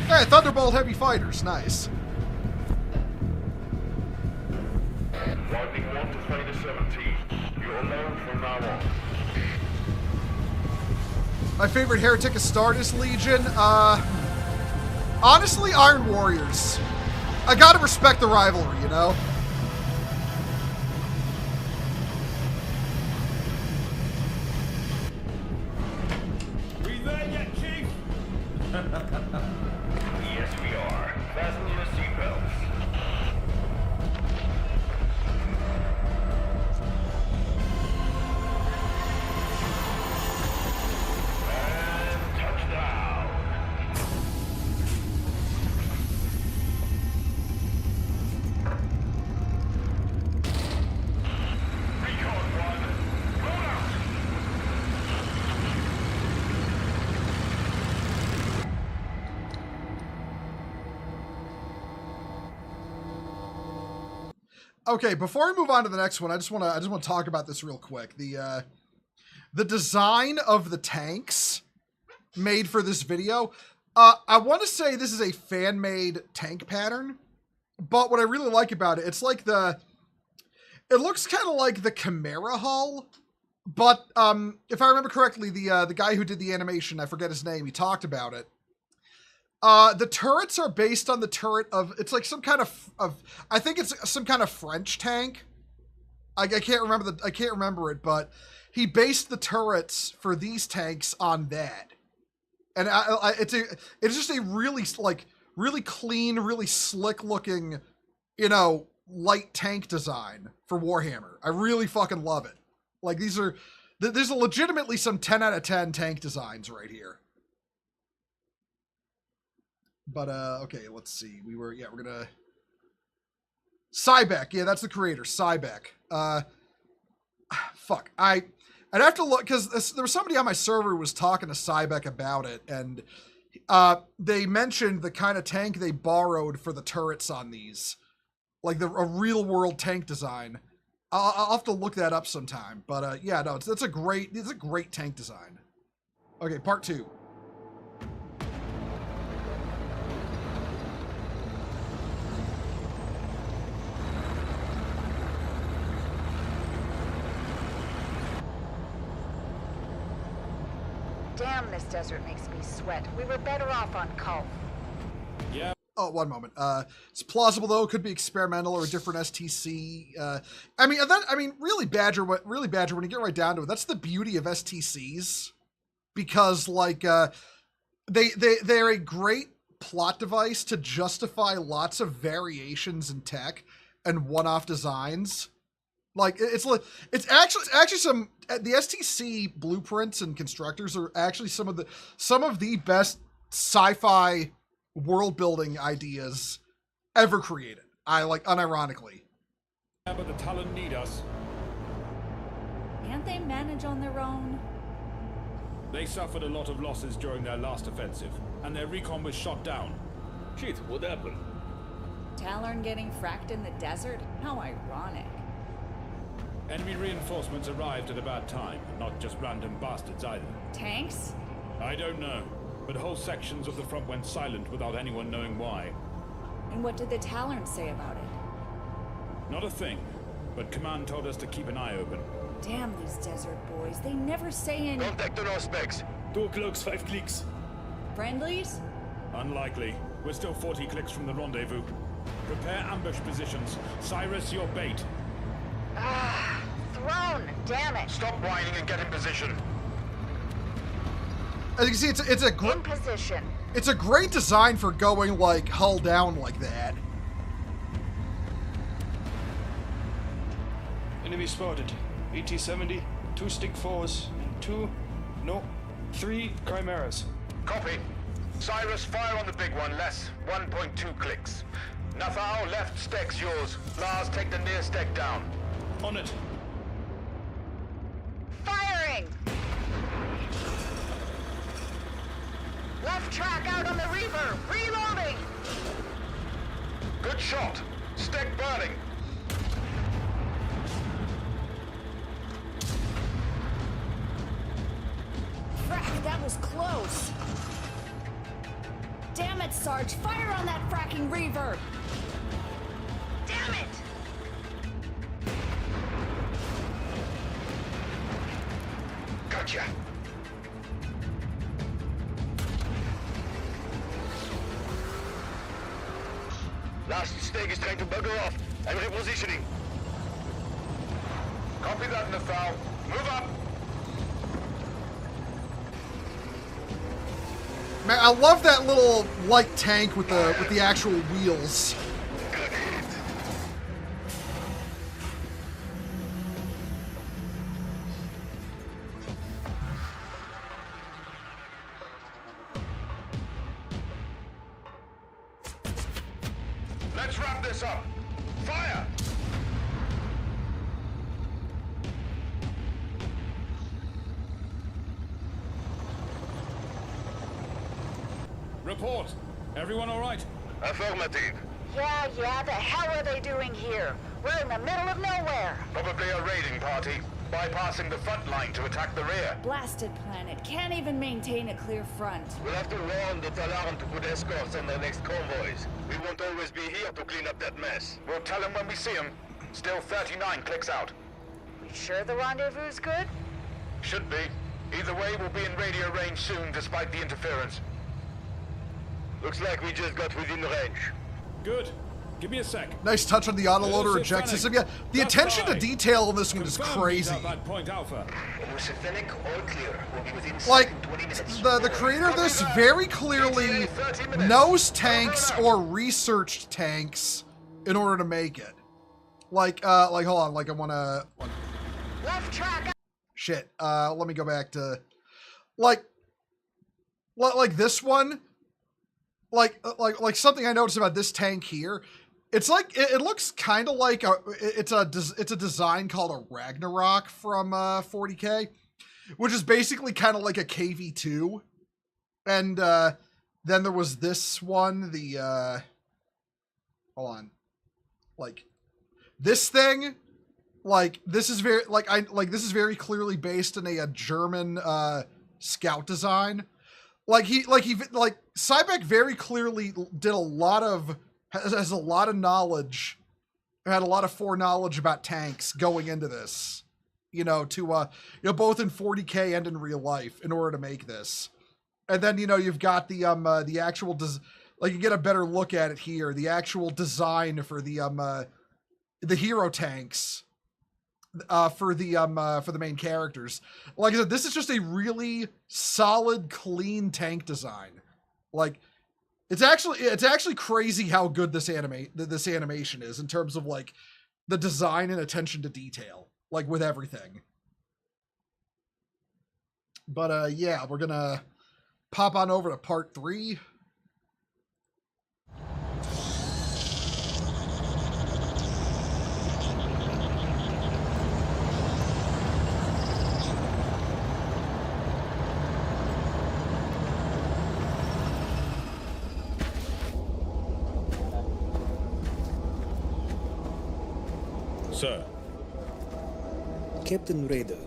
Hey, Thunderbolt Heavy Fighters, nice. Widening 1 to 20 to 17. You're alone from now on. My favorite heretic Astartes Legion, honestly, Iron Warriors. I gotta respect the rivalry, you know? We there yet, Chief? Yes, we are. Fasten your seatbelts. And touchdown. Recon one. Roll out. Okay, before we move on to the next one, I just want to talk about this real quick. The design of the tanks made for this video. I want to say this is a fan-made tank pattern, but what I really like about it, it's like it looks kind of like the Chimera hull, but if I remember correctly, the guy who did the animation, I forget his name, he talked about it. The turrets are based on the turret of, it's like some kind of I think it's some kind of French tank. I can't remember it, but he based the turrets for these tanks on that. And it's just a really, like, really clean, really slick looking, you know, light tank design for Warhammer. I really fucking love it. Like, there's legitimately some 10 out of 10 tank designs right here. But, okay, let's see. We're gonna... Cybeck, yeah, that's the creator, Cybeck. Fuck, I'd have to look, because there was somebody on my server who was talking to Cybeck about it, and they mentioned the kind of tank they borrowed for the turrets on these. Like, a real-world tank design. I'll have to look that up sometime, but, yeah, no, it's a great tank design. Okay, part 2. Damn, this desert makes me sweat. We were better off on Kulf. Yeah. Oh, one moment. It's plausible though. It could be experimental or a different STC. Really, Badger. When you get right down to it, that's the beauty of STCs, because like they're a great plot device to justify lots of variations in tech and one-off designs. Like it's actually some the STC blueprints and constructors are actually some of the best sci-fi world building ideas ever created. I like unironically. Yeah, but the Talon need us. Can't they manage on their own? They suffered a lot of losses during their last offensive, and their recon was shot down. Shit, what happened? Talon getting fracked in the desert? How ironic. Enemy reinforcements arrived at a bad time, not just random bastards either. Tanks? I don't know, but whole sections of the front went silent without anyone knowing why. And what did the Talon say about it? Not a thing, but command told us to keep an eye open. Damn these desert boys, they never say any... Contact on all specs. 2 cloaks, 5 clicks. Friendlies? Unlikely. We're still 40 clicks from the rendezvous. Prepare ambush positions. Cyrus, your bait. Ah, thrown! Damn it! Stop whining and get in position. As you can see, in position. It's a great design for going like hull down like that. Enemy spotted. ET-70, 2 stick 4s, and 3 chimeras. Copy. Cyrus, fire on the big one, less 1.2 clicks. Nathal, left stek's yours. Lars, take the near stek down. On it. Left track out on the Reaver. Reloading. Good shot. Stick burning. Frack, that was close. Damn it, Sarge. Fire on that fracking Reaver. Damn it. Gotcha. Last stake is trying to bugger off. I'm repositioning. Copy that, Nafal. Move up. Man, I love that little light tank with the actual wheels. Good hit. Let's wrap this up. Fire! Report. Everyone all right? Affirmative. Yeah, the hell are they doing here? We're in the middle of nowhere. Probably a raiding party, bypassing the front line to attack the rear. Blasted planet. Can't even maintain a clear front. We'll have to warn the Talaran to put escorts on their next convoys. We won't always be here to clean up that mess. We'll tell them when we see them. Still 39 clicks out. We sure the rendezvous's good? Should be. Either way, we'll be in radio range soon, despite the interference. Looks like we just got within range. Good. Give me a sec. Nice touch on the autoloader eject system. Yeah, the attention to detail on this one is crazy. Point Alpha. All clear. We'll be within Like, 20 minutes. the creator of this very clearly knows tanks or researched tanks in order to make it. Like hold on, like I wanna... Left track. Shit, let me go back to... Like this one... Like something I noticed about this tank here, it's like it looks kind of like it's a design called a Ragnarok from 40K, which is basically kind of like a KV2, and then there was this one, the hold on, like this thing, like this is very this is very clearly based in a German scout design. Cybeck very clearly did has a lot of knowledge, had a lot of foreknowledge about tanks going into this, both in 40K and in real life in order to make this. And then, you've got the actual, you get a better look at it here, the actual design for the hero tanks. For the main characters. Like I said, this is just a really solid, clean tank design. Like, it's actually crazy how good this animation is in terms of like the design and attention to detail, like with everything. But yeah, we're gonna pop on over to part 3. Sir. Captain Raider,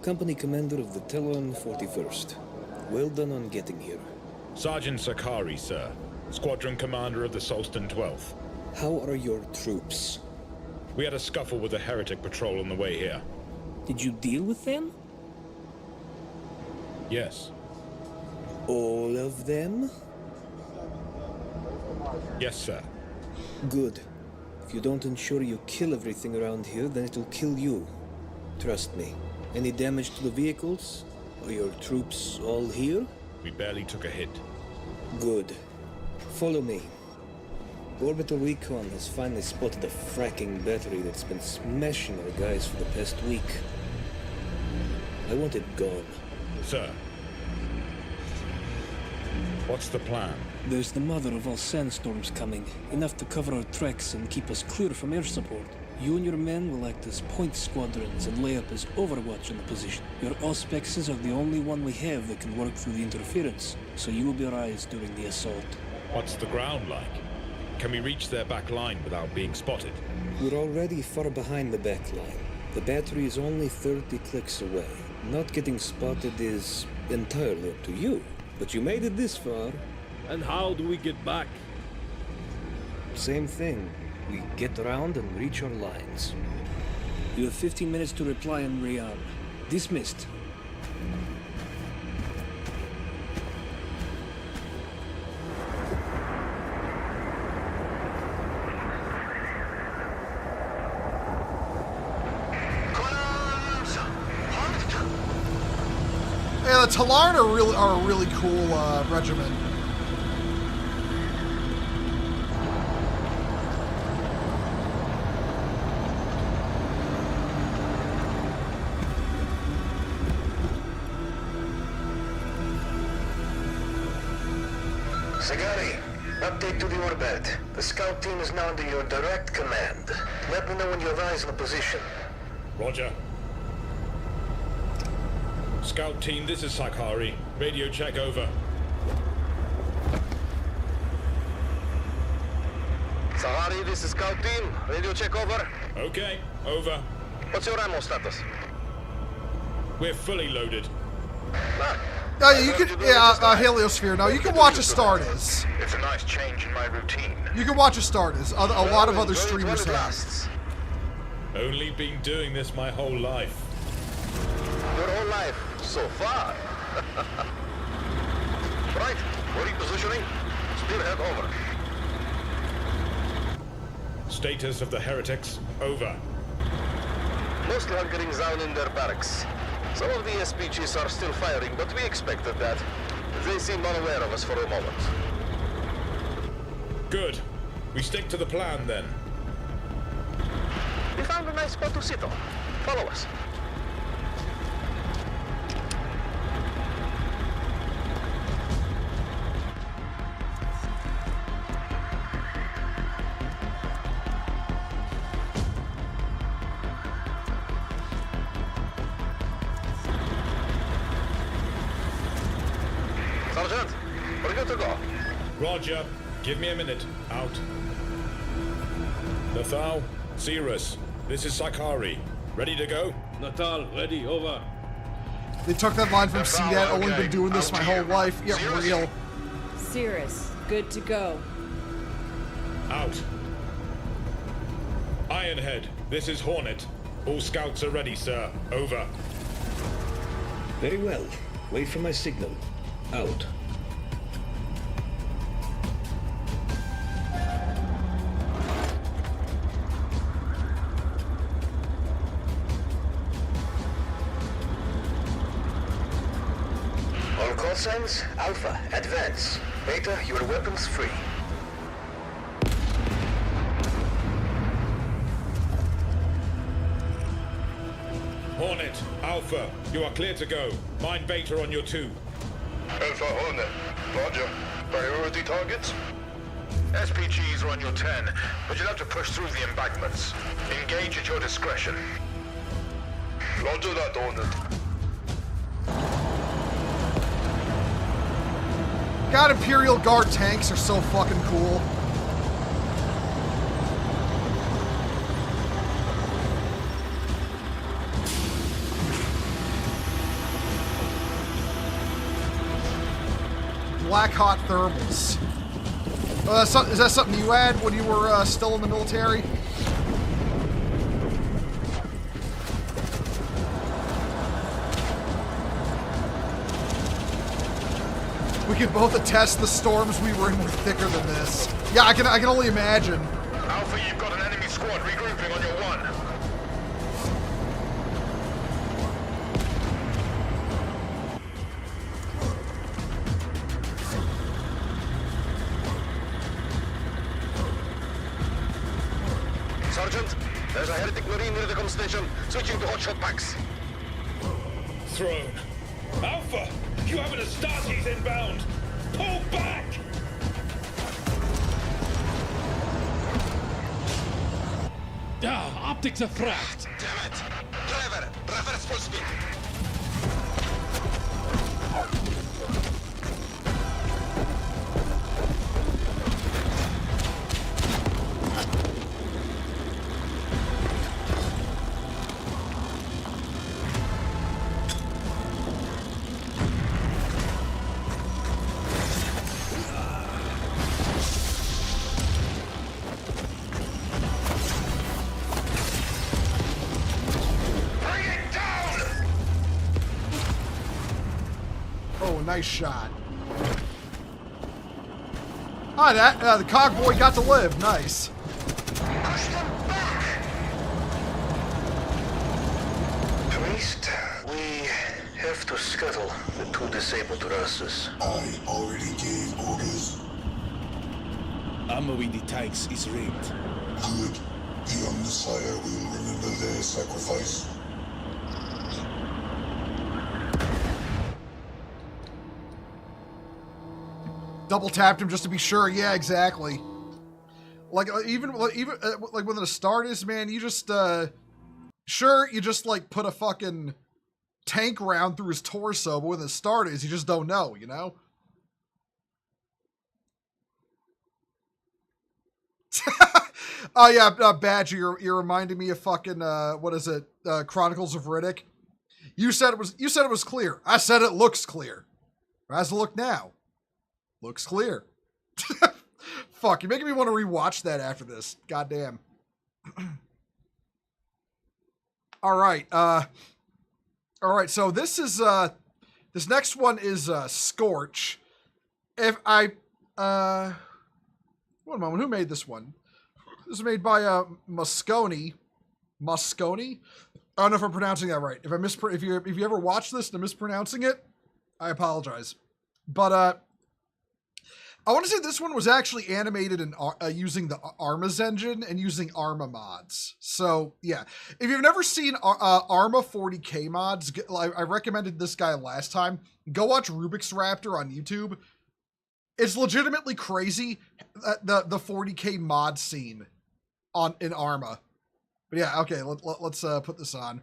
company commander of the Talon 41st. Well done on getting here. Sergeant Sakari, sir. Squadron commander of the Solston 12th. How are your troops? We had a scuffle with a heretic patrol on the way here. Did you deal with them? Yes. All of them? Yes, sir. Good. If you don't ensure you kill everything around here, then it'll kill you. Trust me. Any damage to the vehicles? Are your troops all here? We barely took a hit. Good. Follow me. Orbital Recon has finally spotted a fracking battery that's been smashing our guys for the past week. I want it gone. Sir. What's the plan? There's the mother of all sandstorms coming. Enough to cover our tracks and keep us clear from air support. You and your men will act as point squadrons and lay up as overwatch on the position. Your auspexes are the only one we have that can work through the interference, so you will be our eyes during the assault. What's the ground like? Can we reach their back line without being spotted? We're already far behind the back line. The battery is only 30 clicks away. Not getting spotted is entirely up to you, but you made it this far. And how do we get back? Same thing. We get around and reach our lines. You have 15 minutes to reply and rearm. Dismissed. Yeah, the Talarn are a really cool regiment. Sagari, update to the orbit. The scout team is now under your direct command. Let me know when you have eyes on the position. Roger. Scout team, this is Sakari. Radio check over. Sagari, this is scout team. Radio check over. Okay, over. What's your ammo status? We're fully loaded. You can, Heliosphere. Now you can watch Astartes. It's a nice change in my routine. You can watch Astartes. A lot of other streamers have. Only been doing this my whole life. Your whole life, so far. Right, we're repositioning. Spearhead over. Status of the heretics, over. Mostly hunkering down in their barracks. Some of the SPGs are still firing, but we expected that. They seem unaware of us for a moment. Good. We stick to the plan, then. We found a nice spot to sit on. Follow us. Sergeant, we're good to go. Roger. Give me a minute. Out. Nathal, Cirrus, this is Sakari. Ready to go? Natal, ready, over. They took that line from CDAT. Only been doing this my whole life. Yeah, real. Cirrus, good to go. Out. Ironhead, this is Hornet. All scouts are ready, sir. Over. Very well. Wait for my signal. Out. All call signs, Alpha, advance. Beta, your weapons free. Hornet, Alpha, you are clear to go. Mine Beta on your 2. Alpha Hornet, roger. Priority targets? SPGs are on your 10, but you'll have to push through the embankments. Engage at your discretion. Roger that, Hornet. God, Imperial Guard tanks are so fucking cool. Black hot thermals. Is that something you had when you were still in the military? We can both attest the storms we were in were thicker than this. Yeah, I can only imagine. Alpha, you've got an enemy squad regrouping on your 1. Sergeant, there's a heretic marine near the comm station, switching to hotshot packs. Throne. Alpha, you have an Astartes inbound. Pull back! optics are fracked! Damn it! Driver, reverse full speed! Nice shot. Ah, the cogboy got to live. Nice. Priest, we have to scuttle the two disabled Russes. I already gave orders. Ammo in the tanks is rigged. Good. The young Messiah will remember their sacrifice. Double tapped him just to be sure. Yeah, exactly. Like even like with an Astartes, man, you just sure you just like put a fucking tank round through his torso, but with an Astartes, you just don't know, you know? Oh yeah, Badger, you're reminding me of fucking what is it? Chronicles of Riddick. You said it was clear. I said it looks clear. How's it look now? Looks clear. Fuck, you're making me want to rewatch that after this. Goddamn. All right. So this is this next one is Scorch. If I one moment, who made this one? This is made by Mosconi. Mosconi? I don't know if I'm pronouncing that right. If you ever watched this and I'm mispronouncing it, I apologize. But I want to say this one was actually animated in using the Arma's engine and using Arma mods. So, yeah. If you've never seen Arma 40k mods, I recommended this guy last time. Go watch Rubik's Raptor on YouTube. It's legitimately crazy, the 40k mod scene in Arma. But yeah, okay, let's put this on.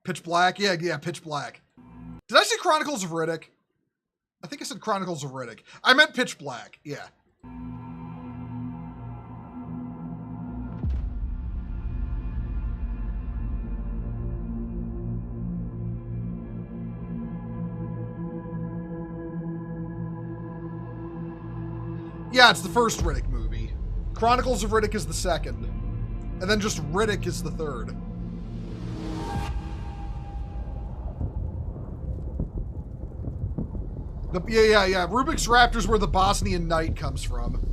Pitch Black? Yeah, Pitch Black. Did I say Chronicles of Riddick? I think I said Chronicles of Riddick. I meant Pitch Black, yeah. Yeah, it's the first Riddick movie. Chronicles of Riddick is the second. And then just Riddick is the third. Yeah. Rubik's Raptor's where the Bosnian Knight comes from.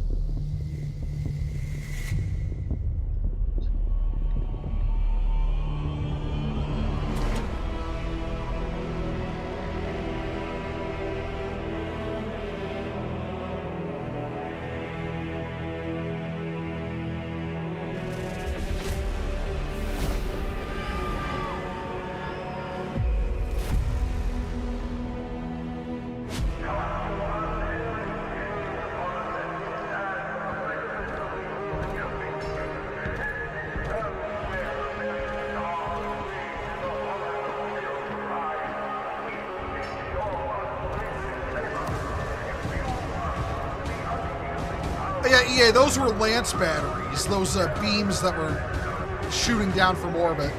Yeah, those were lance batteries. Those beams that were shooting down from orbit.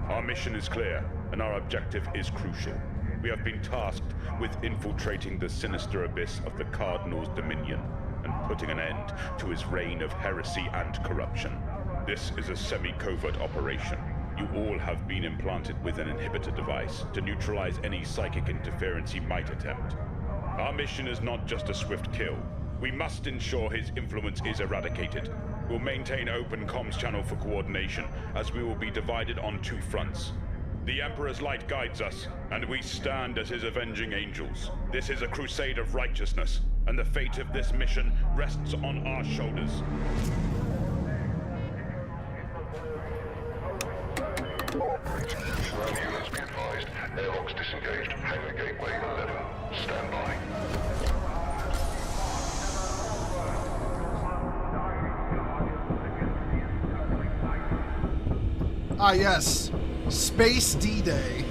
Our mission is clear, and our objective is crucial. We have been tasked with infiltrating the sinister abyss of the Cardinal's dominion and putting an end to his reign of heresy and corruption. This is a semi-covert operation. You all have been implanted with an inhibitor device to neutralize any psychic interference he might attempt. Our mission is not just a swift kill. We must ensure his influence is eradicated. We'll maintain open comms channel for coordination, as we will be divided on two fronts. The Emperor's light guides us, and we stand as his avenging angels. This is a crusade of righteousness, and the fate of this mission rests on our shoulders. Ground units be advised. Airlocks disengaged. Hangar gateway 11. Stand by. Ah, yes. Space D-Day.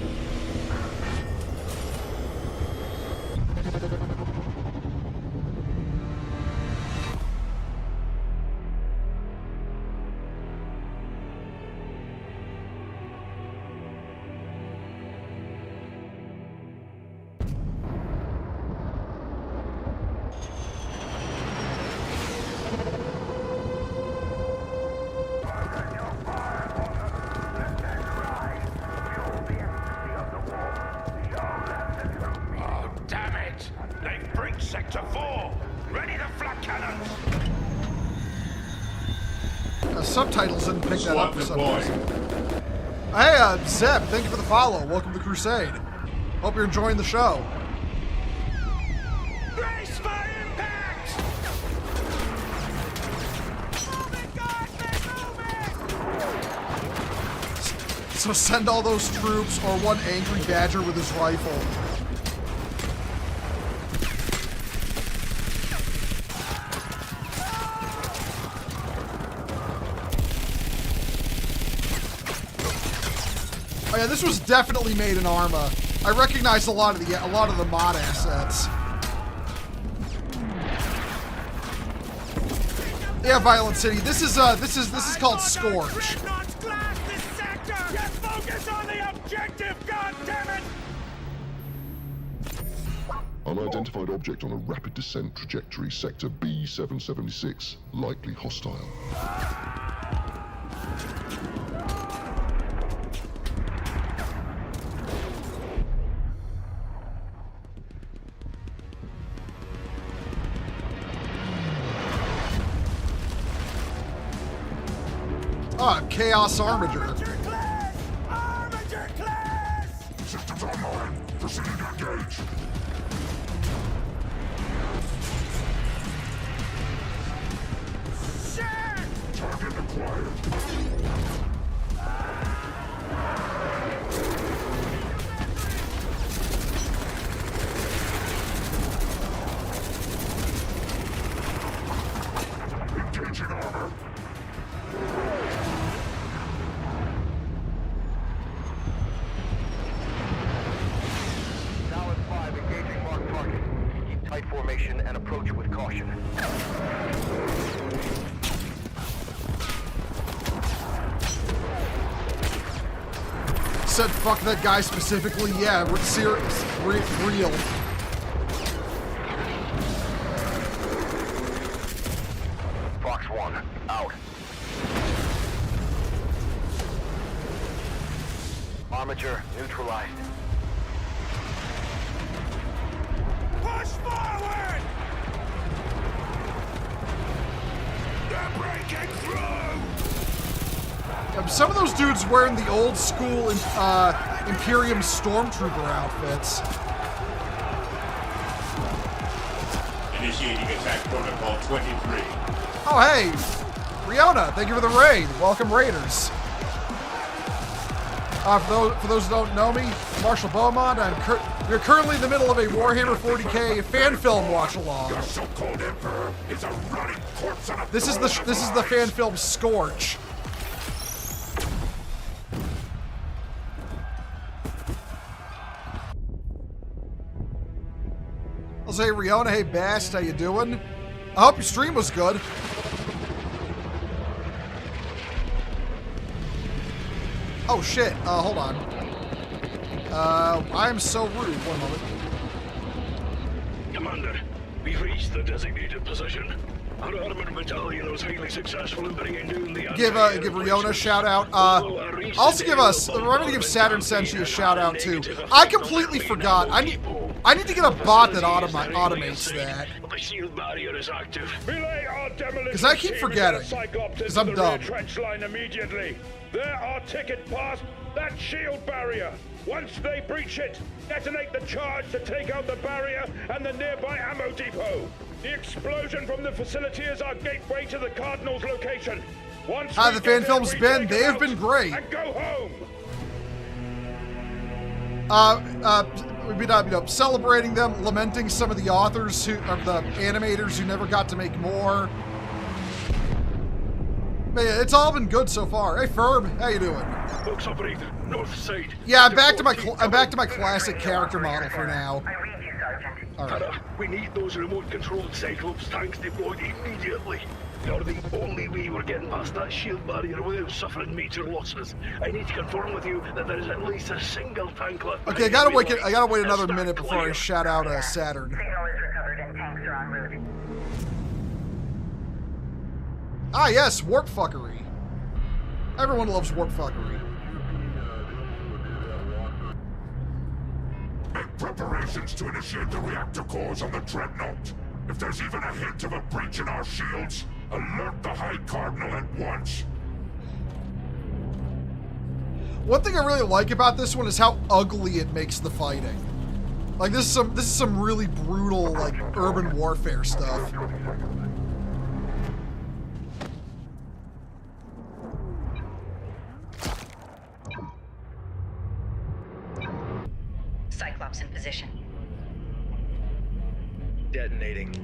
Subtitles didn't pick that up for some reason. Hey, Zeb, thank you for the follow. Welcome to Crusade. Hope you're enjoying the show. Brace for impact! Moving, Guardsman, So send all those troops or one angry badger with his rifle. Oh yeah, this was definitely made in Arma. I recognize a lot of the mod assets. Yeah, Violent City. This is called Scorch. Get focus on the objective, goddammit! Unidentified object on a rapid descent trajectory, sector B776, likely hostile. Ah, Chaos Armiger. Armiger class! Systems online. Proceeding to engage. Shit! Target acquired. Engaging armor. Formation and approach with caution. Said fuck that guy specifically. Yeah, we're serious. Real. Fox 1, out. Armiger neutralized. Push forward! They're breaking through! Some of those dudes wearing the old school Imperium Stormtrooper outfits. Initiating attack protocol 23. Oh hey, Riona, thank you for the raid. Welcome, Raiders. For those who don't know me, I'm Marshall Beaumont. We're currently in the middle of a Warhammer 40k fan film watch along. Your so-called emperor is a rotting corpse on a This is the fan film Scorch. I'll say Riona, hey Bast, how you doing? I hope your stream was good. Oh shit, hold on. I'm so rude. One moment. Commander, we've reached the designated position. Our armored battalion was highly successful in bringing down the Give Riona a shout out. Also remember to give Saturn Senshi a shout out too. I completely forgot. I need to get a bot that automates that. The shield barrier is active. Because I keep forgetting. Because I'm dumb. Trench line immediately. There are ticket pass. That shield barrier! Once they breach it, detonate the charge to take out the barrier and the nearby ammo depot. The explosion from the facility is our gateway to the Cardinal's location. Once How we the get fan there, films we been? take They them have out been great. And go home. We've been celebrating them, lamenting some of the authors the animators who never got to make more. But yeah, it's all been good so far. Hey Ferb, how you doing? Folks operator, north side. Yeah, I'm back to my classic character model for now. All right. We need those remote-controlled Cyclops tanks deployed immediately. You're the only way we're getting past that shield barrier without suffering major losses. I need to confirm with you that there is at least a single tank left. Okay, I gotta wait another minute before I shout out Saturn. Ah yes, warp fuckery. Everyone loves warp fuckery. Make preparations to initiate the reactor cores on the Dreadnought. If there's even a hint of a breach in our shields, alert the High Cardinal at once. One thing I really like about this one is how ugly it makes the fighting. Like this is some really brutal like urban warfare stuff. Cyclops in position. Detonating.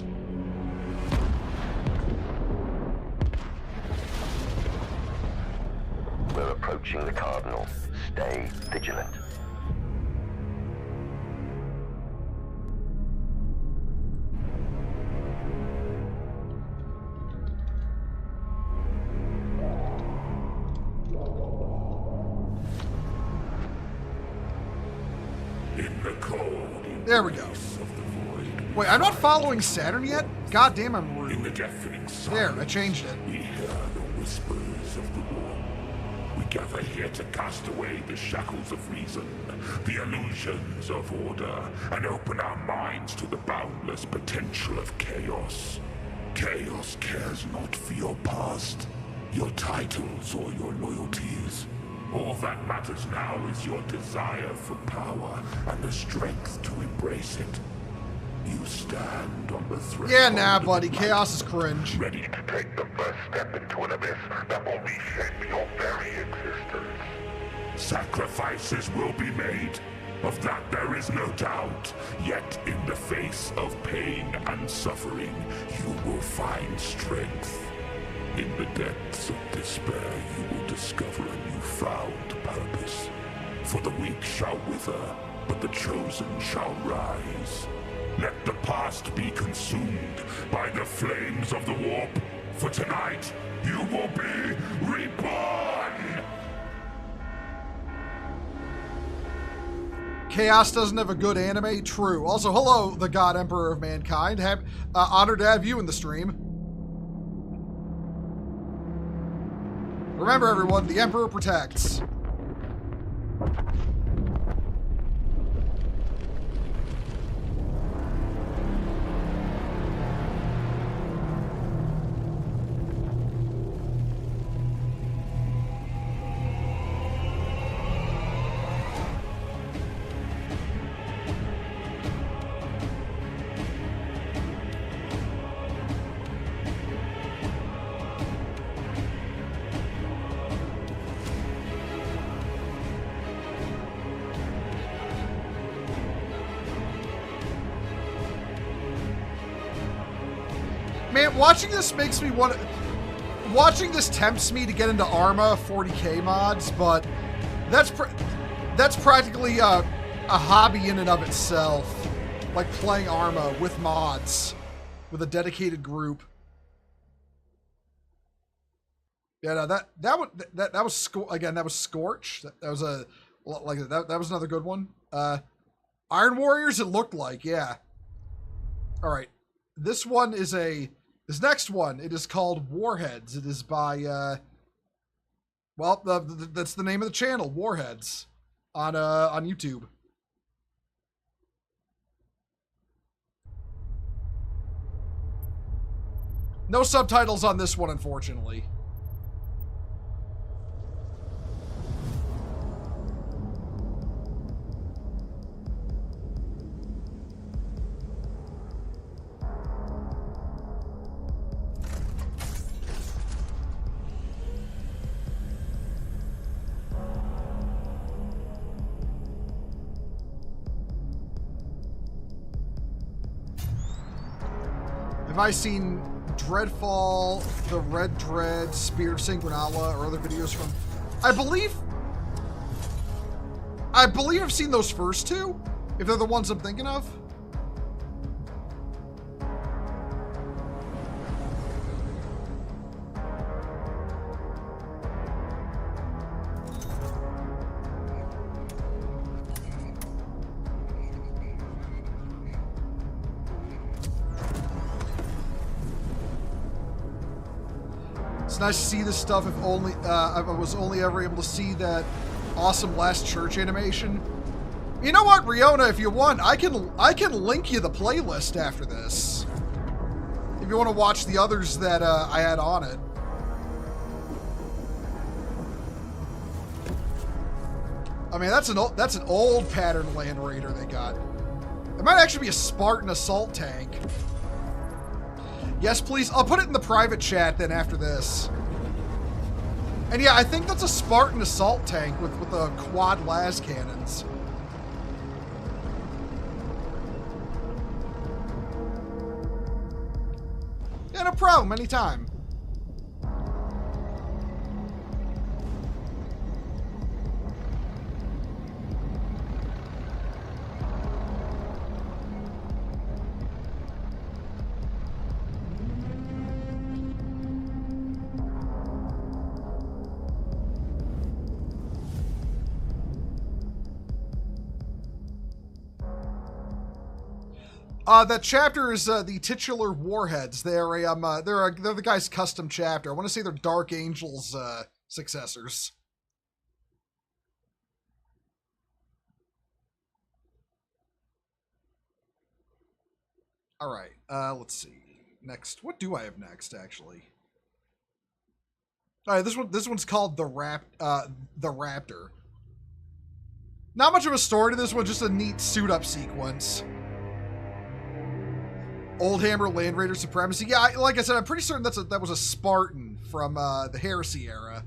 We're approaching the Cardinal. Stay vigilant. In the cold. There we go. Wait, I'm not following Saturn yet? God damn, I'm rude. In the deafening silence, There, I changed it. we hear the whispers of the war. We gather here to cast away the shackles of reason, the illusions of order, and open our minds to the boundless potential of chaos. Chaos cares not for your past, your titles, or your loyalties. All that matters now is your desire for power and the strength to embrace it. You stand on the threshold. Yeah, nah, buddy. Chaos is cringe. Ready to take the first step into an abyss that will reshape your very existence. Sacrifices will be made. Of that there is no doubt. Yet in the face of pain and suffering, you will find strength. In the depths of despair, you will discover a newfound purpose. For the weak shall wither, but the chosen shall rise. Let the past be consumed by the flames of the warp. For tonight, you will be reborn! Chaos doesn't have a good anime? True. Also, hello, the God Emperor of Mankind. Honored to have you in the stream. Remember, everyone, the Emperor protects. Man, watching this makes me want to... Watching this tempts me to get into Arma 40k mods, but that's practically a hobby in and of itself. Like playing Arma with mods, with a dedicated group. Yeah, no, that was Scorch. That was a like that was another good one. Iron Warriors. It looked like, yeah. All right, this next one, it is called Warheads. It is by, well, that's the name of the channel, Warheads, on YouTube. No subtitles on this one, unfortunately. Have I seen Dreadfall, the Red Dread, Spear of Sanguinala, or other videos from... I believe I've seen those first two, if they're the ones I'm thinking of. It's nice to see this stuff. If only I was only ever able to see that awesome Last Church animation. You know what, Riona? If you want, I can link you the playlist after this. If you want to watch the others that I had on it. I mean, that's an old pattern Land Raider they got. It might actually be a Spartan assault tank. Yes, please. I'll put it in the private chat then after this. And yeah, I think that's a Spartan assault tank with the quad las cannons. Yeah, no problem. Anytime. That chapter is the titular Warheads. They're the guy's custom chapter. I want to say they're Dark Angel's successors. All right. Let's see. Next, what do I have next? Actually, all right. This one's called the Raptor. Not much of a story to this one. Just a neat suit up sequence. Old Hammer Land Raider Supremacy. Yeah, like I said, I'm pretty certain that was a Spartan from the Heresy era.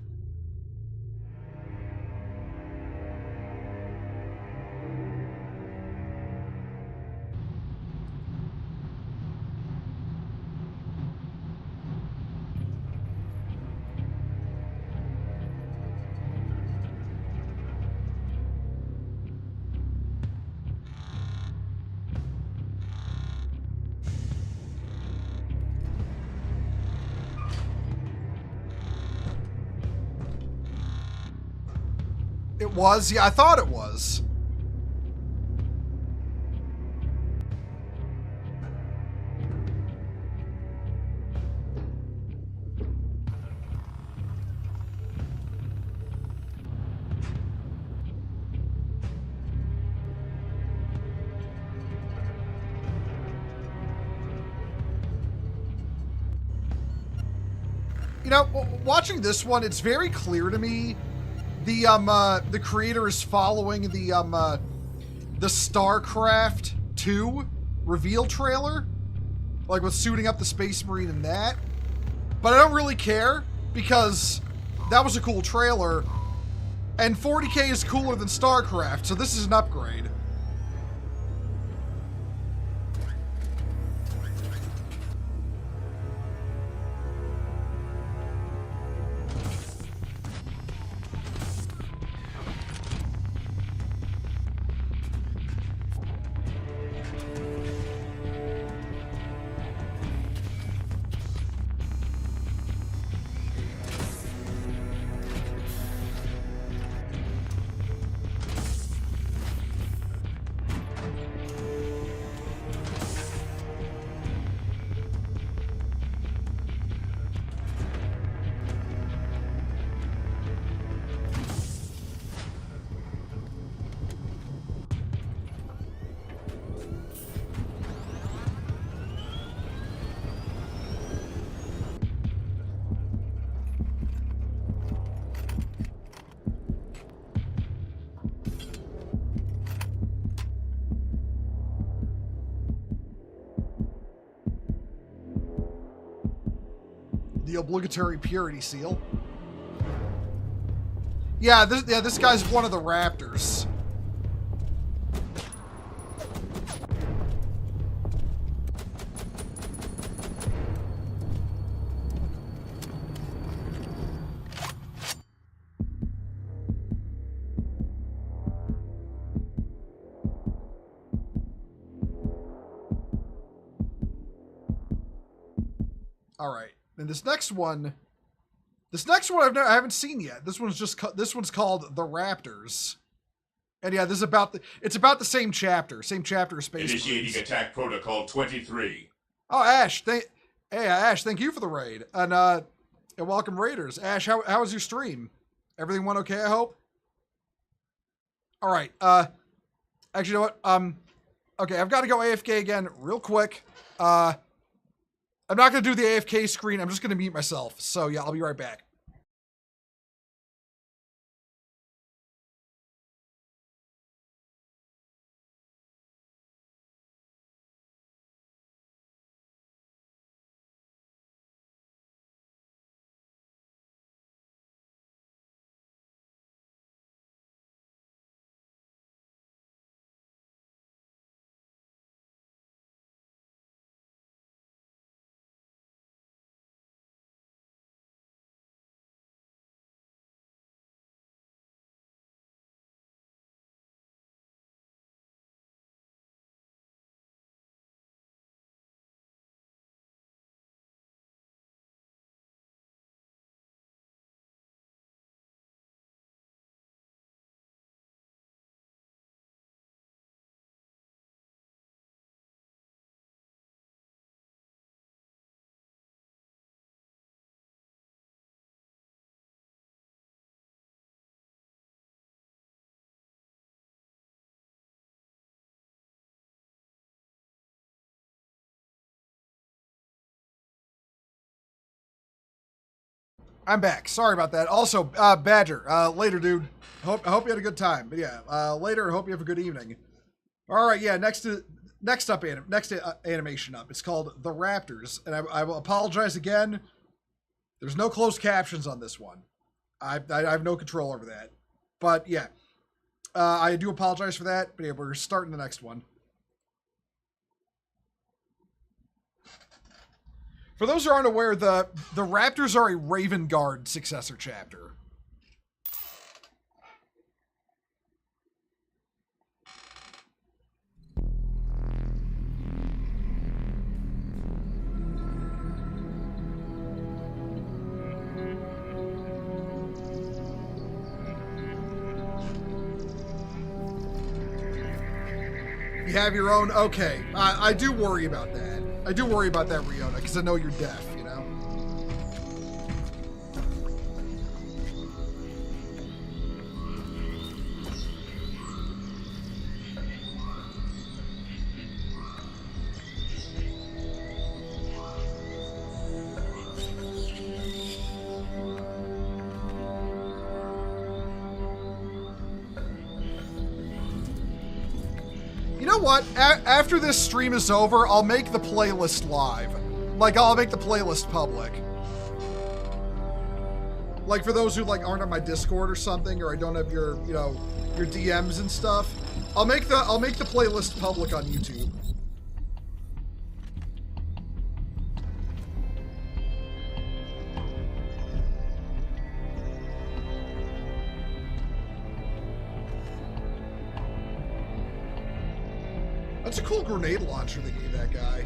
It was? Yeah, I thought it was. You know, watching this one, it's very clear to me the creator is following the StarCraft 2 reveal trailer, like with suiting up the Space Marine and that. But I don't really care because that was a cool trailer, and 40K is cooler than StarCraft, so this is an upgrade. The obligatory purity seal. Yeah, this guy's one of the Raptors. All right, and this next one I haven't seen yet. This one's called The Raptors, and yeah, it's about the same chapter of Space Initiating Marines. attack protocol 23. Oh, Ash, Ash, thank you for the raid, and welcome raiders. Ash, how was your stream? Everything went okay, I hope. All right, actually, you know what? Okay, I've got to go AFK again real quick. I'm not going to do the AFK screen. I'm just going to mute myself. So, yeah, I'll be right back. I'm back. Sorry about that. Also, Badger, later, dude. I hope you had a good time. But yeah, later. I hope you have a good evening. All right, yeah. Next animation up. It's called The Raptors, and I will apologize again. There's no closed captions on this one. I have no control over that. But yeah, I do apologize for that. But yeah, we're starting the next one. For those who aren't aware, the Raptors are a Raven Guard successor chapter. You have your own? Okay. I do worry about that. I do worry about that, Riona, because I know you're deaf, you know? You know what? After this stream is over, I'll make the playlist live. Like, I'll make the playlist public. Like, for those who, like, aren't on my Discord or something, or I don't have your, you know, your DMs and stuff, I'll make the playlist public on YouTube. That's a cool grenade launcher they gave that guy.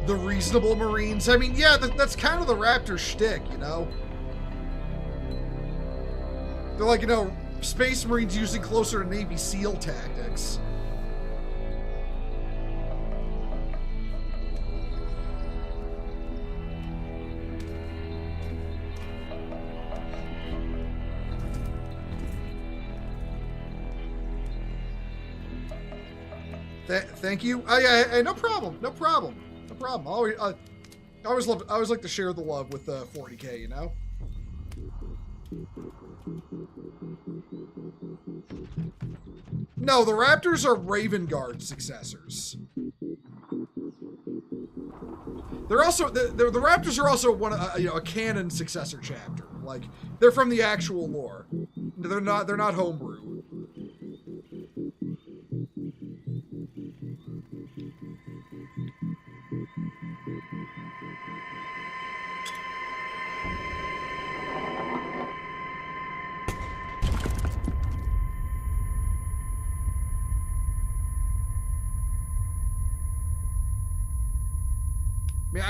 The reasonable Marines. I mean, yeah, that's kind of the Raptor shtick, you know? They're like, you know, Space Marines using closer to Navy SEAL tactics. Thank you. Yeah, no problem. No problem. No problem. I always like to share the love with 40K, you know? No, the Raptors are Raven Guard successors. They're also the Raptors are also one you know, a canon successor chapter. Like, they're from the actual lore. They're not homebrew.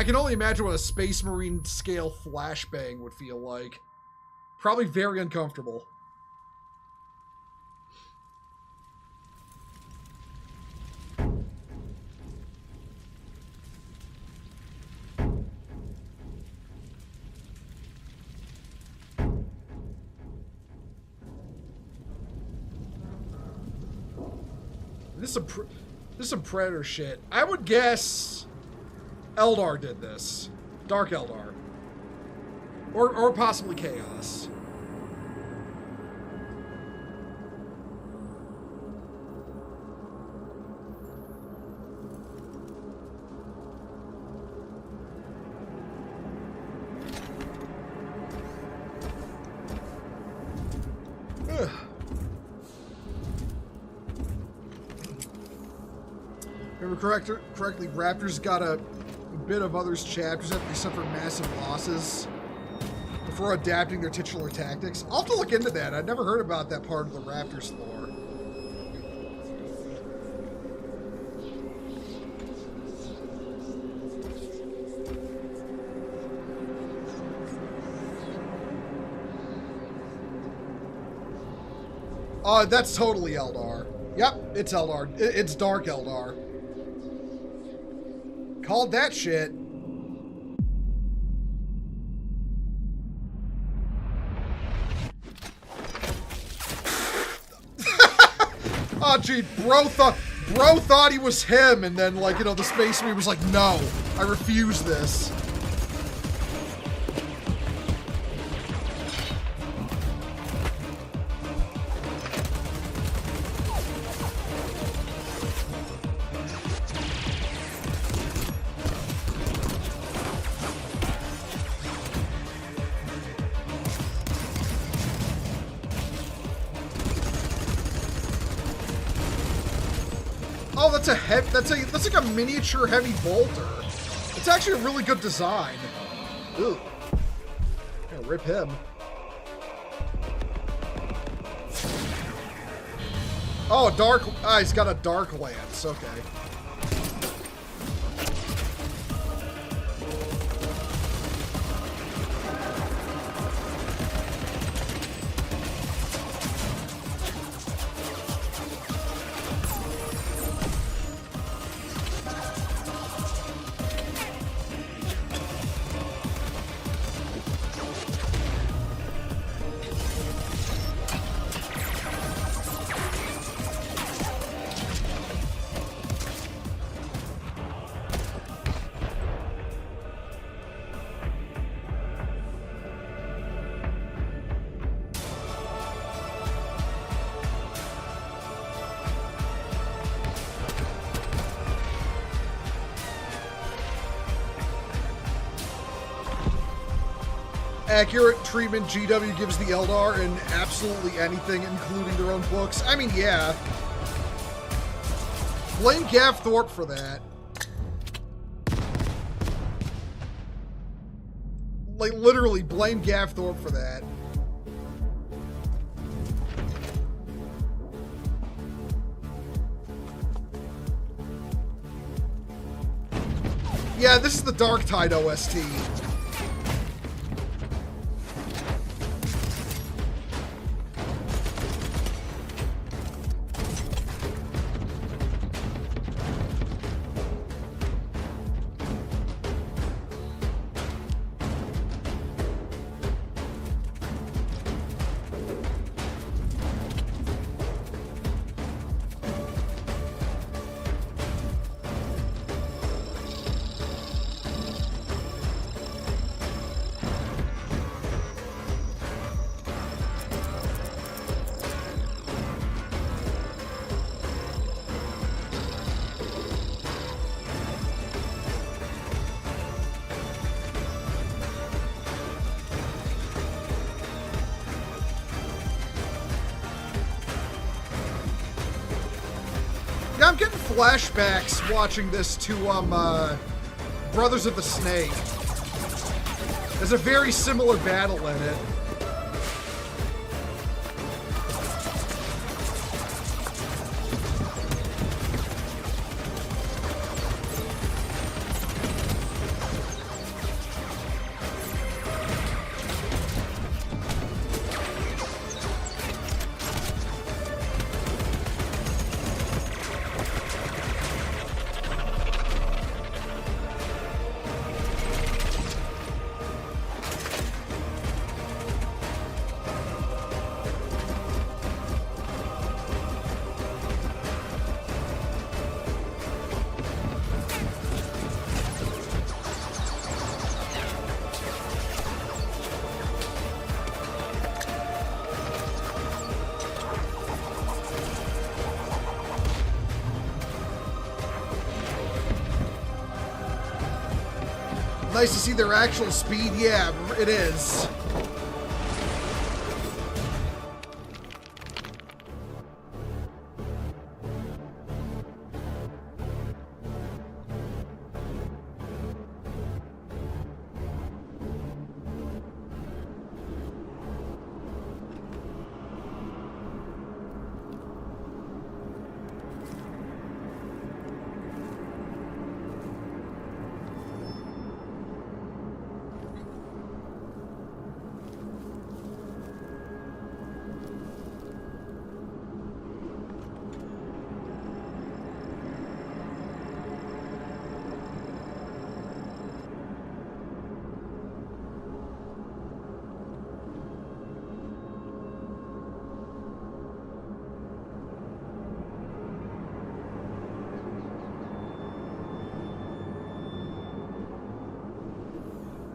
I can only imagine what a Space Marine scale flashbang would feel like. Probably very uncomfortable. This is some Predator shit. I would guess Eldar did this. Dark Eldar. Or possibly Chaos. Ugh. Remember correctly, Raptors got a bit of others' chapters after they suffered massive losses before adapting their titular tactics. I'll have to look into that. I'd never heard about that part of the Raptors lore. That's totally Eldar. Yep, it's Eldar. It's Dark Eldar. Called that shit. Oh, gee, bro thought he was him, and then, like, you know, the Space Marine was like, no, I refuse this. Oh, that's like a miniature heavy bolter. It's actually a really good design. Ooh. Gonna rip him. Oh, dark. Ah, he's got a dark lance. Okay. Accurate treatment GW gives the Eldar in absolutely anything, including their own books. I mean, yeah. Blame Gav Thorpe for that. Like, literally, blame Gav Thorpe for that. Yeah, this is the Dark Tide OST. I'm getting flashbacks watching this to Brothers of the Snake. There's a very similar battle in it. Nice to see their actual speed. Yeah, it is.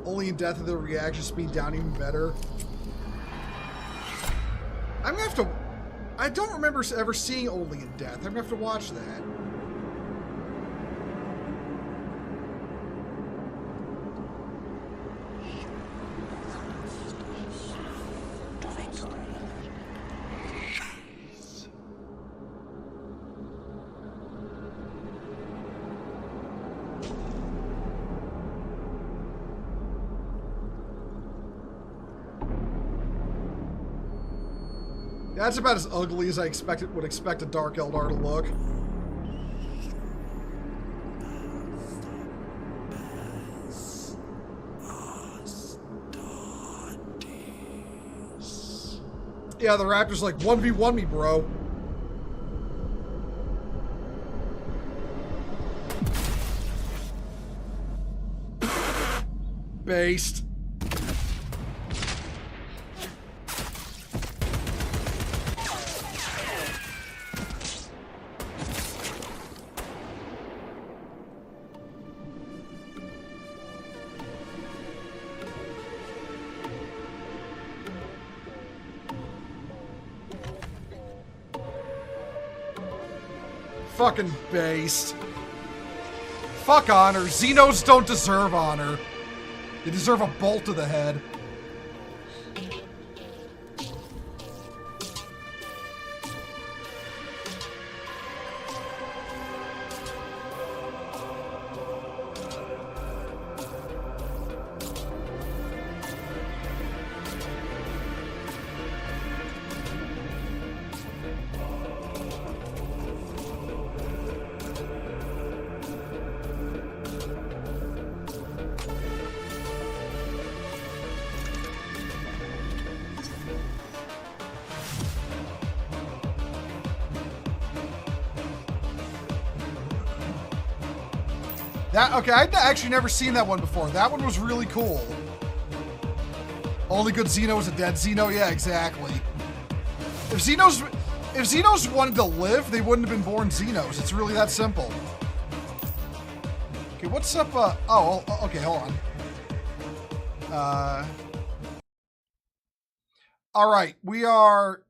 Only in death of the reaction speed down even better. I'm gonna have to... I don't remember ever seeing Only in Death. I'm gonna have to watch that. That's about as ugly as I would expect a Dark Eldar to look. Yeah, the Raptor's like, 1v1 me, bro. Based. Fucking based. Fuck honor. Xenos don't deserve honor. They deserve a bolt to the head. Okay, I'd actually never seen that one before. That one was really cool. Only good Xeno is a dead Xeno? Yeah, exactly. If Xenos wanted to live, they wouldn't have been born Xenos. It's really that simple. Okay, what's up? Oh, okay, hold on. All right, we are.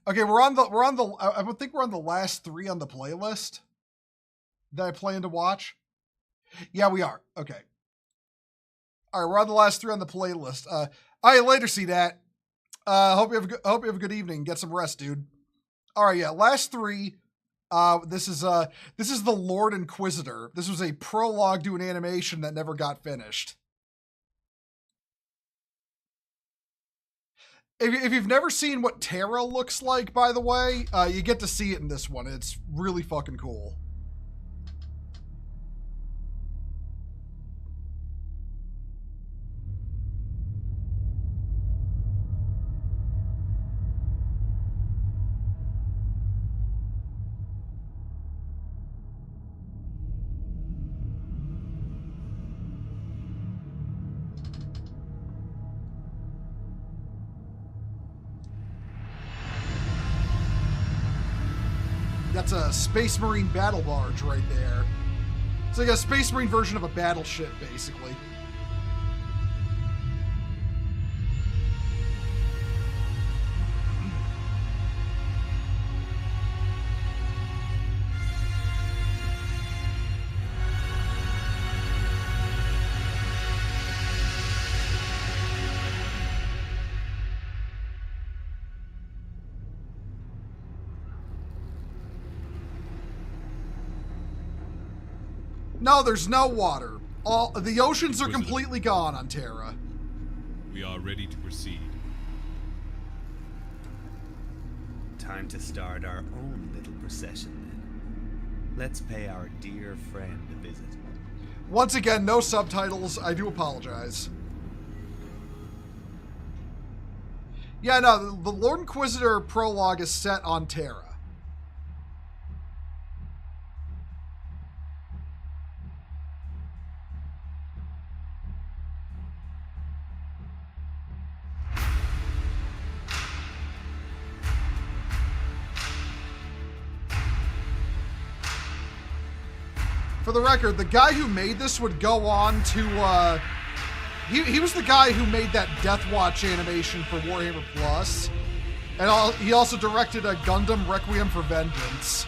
Okay, I would think we're on the last 3 on the playlist that I plan to watch. Yeah, we are. Okay. All right, we're on the last 3 on the playlist. All right, later, see that. Hope you have a good evening. Get some rest, dude. All right, yeah, last 3. This is the Lord Inquisitor. This was a prologue to an animation that never got finished. If you've never seen what Terra looks like, by the way, you get to see it in this one. It's really fucking cool. That's a Space Marine battle barge right there. It's like a Space Marine version of a battleship, basically. No, there's no water. The oceans are completely gone on Terra. We are ready to proceed. Time to start our own little procession then. Let's pay our dear friend a visit. Once again, no subtitles. I do apologize. Yeah, no, the Lord Inquisitor prologue is set on Terra. For the record, the guy who made this would go on to, he was the guy who made that Death Watch animation for Warhammer Plus. And he also directed a Gundam Requiem for Vengeance.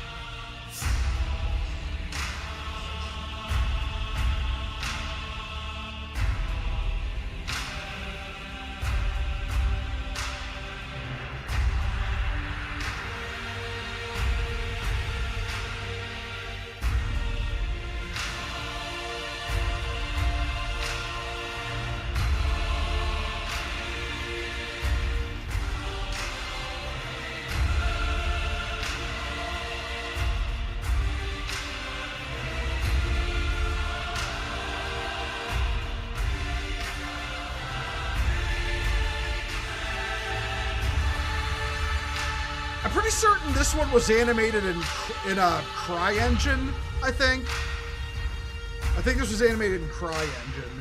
I'm pretty certain this one was animated in a CryEngine, I think. I think this was animated in CryEngine.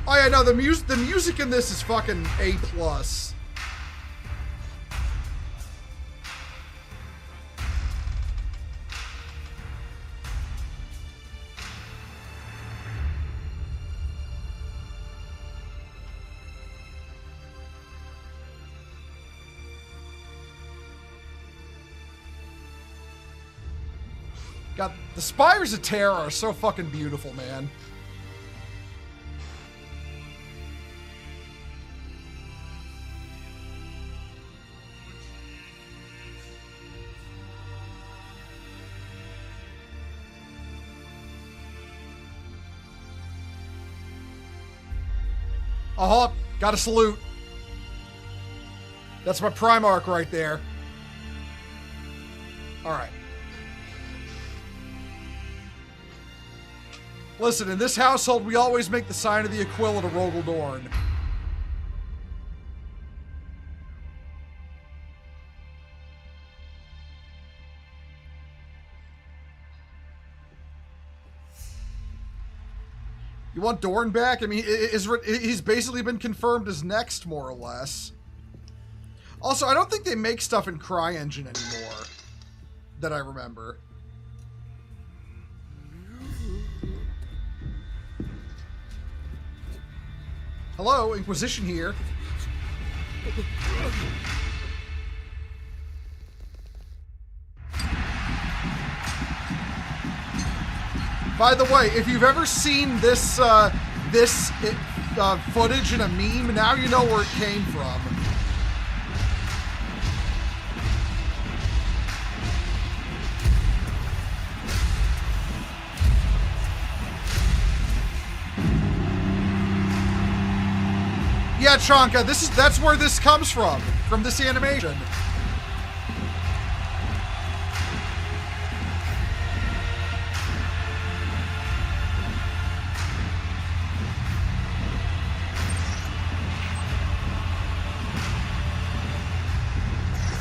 Oh yeah, no, the music in this is fucking A+. God, the spires of Terra are so fucking beautiful, man. Uh-huh, gotta salute. That's my Primarch right there. Alright. Listen, in this household, we always make the sign of the Aquila to Rogel Dorn. You want Dorn back? I mean, he's basically been confirmed as next, more or less. Also, I don't think they make stuff in CryEngine anymore, that I remember. Hello, Inquisition here. By the way, if you've ever seen this footage in a meme, now you know where it came from. Yeah, Chonka, that's where this comes from this animation.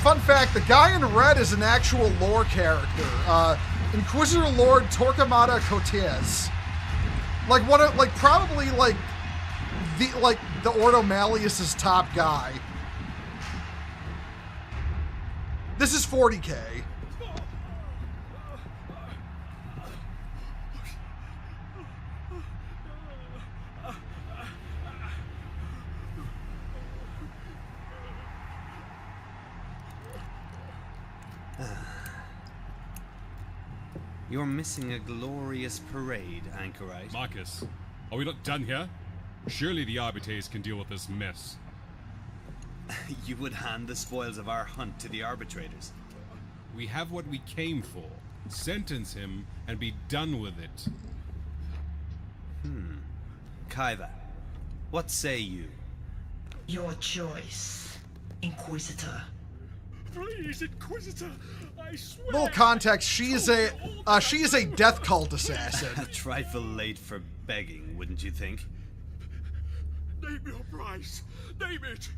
Fun fact, the guy in red is an actual lore character. Inquisitor Lord Torquemada Cortez. Probably the Ordo Malleus's top guy. This is 40K. You're missing a glorious parade, Anchorite. Marcus, are we not done here? Surely the Arbiters can deal with this mess. You would hand the spoils of our hunt to the arbitrators. We have what we came for. Sentence him and be done with it. Kaiva, what say you? Your choice, Inquisitor. Please, Inquisitor, I swear. Little context: she is a death cult assassin. A trifle late for begging, wouldn't you think? Name your price. Name it.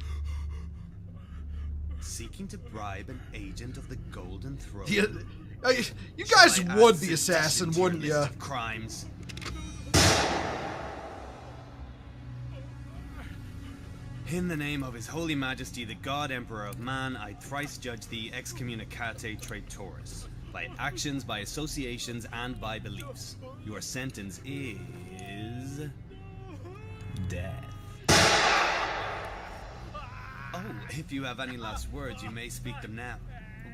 Seeking to bribe an agent of the Golden Throne. You guys would be assassin, wouldn't you? Crimes. In the name of His Holy Majesty, the God Emperor of Man, I thrice judge thee excommunicate traitoris, by actions, by associations, and by beliefs. Your sentence is... death. Oh, if you have any last words, you may speak them now.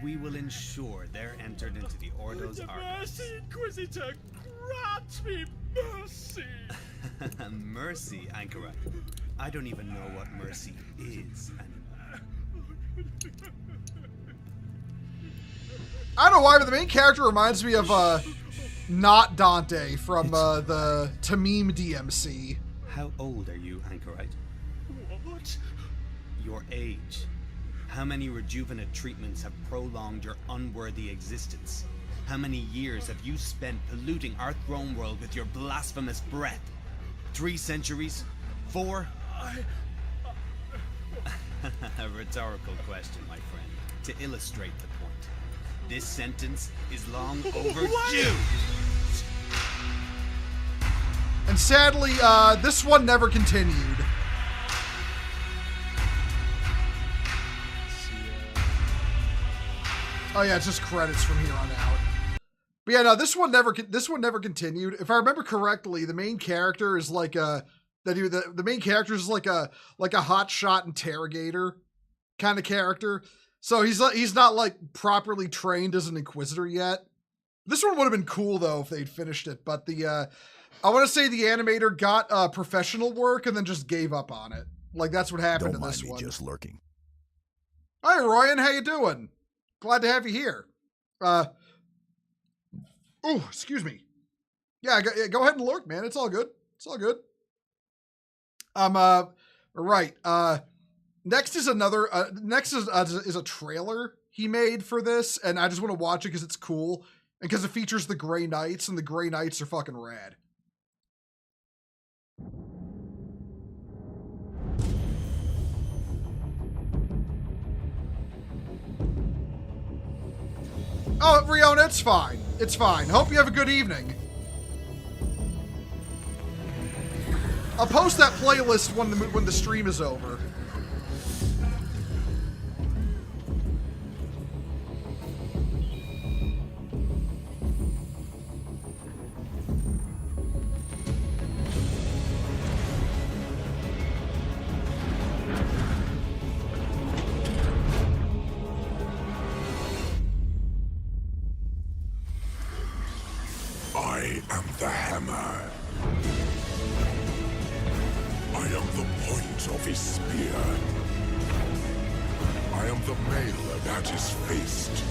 We will ensure they're entered into the Ordo's archives. Mercy, Inquisitor! Grant me mercy! Mercy, Anchorite. I don't even know what mercy is anymore. I don't know why, but the main character reminds me of not Dante from the Tamim DMC. How old are you, Anchorite? What? Your age. How many rejuvenate treatments have prolonged your unworthy existence? How many years have you spent polluting our throne world with your blasphemous breath? 3 centuries? 4? A rhetorical question, my friend, to illustrate the point. This sentence is long overdue. And sadly, this one never continued. Oh yeah, it's just credits from here on out. But yeah, no, this one never continued. If I remember correctly, the main character is like the main character is like a hotshot interrogator kind of character. So he's not like properly trained as an inquisitor yet. This one would have been cool though if they'd finished it, but I want to say the animator got professional work and then just gave up on it. Like that's what happened to this one. Just lurking. Hi Ryan, how you doing? Glad to have you here. Oh, excuse me. Yeah, go ahead and lurk, man. It's all good. It's all good. Right. Next is another. Next is a trailer he made for this, and I just want to watch it because it's cool and because it features the Grey Knights, and the Grey Knights are fucking rad. Oh, Riona, it's fine. It's fine. Hope you have a good evening. I'll post that playlist when the stream is over. I am the hammer. I am the point of his spear. I am the mail at his fist.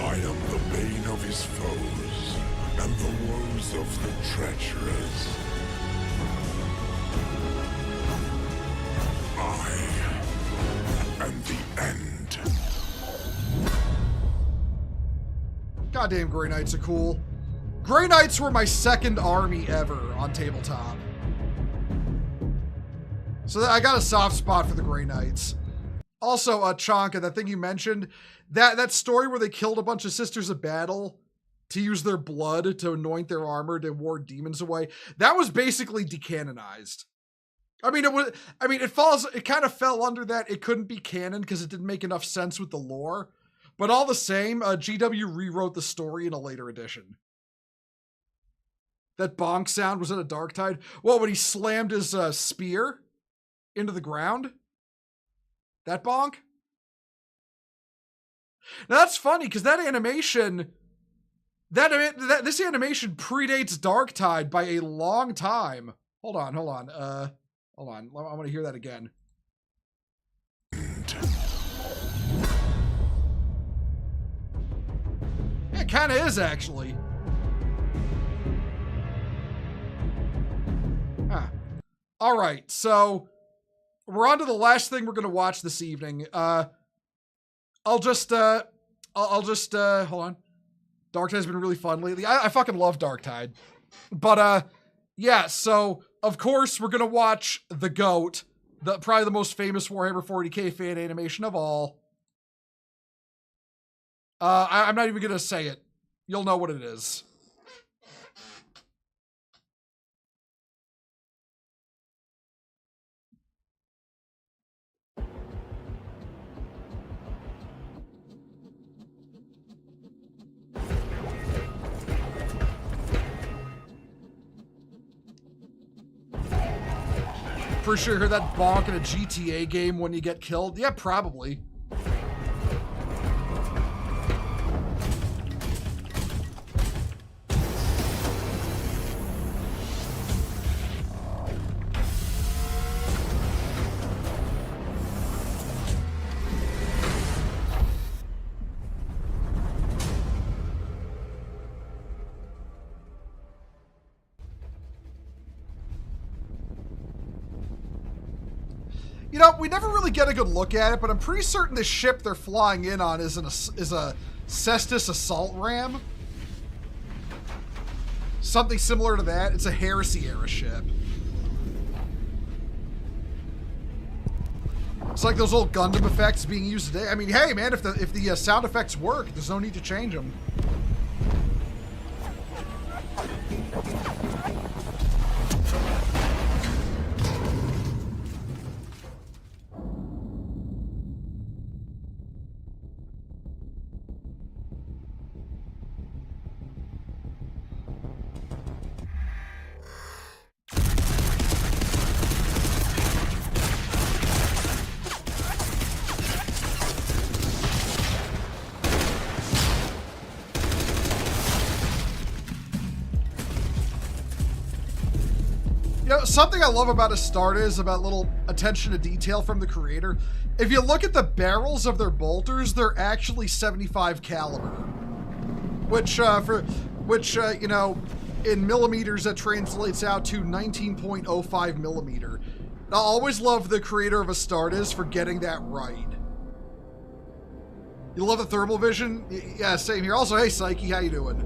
I am the bane of his foes, and the woes of the treacherous. I am the end. Goddamn, Grey Knights are cool. Grey Knights were my second army ever on Tabletop. So I got a soft spot for the Grey Knights. Also, Chonka, that thing you mentioned, that story where they killed a bunch of Sisters of Battle to use their blood to anoint their armor to ward demons away, that was basically decanonized. It kind of fell under that. It couldn't be canon because it didn't make enough sense with the lore. But all the same, GW rewrote the story in a later edition. That bonk sound was at a Dark Tide. Well, when he slammed his spear into the ground? That bonk? Now that's funny, because that animation... This animation predates Dark Tide by a long time. Hold on. Hold on. I want to hear that again. Yeah, it kind of is, actually. Huh. All right, so we're on to the last thing we're going to watch this evening. I'll just hold on. Darktide's been really fun lately. I fucking love Darktide. But, yeah, so, of course, we're going to watch The Goat, probably the most famous Warhammer 40k fan animation of all. I'm not even going to say it. You'll know what it is. Pretty sure you heard that bonk in a GTA game when you get killed. Yeah, probably. You know, we never really get a good look at it, but I'm pretty certain the ship they're flying in on is a Cestus assault ram. Something similar to that. It's a heresy era ship. It's like those old Gundam effects being used today. I mean, hey man, if the sound effects work, there's no need to change them. Something I love about Astartes, about little attention to detail from the creator. If you look at the barrels of their bolters, they're actually 75 caliber, which you know, in millimeters that translates out to 19.05 millimeter. I always love the creator of Astartes for getting that right. You love the thermal vision? Yeah, same here. Also, hey Psyche, how you doing?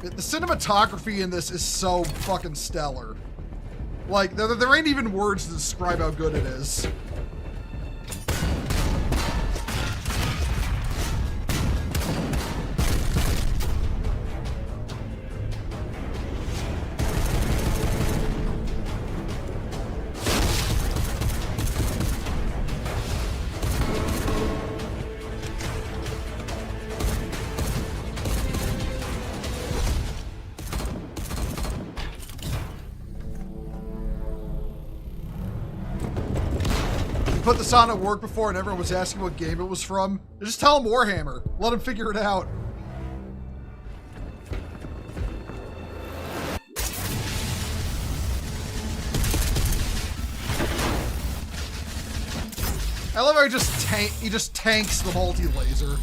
The cinematography in this is so fucking stellar. Like, there ain't even words to describe how good it is. Put this on at work before and everyone was asking what game it was from. Just tell them Warhammer. Let them figure it out. I love how he just tanks the multi-laser.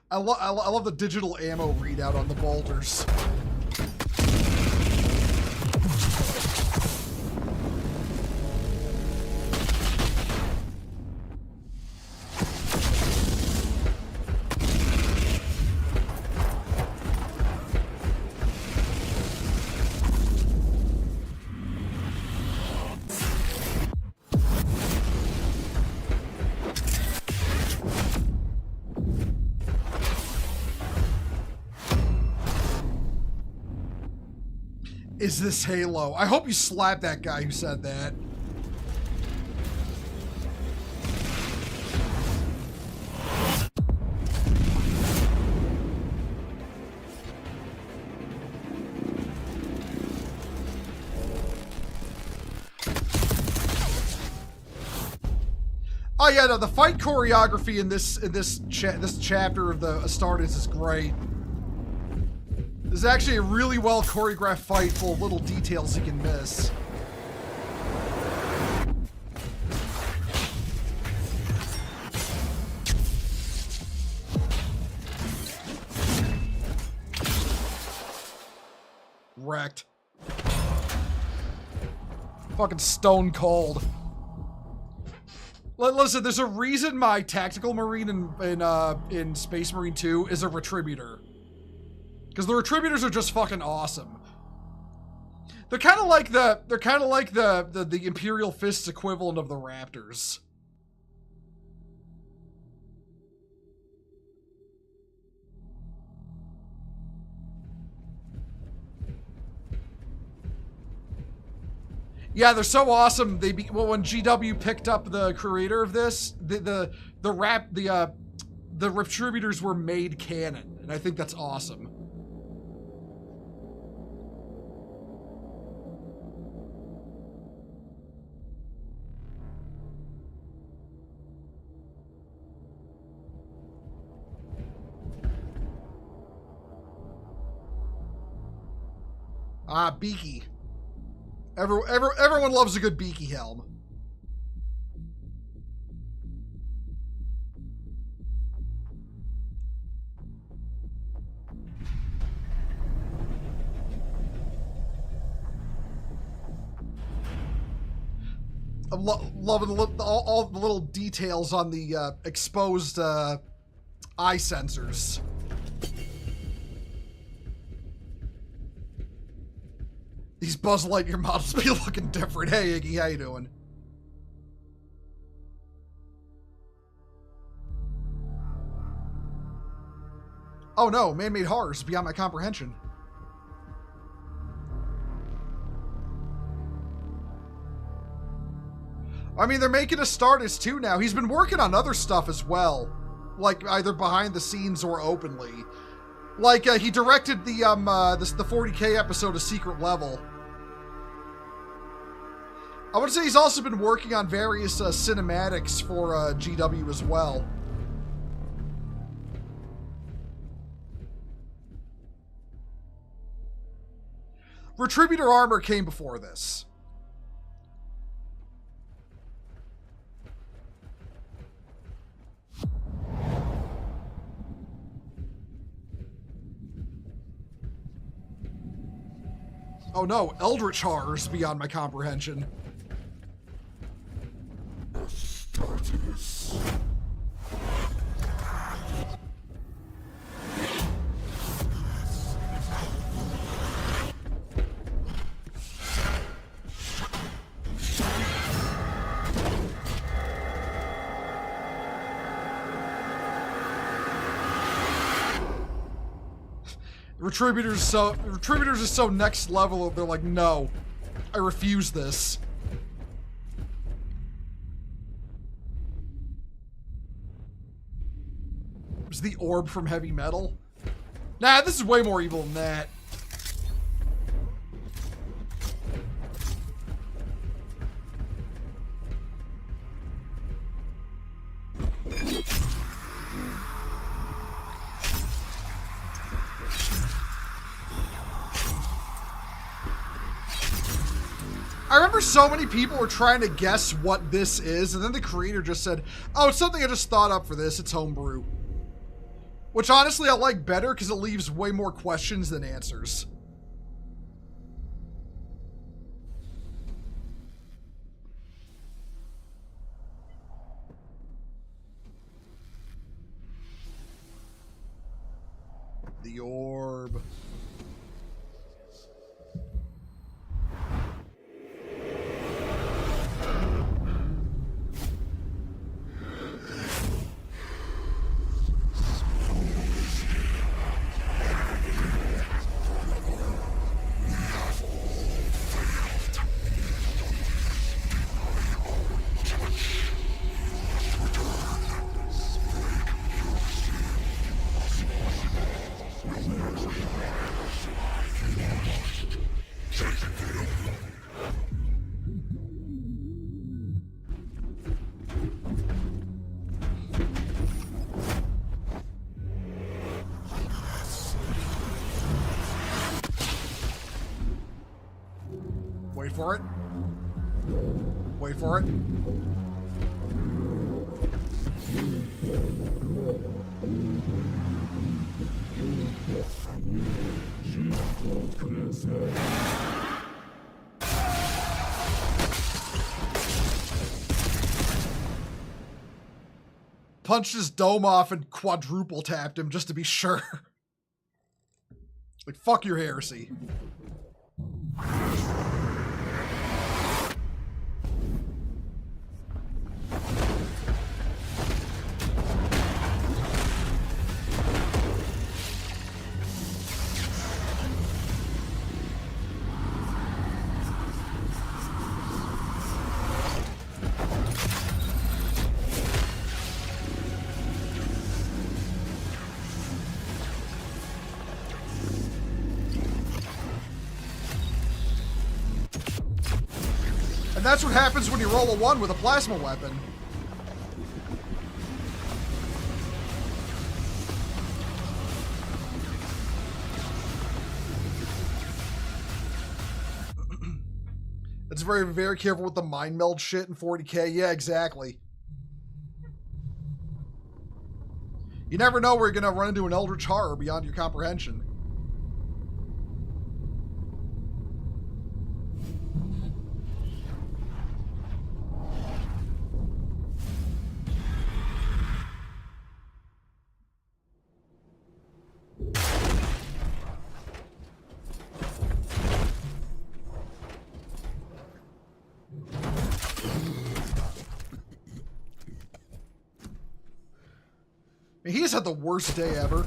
I love the digital ammo readout on the bolters. Is this Halo? I hope you slap that guy who said that. Oh yeah, no, the fight choreography in this chapter of the Astartes is great. This is actually a really well choreographed fight full of little details you can miss. Wrecked. Fucking stone cold. Listen, there's a reason my tactical marine in Space Marine 2 is a retributor. Because the retributors are just fucking awesome. They're kind of like the Imperial Fist's equivalent of the Raptors. Yeah, they're so awesome. When GW picked up the creator of this, the retributors were made canon, and I think that's awesome. Ah, Beaky. Everyone loves a good Beaky helm. I'm loving all the little details on the exposed eye sensors. These Buzz Lightyear models be looking different. Hey, Iggy, how you doing? Oh no, man-made horrors beyond my comprehension. I mean, they're making Astartes too now. He's been working on other stuff as well, like either behind the scenes or openly. Like, he directed the 40K episode of Secret Level. I would say he's also been working on various cinematics for GW as well. Retributor armor came before this. Oh no, Eldritch horrors beyond my comprehension. Astartes. Retributors are so next level. They're like, no, I refuse this. Is the orb from Heavy Metal? Nah, this is way more evil than that. I remember so many people were trying to guess what this is, and then the creator just said, oh, it's something I just thought up for this, it's homebrew. Which honestly I like better because it leaves way more questions than answers. The orb. for it. Wait for it. Punched his dome off and quadruple tapped him just to be sure. Like, fuck your heresy. And that's what happens when you roll a 1 with a plasma weapon. It's very, very careful with the mind meld shit in 40k. Yeah, exactly. You never know where you're going to run into an eldritch horror beyond your comprehension. He's had the worst day ever.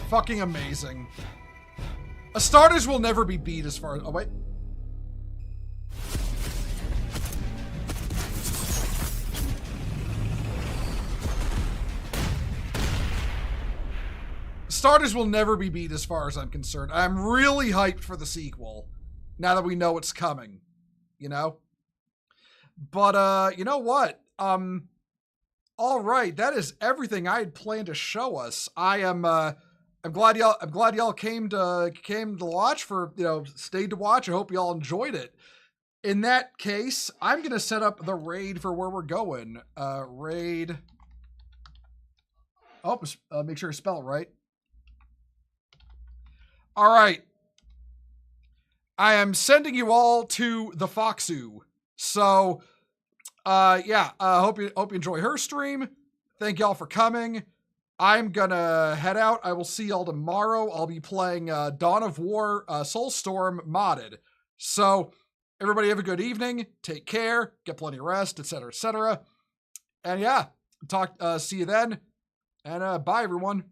Fucking amazing. Astartes will never be beat as far as... Oh, wait. Astartes will never be beat as far as I'm concerned. I'm really hyped for the sequel. Now that we know it's coming. You know? But, you know what? All right. That is everything I had planned to show us. I'm glad y'all came to watch for, stayed to watch. I hope y'all enjoyed it. In that case, I'm going to set up the raid for where we're going. Raid. Oh, make sure to spell it right. All right. I am sending you all to the Foxu. So, hope you enjoy her stream. Thank y'all for coming. I'm gonna head out. I will see y'all tomorrow. I'll be playing Dawn of War Soulstorm modded. So everybody have a good evening. Take care. Get plenty of rest, etc., etc. And yeah, see you then. And bye, everyone.